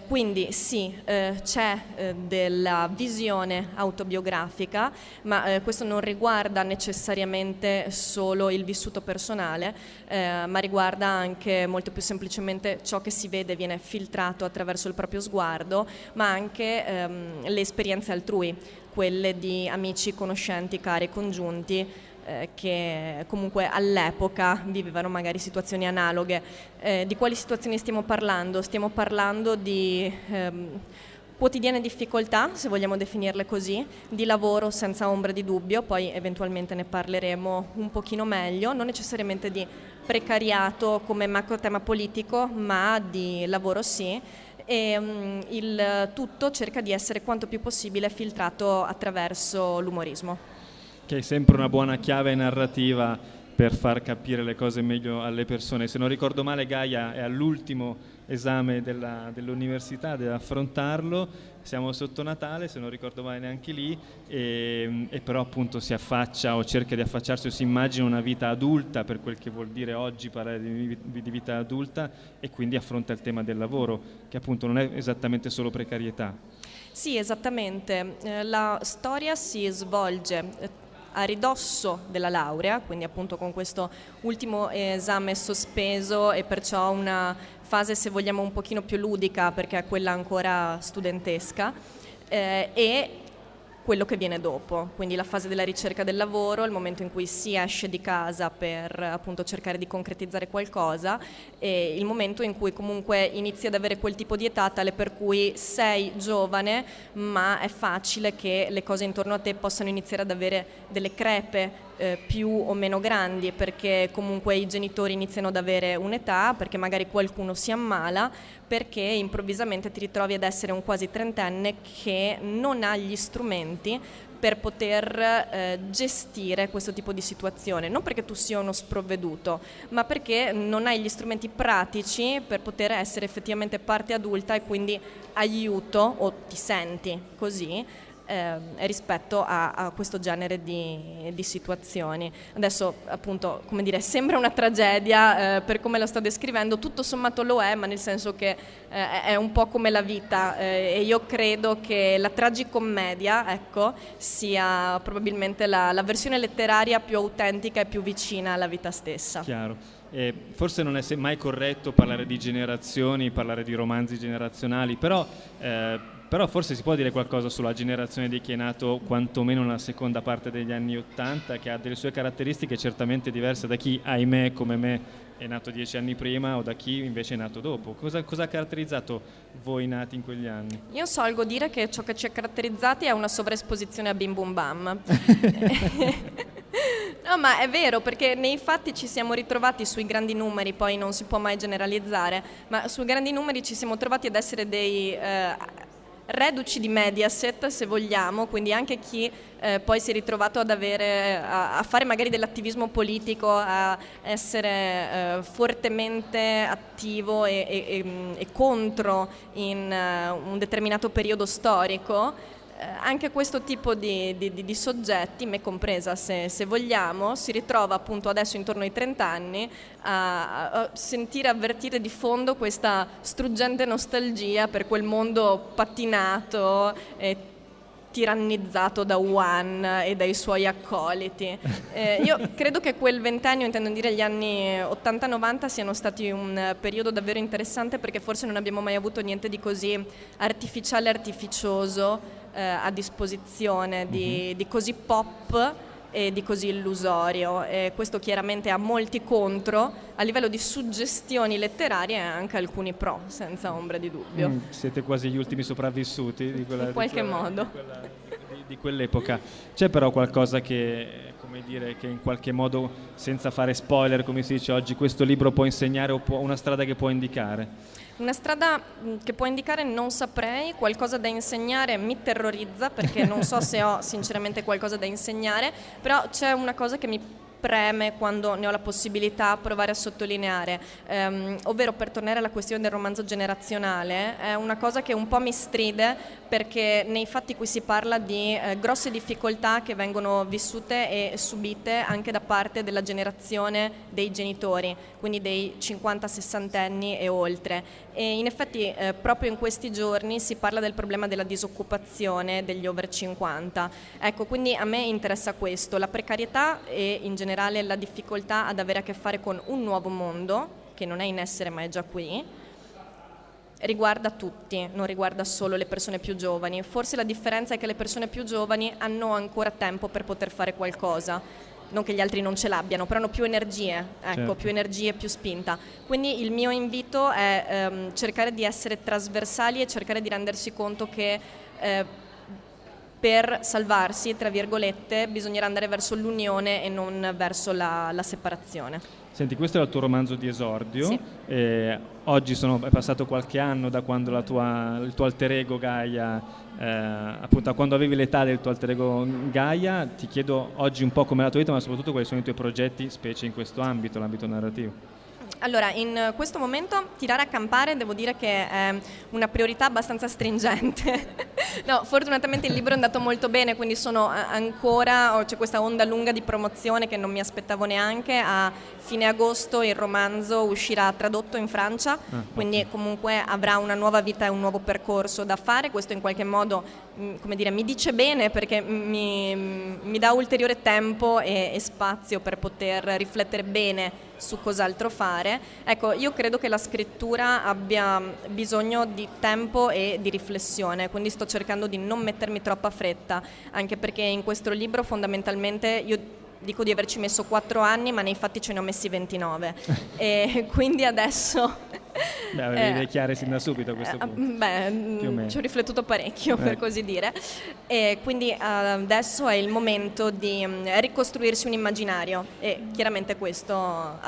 Quindi sì, c'è della visione autobiografica, ma questo non riguarda necessariamente solo il vissuto personale, ma riguarda anche molto più semplicemente ciò che si vede, viene filtrato attraverso il proprio sguardo, ma anche le esperienze altrui, quelle di amici, conoscenti, cari, congiunti, che comunque all'epoca vivevano magari situazioni analoghe. Di quali situazioni stiamo parlando? Stiamo parlando di quotidiane difficoltà, se vogliamo definirle così, di lavoro senza ombra di dubbio, poi eventualmente ne parleremo un pochino meglio, non necessariamente di precariato come macro tema politico, ma di lavoro sì, e il tutto cerca di essere quanto più possibile filtrato attraverso l'umorismo. Che è sempre una buona chiave narrativa per far capire le cose meglio alle persone. Se non ricordo male, Gaia è all'ultimo esame dell'università, deve affrontarlo, siamo sotto Natale, se non ricordo male neanche lì, e però appunto si affaccia o cerca di affacciarsi o si immagina una vita adulta, per quel che vuol dire oggi parlare di vita adulta, e quindi affronta il tema del lavoro, che appunto non è esattamente solo precarietà. Sì, esattamente. La storia si svolge a ridosso della laurea, quindi appunto con questo ultimo esame sospeso e perciò una fase, se vogliamo, un pochino più ludica perché è quella ancora studentesca, e quello che viene dopo, quindi la fase della ricerca del lavoro, il momento in cui si esce di casa per appunto cercare di concretizzare qualcosa, e il momento in cui comunque inizi ad avere quel tipo di età tale per cui sei giovane, ma è facile che le cose intorno a te possano iniziare ad avere delle crepe più o meno grandi, perché comunque i genitori iniziano ad avere un'età, perché magari qualcuno si ammala, perché improvvisamente ti ritrovi ad essere un quasi trentenne che non ha gli strumenti per poter gestire questo tipo di situazione, non perché tu sia uno sprovveduto, ma perché non hai gli strumenti pratici per poter essere effettivamente parte adulta e quindi aiuto, o ti senti così, rispetto a questo genere di situazioni. Adesso appunto, come dire, sembra una tragedia per come la sto descrivendo, tutto sommato lo è, ma nel senso che è un po' come la vita, e io credo che la tragicommedia, ecco, sia probabilmente la versione letteraria più autentica e più vicina alla vita stessa. Chiaro. Forse non è mai corretto parlare di generazioni, parlare di romanzi generazionali, però forse si può dire qualcosa sulla generazione di chi è nato quantomeno nella seconda parte degli anni '80, che ha delle sue caratteristiche certamente diverse da chi, ahimè, come me, è nato 10 anni prima o da chi invece è nato dopo. Cosa ha caratterizzato voi nati in quegli anni? Io solgo dire che ciò che ci ha caratterizzati è una sovraesposizione a Bim Bum Bam. No, ma è vero, perché nei fatti ci siamo ritrovati sui grandi numeri, poi non si può mai generalizzare, ma sui grandi numeri ci siamo trovati ad essere dei reduci di Mediaset, se vogliamo, quindi anche chi poi si è ritrovato ad a fare magari dell'attivismo politico, a essere fortemente attivo e contro in un determinato periodo storico. Anche questo tipo di soggetti, me compresa se vogliamo, si ritrova appunto adesso intorno ai 30 anni a sentire, avvertire di fondo questa struggente nostalgia per quel mondo patinato e tirannizzato da Juan e dai suoi accoliti. Io credo che quel ventennio, intendo dire gli anni 80-90, siano stati un periodo davvero interessante, perché forse non abbiamo mai avuto niente di così artificiale e artificioso a disposizione, di così pop e di così illusorio, e questo chiaramente ha molti contro a livello di suggestioni letterarie e anche alcuni pro, senza ombra di dubbio. Siete quasi gli ultimi sopravvissuti di quella, in qualche modo di quell'epoca. C'è però qualcosa che, come dire, che in qualche modo, senza fare spoiler come si dice oggi, questo libro può insegnare, o una strada che può indicare? Una strada che può indicare non saprei, qualcosa da insegnare mi terrorizza, perché non so se ho sinceramente qualcosa da insegnare, però c'è una cosa che mi preme quando ne ho la possibilità provare a sottolineare, ovvero, per tornare alla questione del romanzo generazionale, è una cosa che un po' mi stride, perché nei fatti qui si parla di grosse difficoltà che vengono vissute e subite anche da parte della generazione dei genitori, quindi dei 50-60 anni e oltre, e in effetti proprio in questi giorni si parla del problema della disoccupazione degli over 50. Ecco, quindi a me interessa questo, la precarietà e in generale la difficoltà ad avere a che fare con un nuovo mondo, che non è in essere ma è già qui, riguarda tutti, non riguarda solo le persone più giovani. Forse la differenza è che le persone più giovani hanno ancora tempo per poter fare qualcosa, non che gli altri non ce l'abbiano, però hanno più energie, ecco, certo, più energie, più spinta. Quindi il mio invito è cercare di essere trasversali e cercare di rendersi conto che per salvarsi, tra virgolette, bisognerà andare verso l'unione e non verso la separazione. Senti, questo era il tuo romanzo di esordio. Sì. Oggi è passato qualche anno da quando il tuo alter ego Gaia, appunto, quando avevi l'età del tuo alter ego Gaia. Ti chiedo oggi un po' com'è la tua vita, ma soprattutto quali sono i tuoi progetti, specie in questo ambito, l'ambito narrativo. Allora, in questo momento tirare a campare devo dire che è una priorità abbastanza stringente. No, fortunatamente il libro è andato molto bene, quindi c'è questa onda lunga di promozione che non mi aspettavo neanche. A fine agosto il romanzo uscirà tradotto in Francia, quindi comunque avrà una nuova vita e un nuovo percorso da fare. Questo in qualche modo, come dire, mi dice bene, perché mi dà ulteriore tempo e spazio per poter riflettere bene su cos'altro fare. Ecco, io credo che la scrittura abbia bisogno di tempo e di riflessione, quindi sto cercando di non mettermi troppa fretta, anche perché in questo libro fondamentalmente io dico di averci messo 4 anni, ma nei fatti ce ne ho messi 29 e quindi adesso avevi le chiare sin da subito a questo punto. Ci ho riflettuto parecchio, per così dire, e quindi adesso è il momento di ricostruirsi un immaginario, e chiaramente questo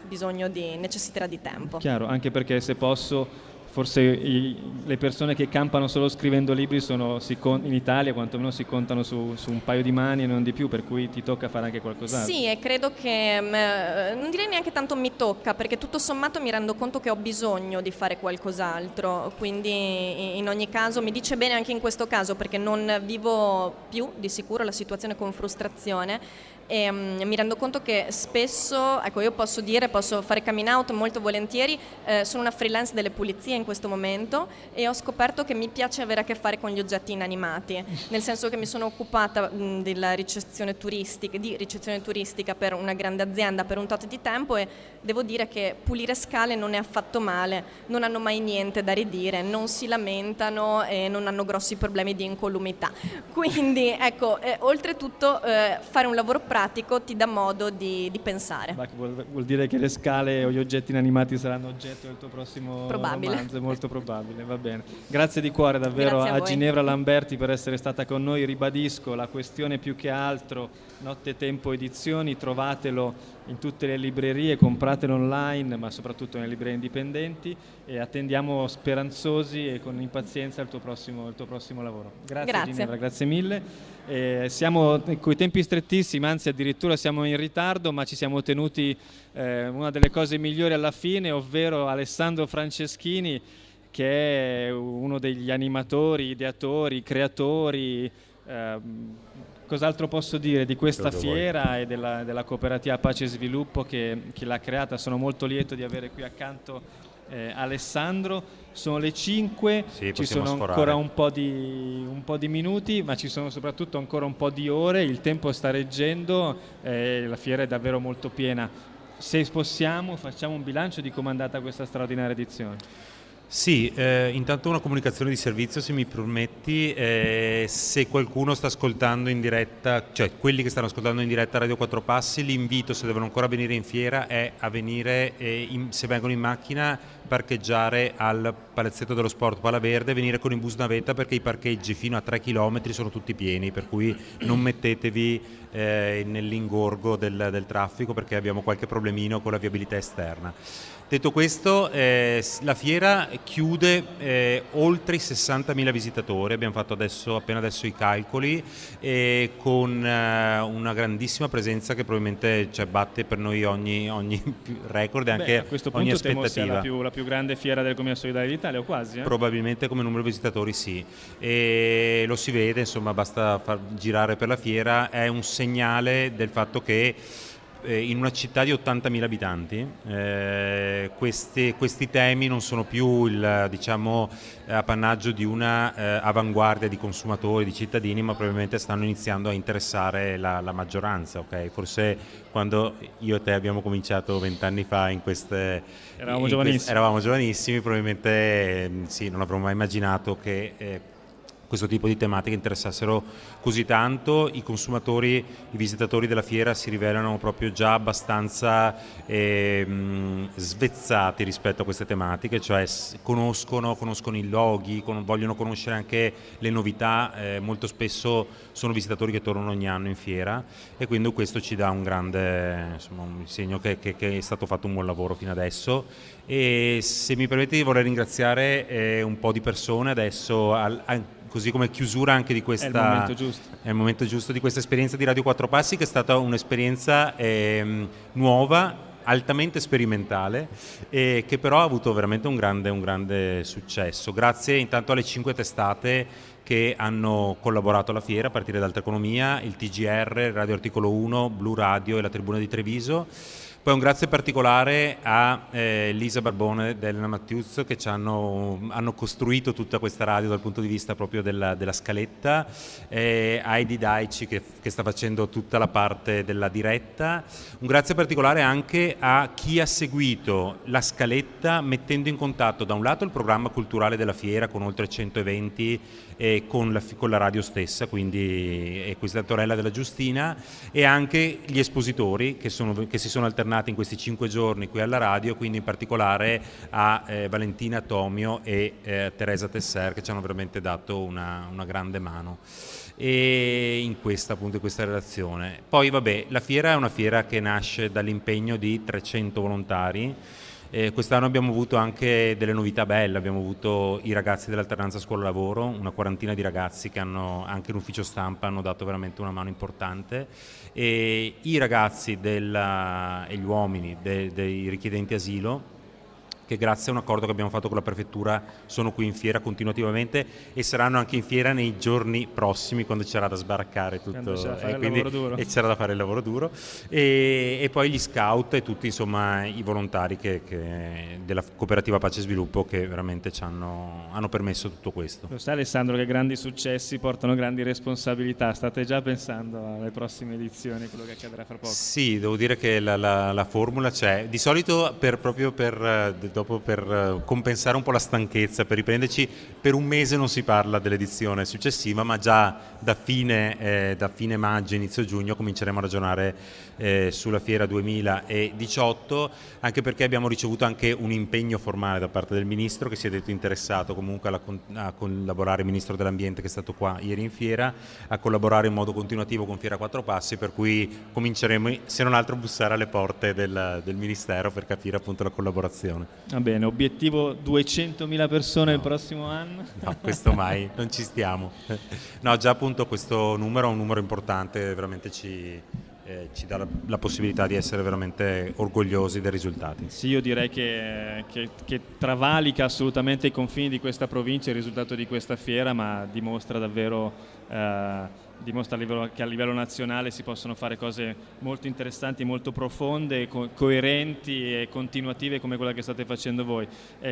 necessiterà di tempo. Chiaro, anche perché, se posso, forse le persone che campano solo scrivendo libri in Italia quantomeno si contano su un paio di mani e non di più, per cui ti tocca fare anche qualcos'altro. Sì, e credo che, non direi neanche tanto mi tocca, perché tutto sommato mi rendo conto che ho bisogno di fare qualcos'altro, quindi in ogni caso mi dice bene anche in questo caso, perché non vivo più di sicuro la situazione con frustrazione. E mi rendo conto che spesso, ecco, io posso fare coming out molto volentieri, sono una freelance delle pulizie in questo momento, e ho scoperto che mi piace avere a che fare con gli oggetti inanimati, nel senso che mi sono occupata di ricezione turistica per una grande azienda per un tot di tempo, e devo dire che pulire scale non è affatto male, non hanno mai niente da ridire, non si lamentano e non hanno grossi problemi di incolumità. Quindi ecco, oltretutto fare un lavoro pratico pratico ti dà modo di pensare. Vuol dire che le scale o gli oggetti inanimati saranno oggetto del tuo prossimo romanzo, è molto probabile, va bene. Grazie di cuore davvero a Ginevra Lamberti per essere stata con noi. Ribadisco la questione più che altro, Nottetempo Edizioni, trovatelo in tutte le librerie, compratelo online, ma soprattutto nelle librerie indipendenti, e attendiamo speranzosi e con impazienza il tuo prossimo lavoro. Grazie. Ginevra, grazie mille. Siamo coi tempi strettissimi, anzi addirittura siamo in ritardo, ma ci siamo tenuti una delle cose migliori alla fine, ovvero Alessandro Franceschini, che è uno degli animatori, ideatori, creatori. Cos'altro posso dire di questa fiera e della cooperativa Pace e Sviluppo che l'ha creata? Sono molto lieto di avere qui accanto Alessandro. Sono le 5, ci sono ancora un po' di minuti, ma ci sono soprattutto ancora un po' di ore. Il tempo sta reggendo, la fiera è davvero molto piena. Se possiamo, facciamo un bilancio di come è andata questa straordinaria edizione. Sì, intanto una comunicazione di servizio, se mi permetti. Se qualcuno sta ascoltando in diretta, cioè quelli che stanno ascoltando in diretta Radio Quattro Passi, l'invito, se devono ancora venire in fiera, è a venire, se vengono in macchina, parcheggiare al Palazzetto dello Sport Pala Verde, venire con il bus navetta, perché i parcheggi fino a 3 km sono tutti pieni, per cui non mettetevi nell'ingorgo del traffico, perché abbiamo qualche problemino con la viabilità esterna. Detto questo, la fiera chiude oltre i 60.000 visitatori, abbiamo fatto appena adesso i calcoli, con una grandissima presenza che probabilmente batte per noi ogni record e anche a questo ogni punto aspettativa. Temo sia la più grande fiera del Comune Solidale d'Italia, o quasi? Probabilmente come numero di visitatori sì, e lo si vede, insomma, basta far girare per la fiera, è un segnale del fatto che in una città di 80.000 abitanti questi temi non sono più appannaggio di una avanguardia di consumatori, di cittadini, ma probabilmente stanno iniziando a interessare la maggioranza. Okay? Forse quando io e te abbiamo cominciato 20 anni fa eravamo giovanissimi, probabilmente non avremmo mai immaginato che questo tipo di tematiche interessassero così tanto. I consumatori, i visitatori della fiera si rivelano proprio già abbastanza svezzati rispetto a queste tematiche, cioè conoscono i loghi, vogliono conoscere anche le novità, molto spesso sono visitatori che tornano ogni anno in fiera, e quindi questo ci dà un grande un segno che è stato fatto un buon lavoro fino adesso. E se mi permette, vorrei ringraziare un po' di persone adesso, così come chiusura anche di questa... È il momento giusto di questa esperienza di Radio Quattro Passi, che è stata un'esperienza nuova, altamente sperimentale, che però ha avuto veramente un grande successo. Grazie intanto alle 5 testate che hanno collaborato alla fiera, a partire da Alta Economia, il TGR, Radio Articolo 1, Blu Radio e la Tribuna di Treviso. Poi un grazie particolare a Lisa Barbone e Elena Mattiuzzo, che hanno costruito tutta questa radio dal punto di vista proprio della scaletta, a Heidi Daici che sta facendo tutta la parte della diretta. Un grazie particolare anche a chi ha seguito la scaletta mettendo in contatto da un lato il programma culturale della fiera con oltre 100 eventi con la radio stessa, quindi questa Torella della Giustina, e anche gli espositori che si sono alternati in questi 5 giorni qui alla radio, quindi in particolare a Valentina Tomio e Teresa Tesser, che ci hanno veramente dato una grande mano in questa relazione. Poi la fiera è una fiera che nasce dall'impegno di 300 volontari. Quest'anno abbiamo avuto anche delle novità belle, abbiamo avuto i ragazzi dell'alternanza scuola-lavoro, una quarantina di ragazzi che anche in ufficio stampa hanno dato veramente una mano importante, e i ragazzi e gli uomini dei richiedenti asilo, che grazie a un accordo che abbiamo fatto con la prefettura sono qui in fiera continuativamente e saranno anche in fiera nei giorni prossimi, quando c'era da sbaraccare tutto e c'era da fare il lavoro duro, e poi gli scout e tutti i volontari della cooperativa Pace e Sviluppo, che veramente hanno permesso tutto questo. Lo sai, Alessandro, che grandi successi portano grandi responsabilità. State già pensando alle prossime edizioni, quello che accadrà fra poco? Sì, devo dire che la formula c'è. Di solito proprio per dopo per compensare un po' la stanchezza, per riprenderci. Per un mese non si parla dell'edizione successiva, ma già da fine maggio, inizio giugno cominceremo a ragionare sulla Fiera 2018, anche perché abbiamo ricevuto anche un impegno formale da parte del Ministro, che si è detto interessato comunque a collaborare, il Ministro dell'Ambiente che è stato qua ieri in fiera, a collaborare in modo continuativo con Fiera Quattro Passi, per cui cominceremo, se non altro, a bussare alle porte del Ministero per capire appunto la collaborazione. Va bene, obiettivo 200.000 persone il prossimo anno? No, questo mai, non ci stiamo. No, già appunto questo numero è un numero importante, veramente ci dà la possibilità di essere veramente orgogliosi dei risultati. Sì, io direi che travalica assolutamente i confini di questa provincia il risultato di questa fiera, ma dimostra davvero che a livello nazionale si possono fare cose molto interessanti, molto profonde, coerenti e continuative come quella che state facendo voi.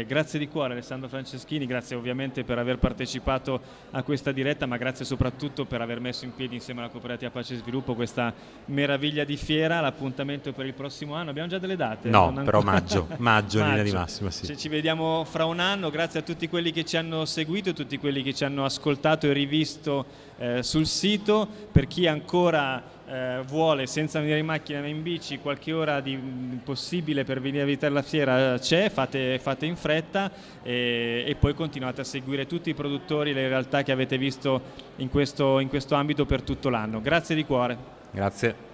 Grazie di cuore Alessandro Franceschini, grazie ovviamente per aver partecipato a questa diretta, ma grazie soprattutto per aver messo in piedi insieme alla Cooperativa Pace e Sviluppo questa meraviglia di fiera. L'appuntamento per il prossimo anno, abbiamo già delle date? No, però maggio in linea di massima, sì. Ci vediamo fra un anno, grazie a tutti quelli che ci hanno seguito, tutti quelli che ci hanno ascoltato e rivisto sul sito. Per chi ancora vuole, senza venire in macchina ma in bici, qualche ora di possibile per venire a visitare la fiera c'è, fate in fretta e poi continuate a seguire tutti i produttori, le realtà che avete visto in questo ambito per tutto l'anno. Grazie di cuore. Grazie.